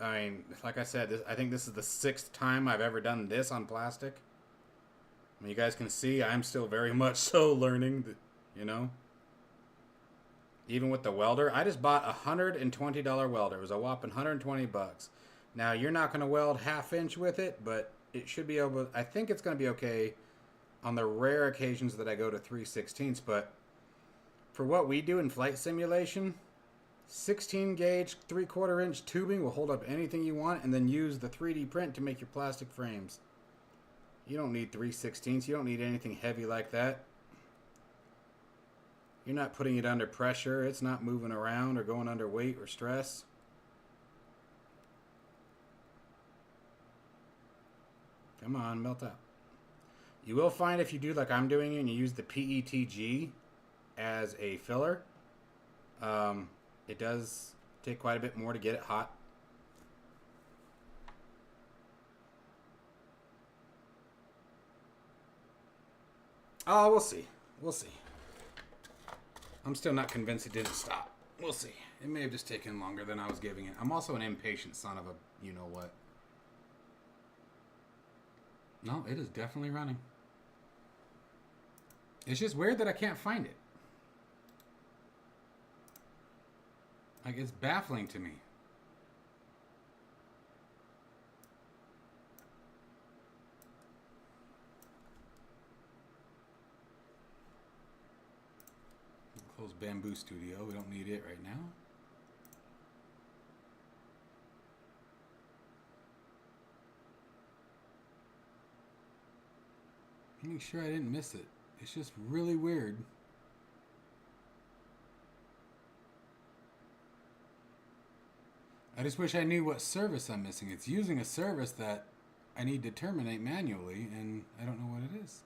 I mean, like I said, I think this is the 6th time I've ever done this on plastic. I mean, you guys can see I'm still very much so learning, you know. Even with the welder, I just bought a $120 welder. It was a whopping 120 bucks. Now, you're not going to weld 1/2 inch with it, but it should be able, I think it's going to be okay on the rare occasions that I go to 3/16. But for what we do in flight simulation, 16 gauge 3/4 inch tubing will hold up anything you want, and then use the 3D print to make your plastic frames. You don't need 3/16. You don't need anything heavy like that. You're not putting it under pressure. It's not moving around or going under weight or stress. Come on, melt out. You will find if you do like I'm doing and you use the PETG as a filler, it does take quite a bit more to get it hot. Oh, we'll see. We'll see. I'm still not convinced it didn't stop. We'll see. It may have just taken longer than I was giving it. I'm also an impatient son of a you-know-what. No, it is definitely running. It's just weird that I can't find it. Like, it's baffling to me. Close Bamboo Studio. We don't need it right now. Make sure I didn't miss it. It's just really weird. I just wish I knew what service I'm missing. It's using a service that I need to terminate manually, and I don't know what it is.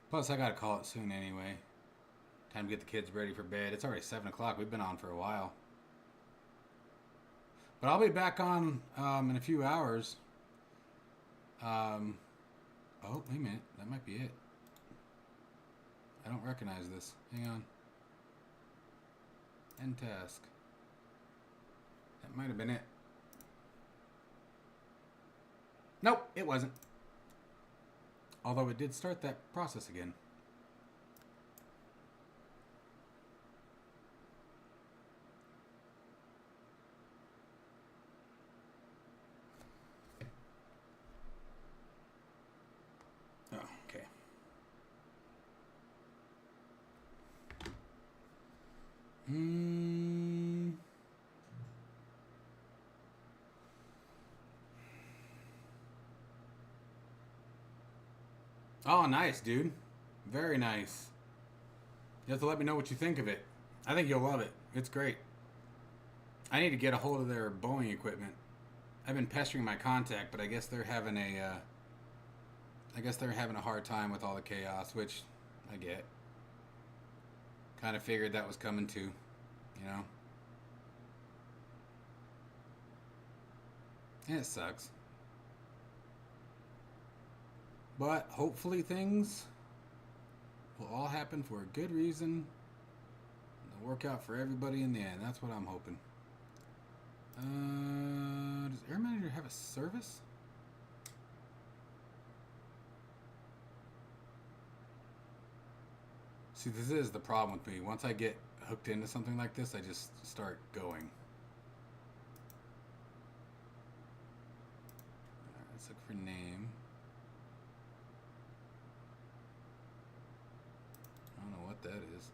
Plus, I gotta call it soon anyway. Time to get the kids ready for bed. It's already 7 o'clock. We've been on for a while. But I'll be back on in a few hours. Oh, wait a minute. That might be it. I don't recognize this. Hang on. End task. That might have been it. Nope, it wasn't. Although it did start that process again. Oh, okay. Oh, nice, dude. Very nice. You have to let me know what you think of it. I think you'll love it. It's great. I need to get a hold of their Boeing equipment. I've been pestering my contact, but I guess they're having a hard time with all the chaos, which I get. Kind of figured that was coming too, you know. And it sucks. But hopefully things will all happen for a good reason. It'll work out for everybody in the end. That's what I'm hoping. Does Air Manager have a service? See, this is the problem with me. Once I get hooked into something like this, I just start going. Alright, let's look for name. I don't know what that is.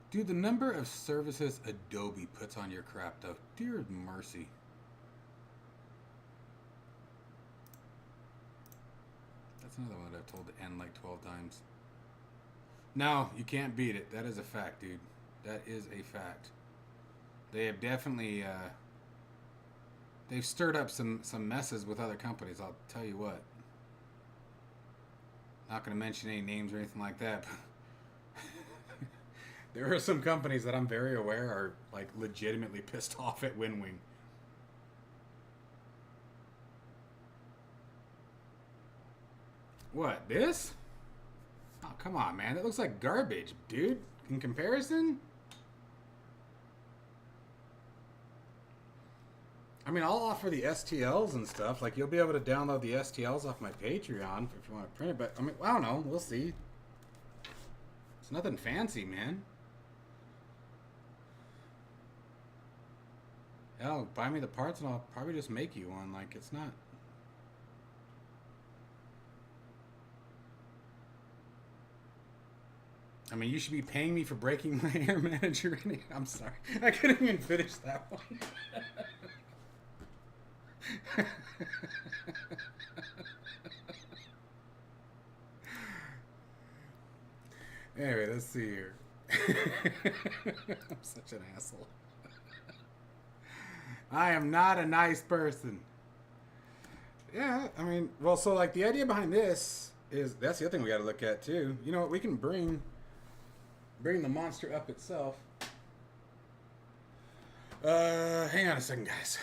Dude, the number of services Adobe puts on your crap, though. Dear mercy. That's another one that I've told to end like 12 times. No, you can't beat it. That is a fact, dude. That is a fact. They have definitely they've stirred up some messes with other companies. I'll tell you what. Not going to mention any names or anything like that. But there are some companies that I'm very aware are like legitimately pissed off at WinWing. What, this? Oh, come on, man. That looks like garbage, dude. In comparison? I mean, I'll offer the STLs and stuff. Like, you'll be able to download the STLs off my Patreon if you want to print it. But, I mean, I don't know. We'll see. It's nothing fancy, man. Hell, buy me the parts and I'll probably just make you one. Like, it's not... I mean, you should be paying me for breaking my Air Manager. I'm sorry. I couldn't even finish that one. Anyway, let's see here. I'm such an asshole. I am not a nice person. Yeah, I mean, well, so like the idea behind this is that's the other thing we got to look at too. You know what? We can bring the monster up itself. Hang on a second, guys.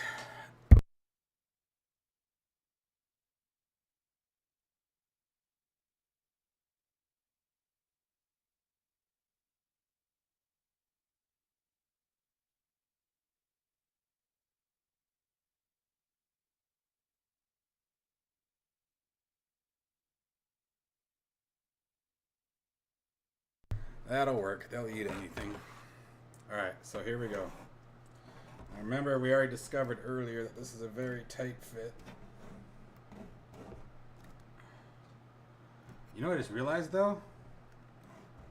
That'll work. They'll eat anything. Alright, so here we go. Now remember, we already discovered earlier that this is a very tight fit. You know what I just realized, though?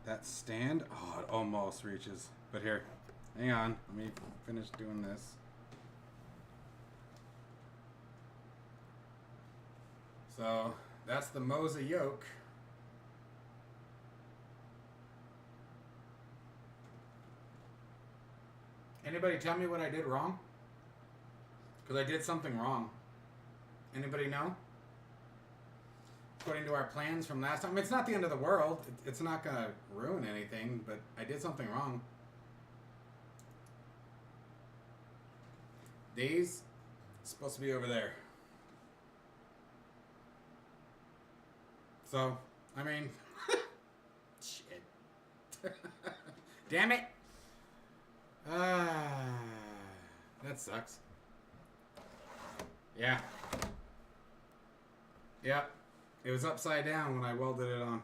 That stand, oh, it almost reaches. But here, hang on. Let me finish doing this. So, that's the Mosa yoke. Anybody tell me what I did wrong? Because I did something wrong. Anybody know? According to our plans from last time. I mean, it's not the end of the world. It's not going to ruin anything, but I did something wrong. These supposed to be over there. So, I mean, shit. Damn it. That sucks. Yeah. Yep. It was upside down when I welded it on.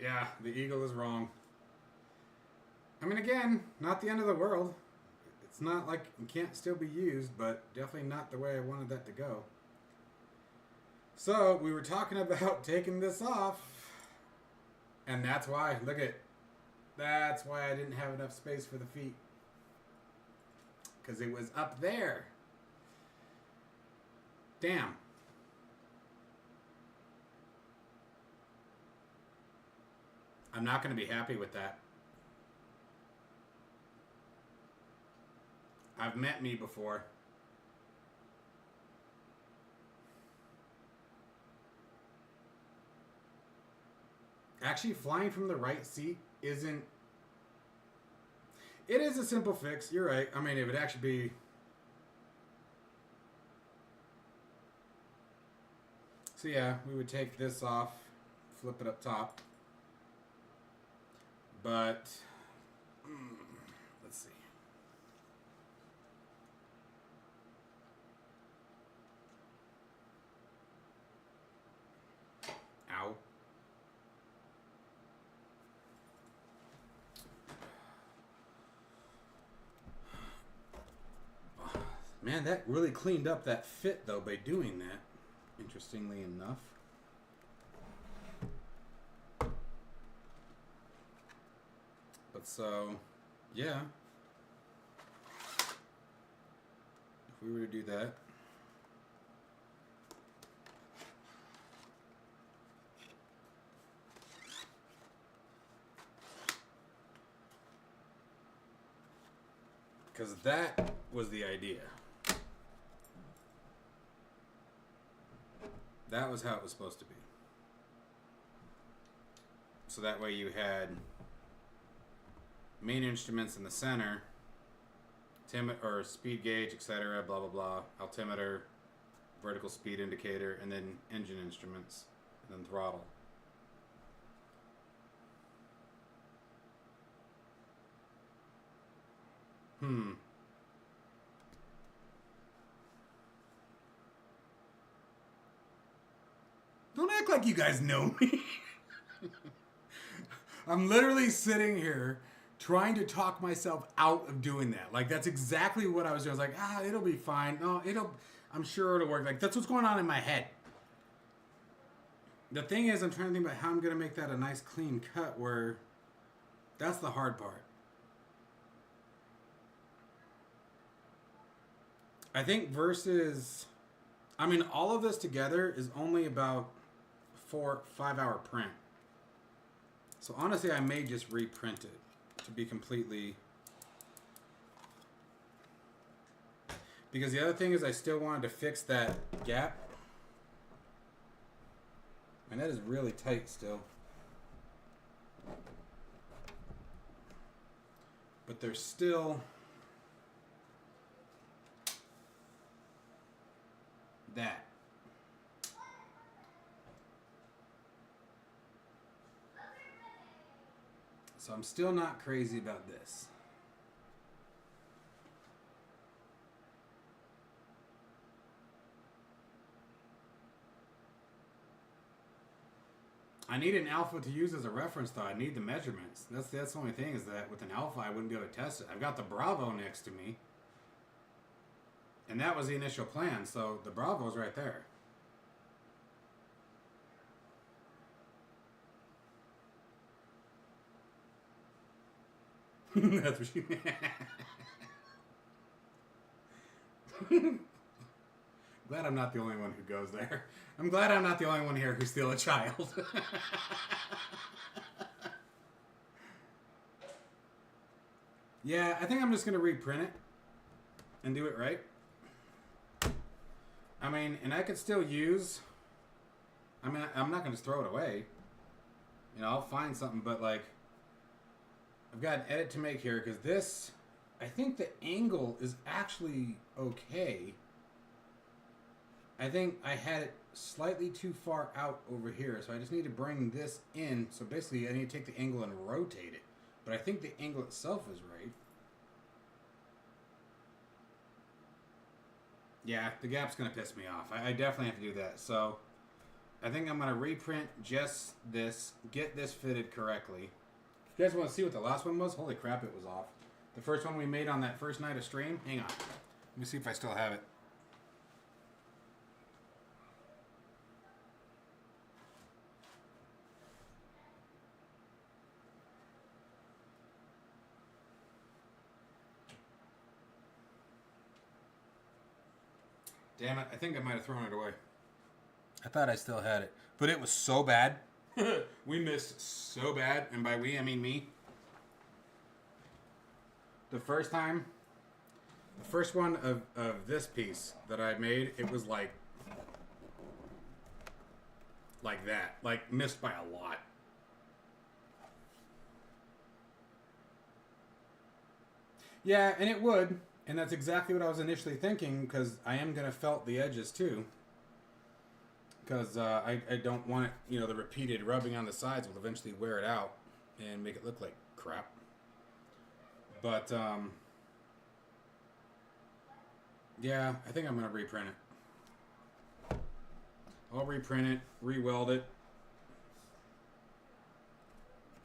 Yeah, the eagle is wrong. I mean, again, not the end of the world. It's not like it can't still be used, but definitely not the way I wanted that to go. So, we were talking about taking this off. And that's why, look at, that's why I didn't have enough space for the feet. Because it was up there. Damn. I'm not going to be happy with that. I've met me before. Actually, flying from the right seat isn't... It is a simple fix. You're right. I mean, it would actually be... So yeah, we would take this off, flip it up top. But... let's see. Ow. Man, that really cleaned up that fit, though, by doing that, interestingly enough. But so, yeah. if we were to do that, because that was the idea. That was how it was supposed to be. So that way you had main instruments in the center, or speed gauge, etc., blah blah blah, altimeter, vertical speed indicator, and then engine instruments, and then throttle. Don't act like you guys know me. I'm literally sitting here trying to talk myself out of doing that. Like, that's exactly what I was doing. I was like, it'll be fine. No, I'm sure it'll work. Like, that's what's going on in my head. The thing is, I'm trying to think about how I'm going to make that a nice clean cut where that's the hard part. I think versus, I mean, all of this together is only about 4-5 hour print. So honestly, I may just reprint it to be completely, because the other thing is I still wanted to fix that gap. And that is really tight still. But there's still that. So I'm still not crazy about this. I need an alpha to use as a reference though. I need the measurements. That's the only thing, is that with an alpha I wouldn't be able to test it. I've got the Bravo next to me. And that was the initial plan, so the Bravo's right there. That's what she Glad I'm not the only one who goes there. I'm glad I'm not the only one here who's still a child. Yeah, I think I'm just going to reprint it and do it right. I mean, and I could still use, I mean, I'm not going to just throw it away. You know, I'll find something, but like, I've got an edit to make here because this, I think the angle is actually okay. I think I had it slightly too far out over here, so I just need to bring this in. So basically, I need to take the angle and rotate it. But I think the angle itself is right. Yeah, the gap's going to piss me off. I definitely have to do that. So I think I'm going to reprint just this, get this fitted correctly. If you guys want to see what the last one was, holy crap, it was off. The first one we made on that first night of stream, hang on. Let me see if I still have it. Damn it, I think I might have thrown it away. I thought I still had it. But it was so bad. We missed so bad. And by we, I mean me. The first time, the first one of this piece that I made, it was like that. Like, missed by a lot. Yeah, and it would. And that's exactly what I was initially thinking, because I am going to felt the edges too. Because I don't want it, you know, the repeated rubbing on the sides will eventually wear it out and make it look like crap. But, yeah, I think I'm going to reprint it. I'll reprint it, re-weld it,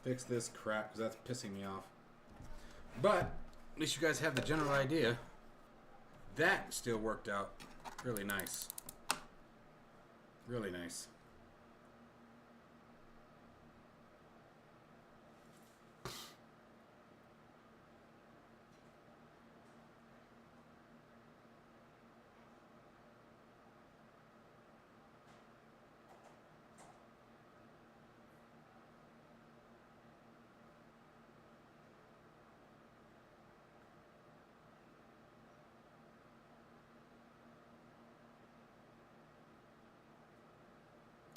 fix this crap, because that's pissing me off. But at least you guys have the general idea. That still worked out really nice. Really nice.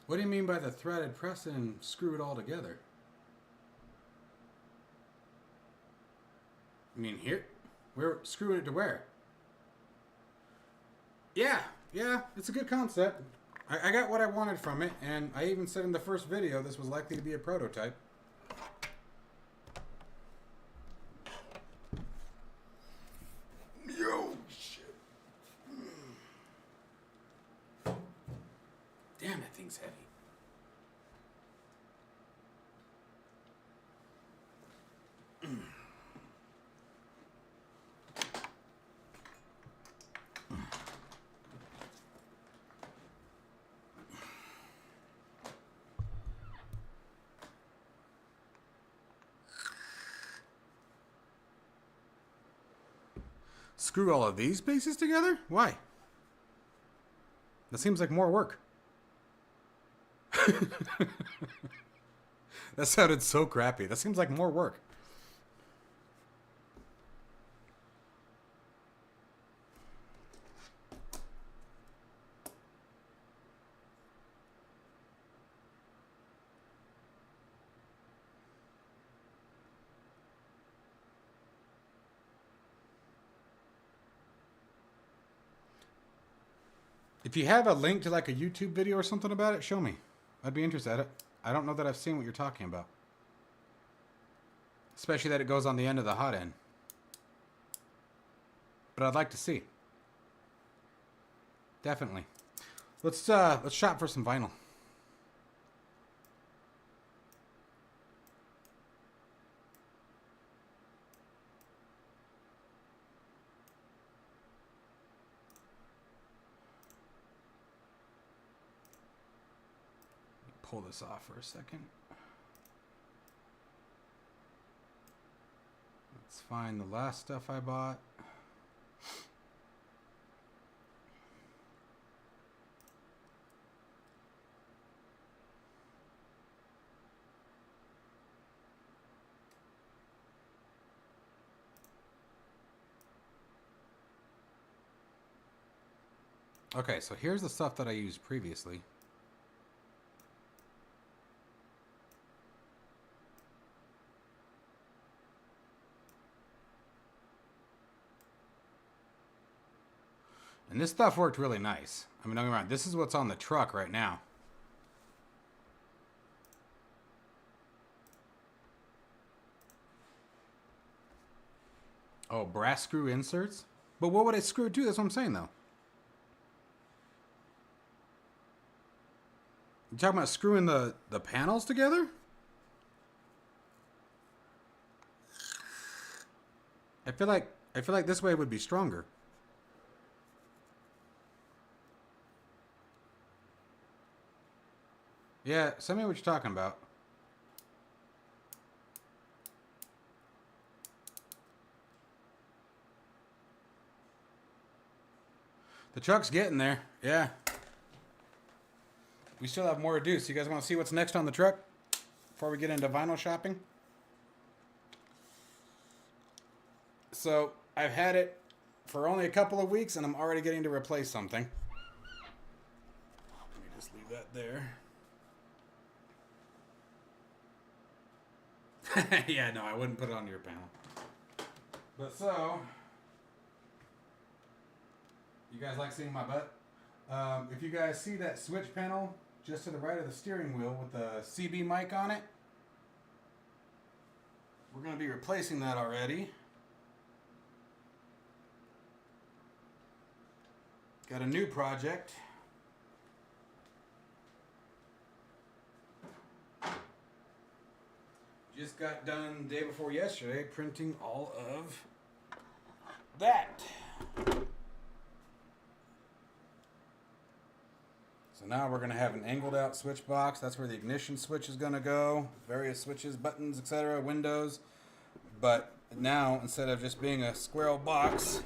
What do you mean by the threaded press and screw it all together? You mean here? We're screwing it to where? Yeah, it's a good concept. I got what I wanted from it, and I even said in the first video this was likely to be a prototype. Yo, shit. Damn, that thing's heavy. Screw all of these pieces together? Why? That seems like more work. That sounded so crappy. That seems like more work. If you have a link to like a YouTube video or something about it, show me. I'd be interested in it. I don't know that I've seen what you're talking about. Especially that it goes on the end of the hot end. But I'd like to see. Definitely. Let's shop for some vinyl. Pull this off for a second. Let's find the last stuff I bought. Okay, so here's the stuff that I used previously. And this stuff worked really nice. I mean, don't get me wrong, this is what's on the truck right now. Oh, brass screw inserts? But what would I screw it to? That's what I'm saying, though. You talking about screwing the panels together? I feel like this way would be stronger. Yeah, send me what you're talking about. The truck's getting there. Yeah. We still have more to do. So you guys want to see what's next on the truck before we get into vinyl shopping? So I've had it for only a couple of weeks and I'm already getting to replace something. Let me just leave that there. Yeah, no, I wouldn't put it on your panel. But so, you guys like seeing my butt? If you guys see that switch panel just to the right of the steering wheel with the CB mic on it, we're going to be replacing that already. Got a new project. Just got done the day before yesterday printing all of that. So now we're going to have an angled out switch box. That's where the ignition switch is going to go. Various switches, buttons, etc., windows. But now, instead of just being a square box,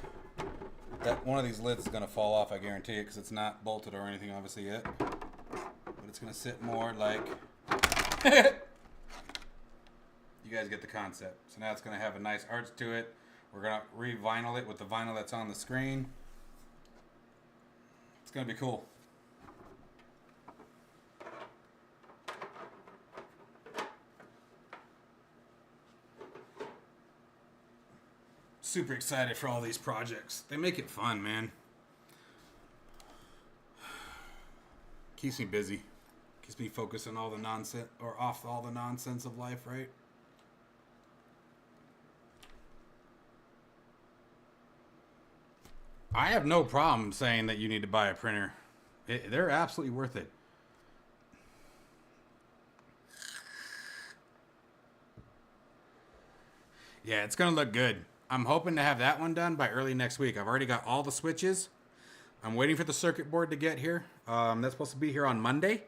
that one of these lids is going to fall off, I guarantee it, because it's not bolted or anything obviously yet. But it's going to sit more like... You guys get the concept. So now it's going to have a nice arch to it. We're going to re-vinyl it with the vinyl that's on the screen. It's going to be cool. super excited for all these projects. They make it fun, man. Keeps me busy. Keeps me focused on all the nonsense, or off all the nonsense of life, right? I have no problem saying that you need to buy a printer. They're absolutely worth it. Yeah, it's going to look good. I'm hoping to have that one done by early next week. I've already got all the switches. I'm waiting for the circuit board to get here. That's supposed to be here on Monday.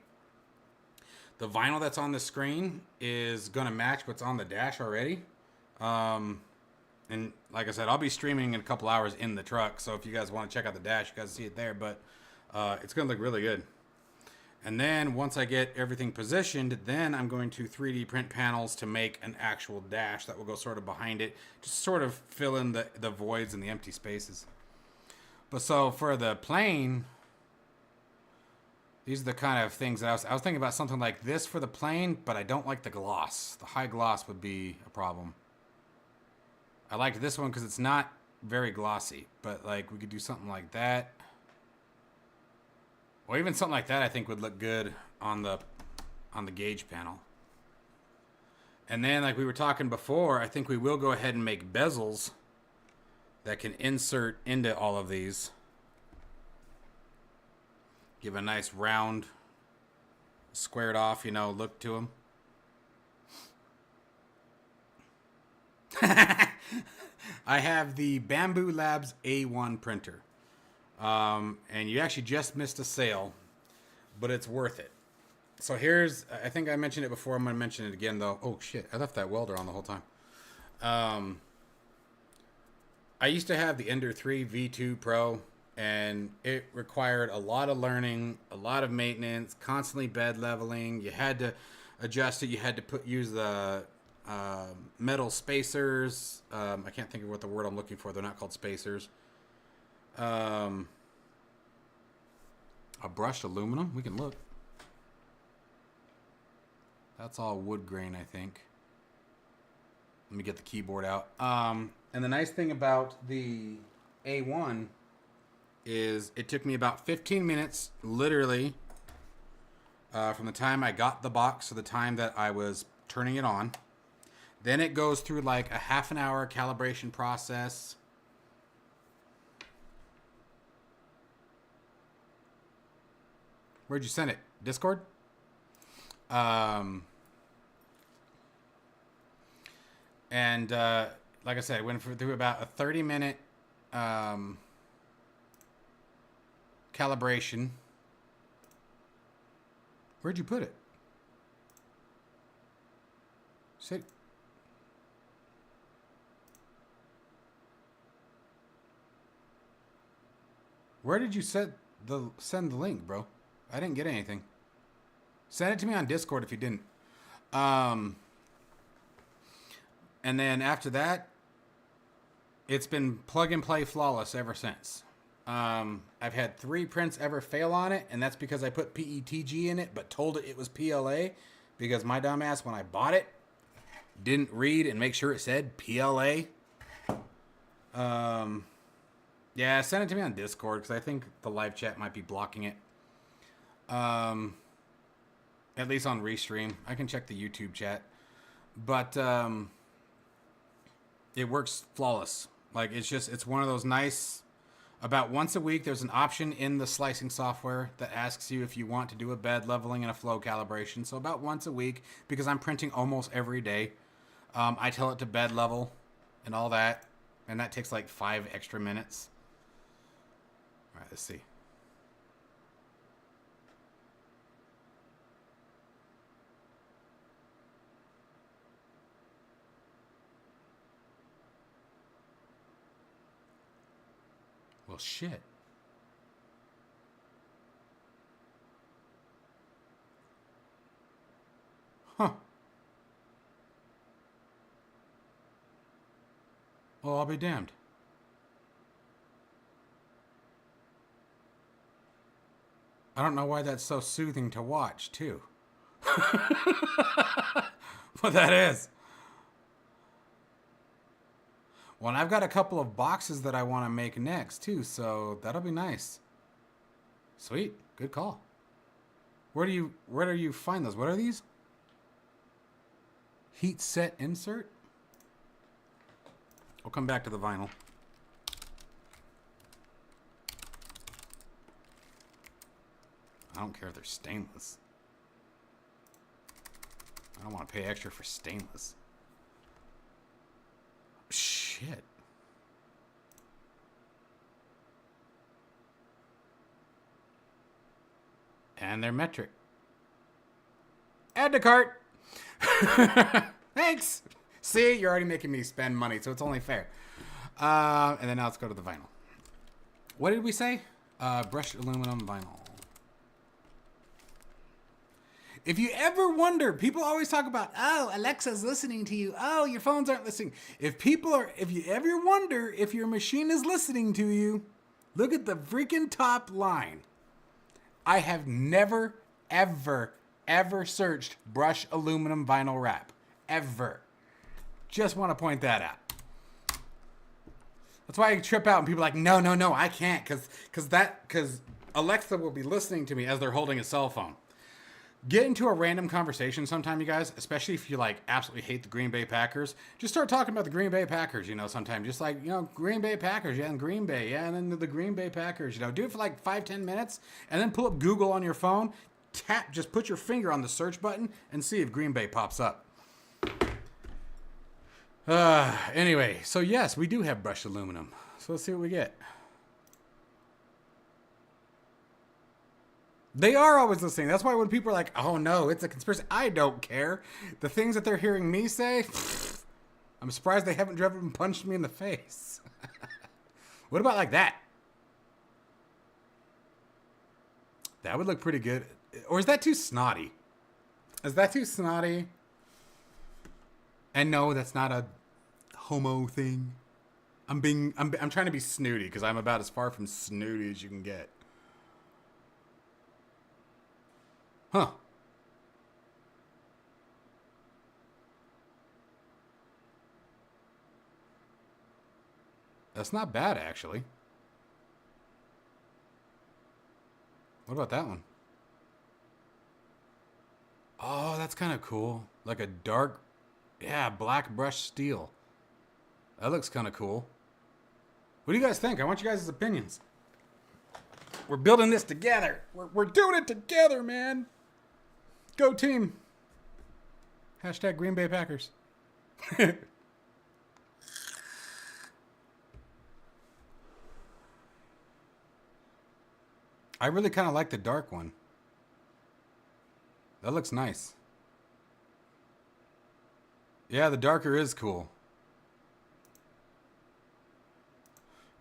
The vinyl that's on the screen is going to match what's on the dash already. And like I said, I'll be streaming in a couple hours in the truck. So if you guys want to check out the dash, you guys see it there. But it's going to look really good. And then once I get everything positioned, then I'm going to 3D print panels to make an actual dash that will go sort of behind it. Just sort of fill in the voids and the empty spaces. But so for the plane, these are the kind of things that I was thinking about something like this for the plane, but I don't like the gloss. The high gloss would be a problem. I liked this one because it's not very glossy, but like we could do something like that. Or even something like that I think would look good on the gauge panel. And then like we were talking before, I think we will go ahead and make bezels that can insert into all of these. Give a nice round, squared off, look to them. I have the Bamboo Labs A1 printer. And you actually just missed a sale, but it's worth it. So I think I mentioned it before. I'm going to mention it again, though. Oh, shit. I left that welder on the whole time. I used to have the Ender 3 V2 Pro, and it required a lot of learning, a lot of maintenance, constantly bed leveling. You had to adjust it. You had to use the metal spacers. I can't think of what the word I'm looking for. They're not called spacers. A brushed aluminum. We can look. That's all wood grain, I think. Let me get the keyboard out. And the nice thing about the A1 is it took me about 15 minutes, literally, from the time I got the box to the time that I was turning it on. Then it goes through like a half an hour calibration process. Where'd you send it? Discord? And like I said, it went through about a 30-minute calibration. Where'd you put it? Sit. Where did you send the link, bro? I didn't get anything. Send it to me on Discord if you didn't. And then after that, it's been plug and play flawless ever since. I've had 3 prints ever fail on it, and that's because I put PETG in it, but told it was PLA, because my dumbass, when I bought it, didn't read and make sure it said PLA. Yeah, send it to me on Discord, because I think the live chat might be blocking it. At least on Restream. I can check the YouTube chat. But it works flawless. Like, it's one of those nice... About once a week, there's an option in the slicing software that asks you if you want to do a bed leveling and a flow calibration. So about once a week, because I'm printing almost every day, I tell it to bed level and all that. And that takes like 5 extra minutes. All right, let's see. Well, shit. Huh. Well, I'll be damned. I don't know why that's so soothing to watch, too. What that is. Well, and I've got a couple of boxes that I want to make next too, so that'll be nice. Sweet, good call. Where do you find those? What are these? Heat set insert? We'll come back to the vinyl. I don't care if they're stainless. I don't want to pay extra for stainless. Shit. And they're metric. Add to cart. Thanks. See, you're already making me spend money, so it's only fair. And then now let's go to the vinyl. What did we say? Brushed aluminum vinyl. If you ever wonder, people always talk about, oh, Alexa's listening to you. Oh, your phones aren't listening. If you ever wonder if your machine is listening to you, look at the freaking top line. I have never, ever, ever searched brushed aluminum vinyl wrap. Ever. Just want to point that out. That's why I trip out and people are like, no, I can't. Because Alexa will be listening to me as they're holding a cell phone. Get into a random conversation sometime, you guys, especially if you like absolutely hate the Green Bay Packers. Just start talking about the Green Bay Packers, sometime. Just like, Green Bay Packers, yeah, and Green Bay, yeah, and then the Green Bay Packers, do it for like 5-10 minutes, and then pull up Google on your phone, just put your finger on the search button, and see if Green Bay pops up. Anyway, so yes, we do have brushed aluminum. So let's see what we get. They are always listening. That's why when people are like, oh no, it's a conspiracy, I don't care. The things that they're hearing me say, I'm surprised they haven't driven and punched me in the face. What about like that? That would look pretty good. Or is that too snotty? Is that too snotty? And no, that's not a homo thing. I'm trying to be snooty because I'm about as far from snooty as you can get. Huh. That's not bad, actually. What about that one? Oh, that's kind of cool. Like a dark, black brushed steel. That looks kind of cool. What do you guys think? I want you guys' opinions. We're building this together. We're doing it together, man. Go team. Hashtag Green Bay Packers. I really kind of like the dark one. That looks nice. Yeah, the darker is cool.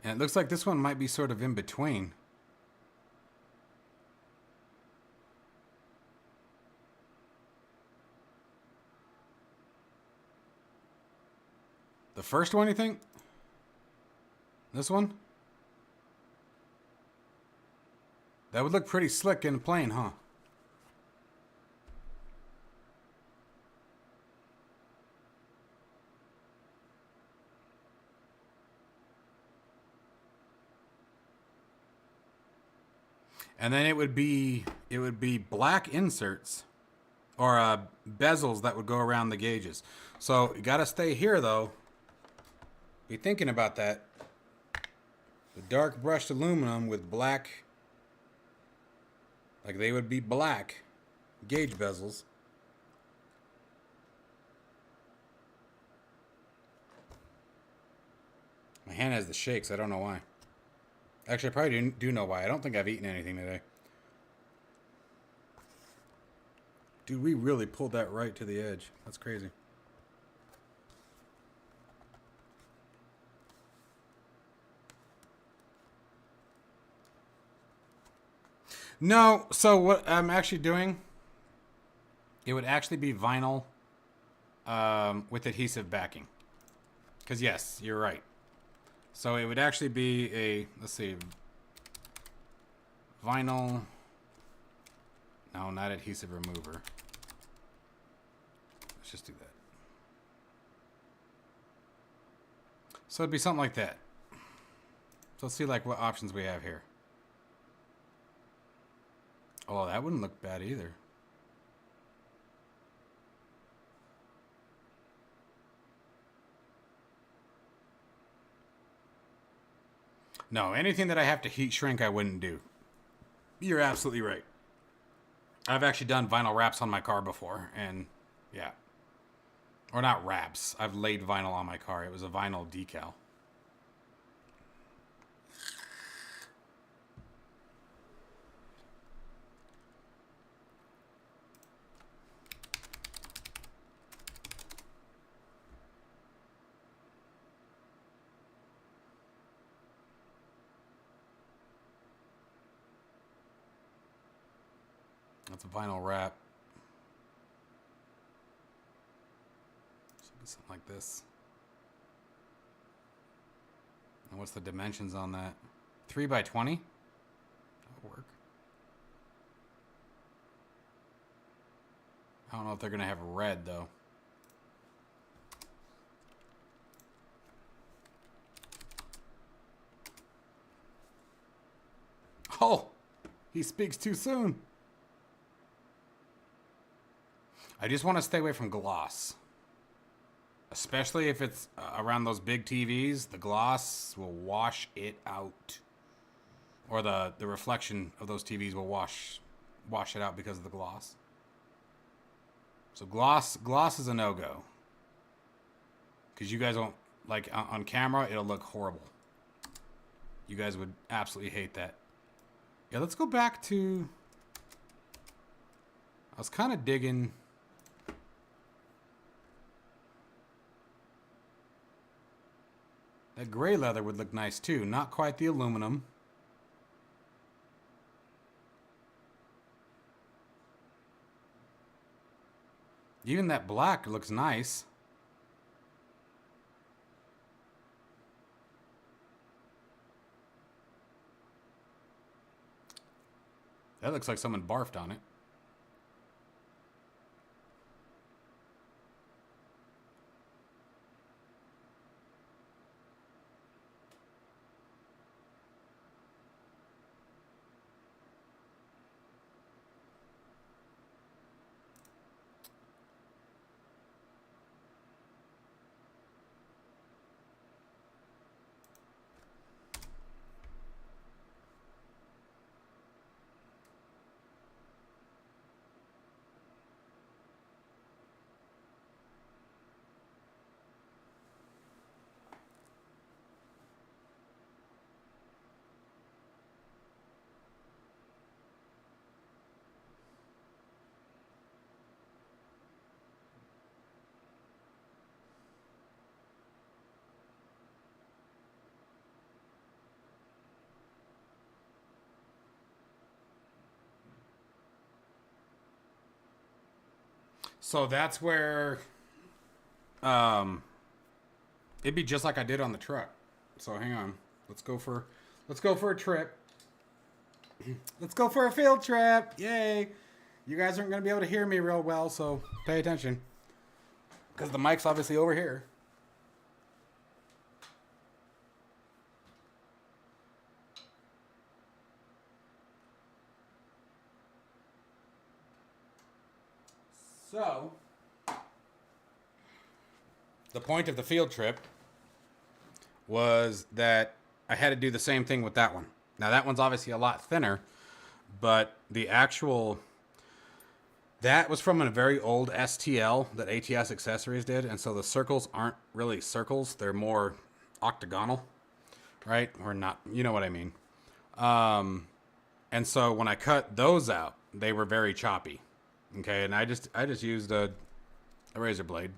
And it looks like this one might be sort of in between. The first one, you think? This one? That would look pretty slick in plain, huh? And then it would be black inserts or bezels that would go around the gauges. So you got to stay here though. Be thinking about that. The dark brushed aluminum with black, like they would be black gauge bezels. My hand has the shakes. I don't know why. Actually, I probably do know why. I don't think I've eaten anything today. Dude, we really pulled that right to the edge. That's crazy. No, so what I'm actually doing, it would actually be vinyl with adhesive backing. Because yes, you're right. So it would actually be a, let's see, vinyl, no, not adhesive remover. Let's just do that. So it'd be something like that. So let's see like what options we have here. Oh, that wouldn't look bad either. No, anything that I have to heat shrink, I wouldn't do. You're absolutely right. I've actually done vinyl wraps on my car before, and yeah. Or not wraps. I've laid vinyl on my car. It was a vinyl decal. That's a vinyl wrap. Should be something like this. And what's the dimensions on that? 3 by 20? That'll work. I don't know if they're going to have red, though. Oh! He speaks too soon. I just want to stay away from gloss. Especially if it's around those big TVs, the gloss will wash it out. Or the reflection of those TVs will wash it out because of the gloss. So gloss is a no-go. Because you guys won't, like on camera, it'll look horrible. You guys would absolutely hate that. Yeah, let's go back to... I was kind of digging... That gray leather would look nice too. Not quite the aluminum. Even that black looks nice. That looks like someone barfed on it. So that's where it'd be just like I did on the truck. So hang on. Let's go for a trip. Let's go for a field trip. Yay. You guys aren't going to be able to hear me real well, so pay attention. Because the mic's obviously over here. So, the point of the field trip was that I had to do the same thing with that one. Now, that one's obviously a lot thinner, but the actual... That was from a very old STL that ATS Accessories did, and so the circles aren't really circles. They're more octagonal, right? Or not, you know what I mean. And so when I cut those out, they were very choppy. Okay, and I just used a razor blade,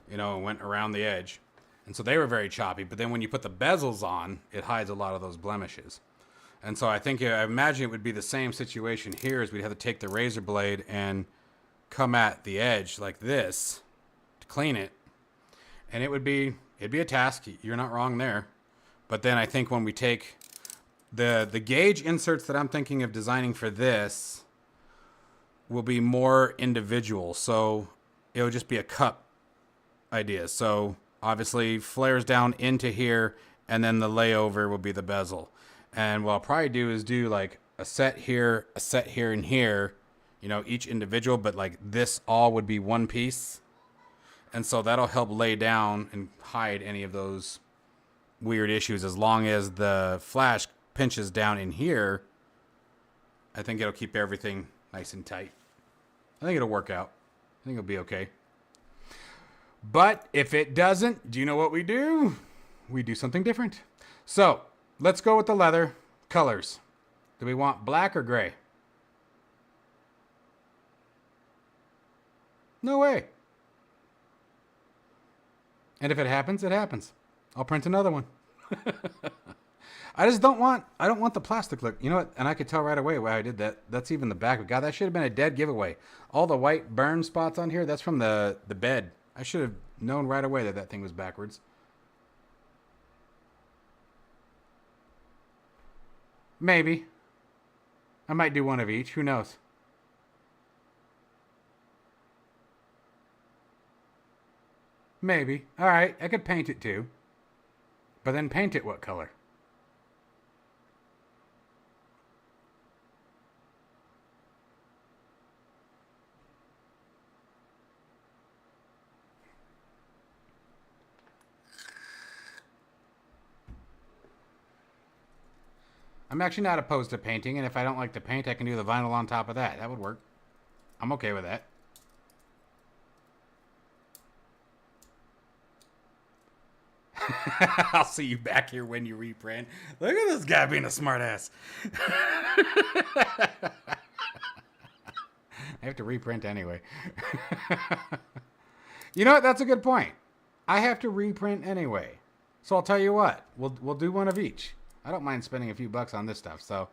you know, and went around the edge. And so they were very choppy, but then when you put the bezels on, it hides a lot of those blemishes. And so I imagine it would be the same situation here, as we'd have to take the razor blade and come at the edge like this to clean it. And it'd be a task. You're not wrong there. But then I think when we take the gauge inserts that I'm thinking of designing for this will be more individual. So it'll just be a cup idea. So obviously flares down into here, and then the layover will be the bezel. And what I'll probably do is do like a set here, and here, you know, each individual, but like this all would be one piece. And so that'll help lay down and hide any of those weird issues. As long as the flash pinches down in here, I think it'll keep everything nice and tight. I think it'll work out. I think it'll be okay. But if it doesn't, do you know what we do? We do something different. So let's go with the leather colors. Do we want black or gray? No way. And if it happens, it happens. I'll print another one. I don't want the plastic look. You know what? And I could tell right away why I did that. That's even the back. God, that should have been a dead giveaway. All the white burn spots on here, that's from the bed. I should have known right away that that thing was backwards. Maybe. I might do one of each. Who knows? Maybe. All right, I could paint it too. But then paint it what color? I'm actually not opposed to painting, and if I don't like the paint, I can do the vinyl on top of that. That would work. I'm okay with that. I'll see you back here when you reprint. Look at this guy being a smartass. I have to reprint anyway. You know what? That's a good point. I have to reprint anyway. So I'll tell you what. We'll do one of each. I don't mind spending a few bucks on this stuff. So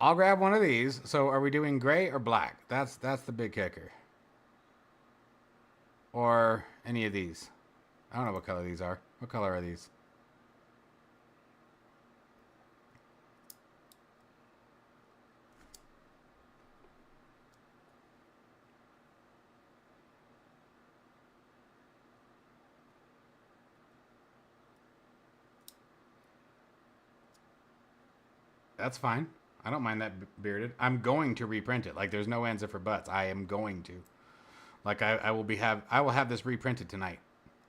I'll grab one of these. So are we doing gray or black? That's the big kicker. Or any of these. I don't know what color these are. What color are these? That's fine. I don't mind that bearded. I'm going to reprint it. Like there's no ands or buts. I am going to. Like I will have this reprinted tonight.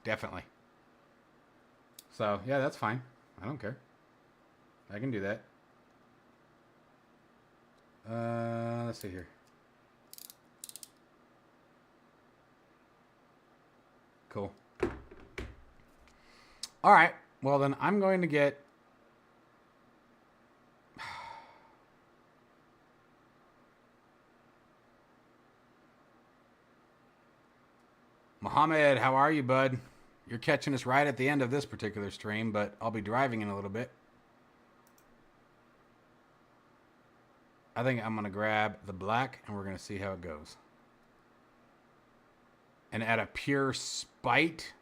Definitely. So yeah, that's fine. I don't care. I can do that. Let's see here. Cool. All right. Well, then I'm going to get... Mohammed, how are you, bud? You're catching us right at the end of this particular stream, but I'll be driving in a little bit. I think I'm going to grab the black, and we're going to see how it goes. And out of pure spite...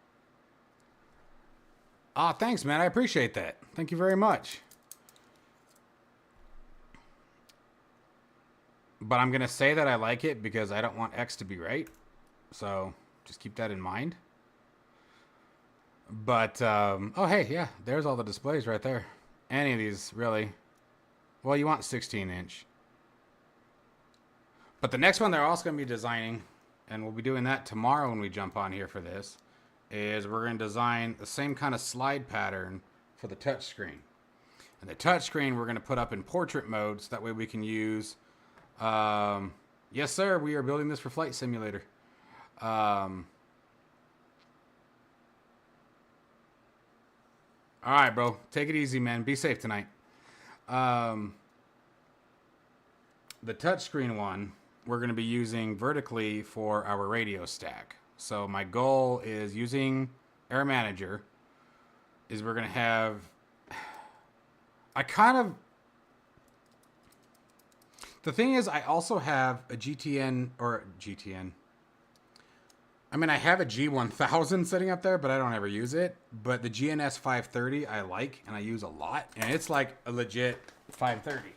Ah, thanks, man. I appreciate that. Thank you very much. But I'm going to say that I like it because I don't want X to be right. So just keep that in mind. But, oh, hey, yeah, there's all the displays right there. Any of these, really. Well, you want 16-inch. But the next one they're also going to be designing, and we'll be doing that tomorrow when we jump on here for this, is we're going to design the same kind of slide pattern for the touchscreen. And the touchscreen we're going to put up in portrait mode so that way we can use... yes, sir, we are building this for Flight Simulator. All right, bro. Take it easy, man. Be safe tonight. The touchscreen one, we're going to be using vertically for our radio stack. So my goal is using Air Manager is we're going to have... The thing is, I also have a GTN... I mean, I have a G1000 sitting up there, but I don't ever use it. But the GNS 530 I like, and I use a lot. And it's like a legit 530.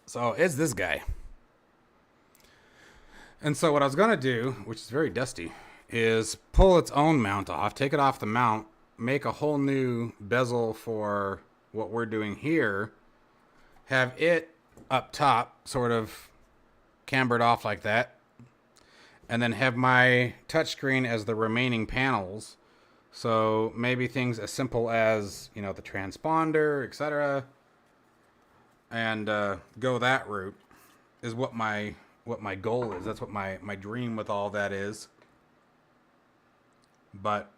So it's this guy. And so what I was going to do, which is very dusty, is pull its own mount off, take it off the mount, make a whole new bezel for what we're doing here, have it up top sort of cambered off like that, and then have my touchscreen as the remaining panels. So maybe things as simple as, you know, the transponder, etc., and go that route is what my goal is. That's what my dream with all that is. But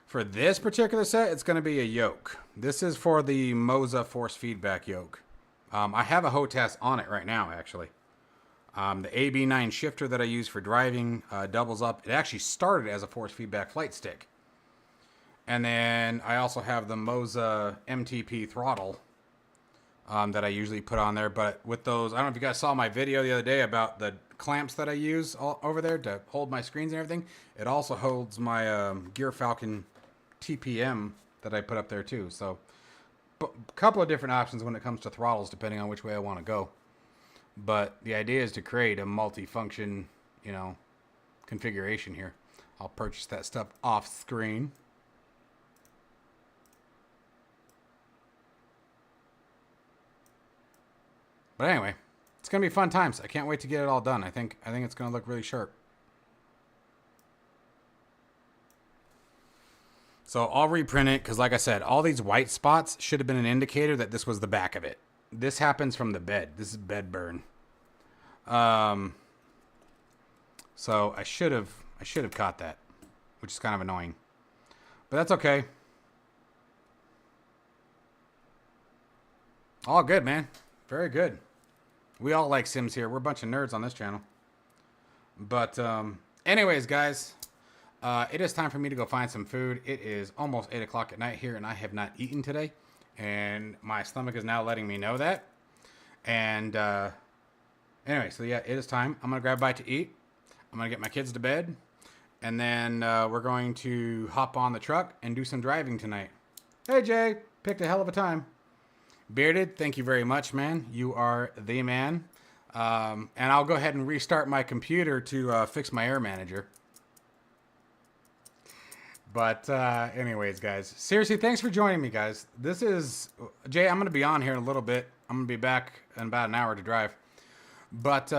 for this particular set, it's going to be a yoke. This is for the Moza force feedback yoke. I have a HOTAS on it right now, actually. The AB9 shifter that I use for driving doubles up. It actually started as a force feedback flight stick. And then I also have the Moza MTP throttle that I usually put on there. But with those, I don't know if you guys saw my video the other day about the clamps that I use over there to hold my screens and everything. It also holds my Gear Falcon TPM that I put up there too. So a couple of different options when it comes to throttles, depending on which way I want to go. But the idea is to create a multi-function, you know, configuration here. I'll purchase that stuff off screen. But anyway, it's gonna be fun times. I can't wait to get it all done. I think it's gonna look really sharp. So I'll reprint it because, like I said, all these white spots should have been an indicator that this was the back of it. This happens from the bed. This is bed burn. So I should have caught that, which is kind of annoying, but that's okay. All good, man. Very good. We all like Sims here. We're a bunch of nerds on this channel. But anyways, guys, it is time for me to go find some food. It is almost 8 o'clock at night here, and I have not eaten today. And my stomach is now letting me know that. And anyway, so yeah, it is time. I'm going to grab a bite to eat. I'm going to get my kids to bed. And then we're going to hop on the truck and do some driving tonight. Hey, Jay. Picked a hell of a time. Bearded, thank you very much, man. You are the man. And I'll go ahead and restart my computer to fix my Air Manager. But anyways, guys, seriously, thanks for joining me, guys. This is Jay. I'm going to be on here in a little bit. I'm going to be back in about an hour to drive. But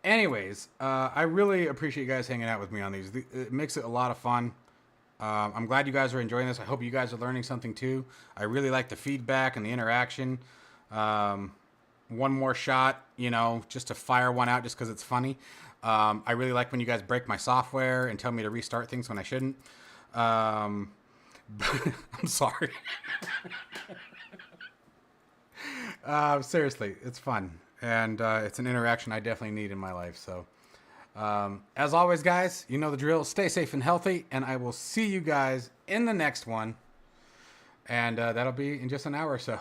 anyways, I really appreciate you guys hanging out with me on these. It makes it a lot of fun. I'm glad you guys are enjoying this. I hope you guys are learning something too. I really like the feedback and the interaction. One more shot, you know, just to fire one out just because it's funny. I really like when you guys break my software and tell me to restart things when I shouldn't. I'm sorry. Seriously, it's fun. And it's an interaction I definitely need in my life. So as always, guys, you know the drill. Stay safe and healthy. And I will see you guys in the next one. And that'll be in just an hour or so.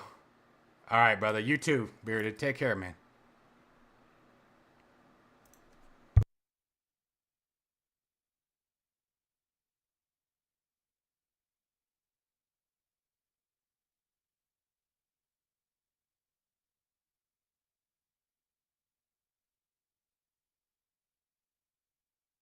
All right, brother. You too, Bearded. Take care, man.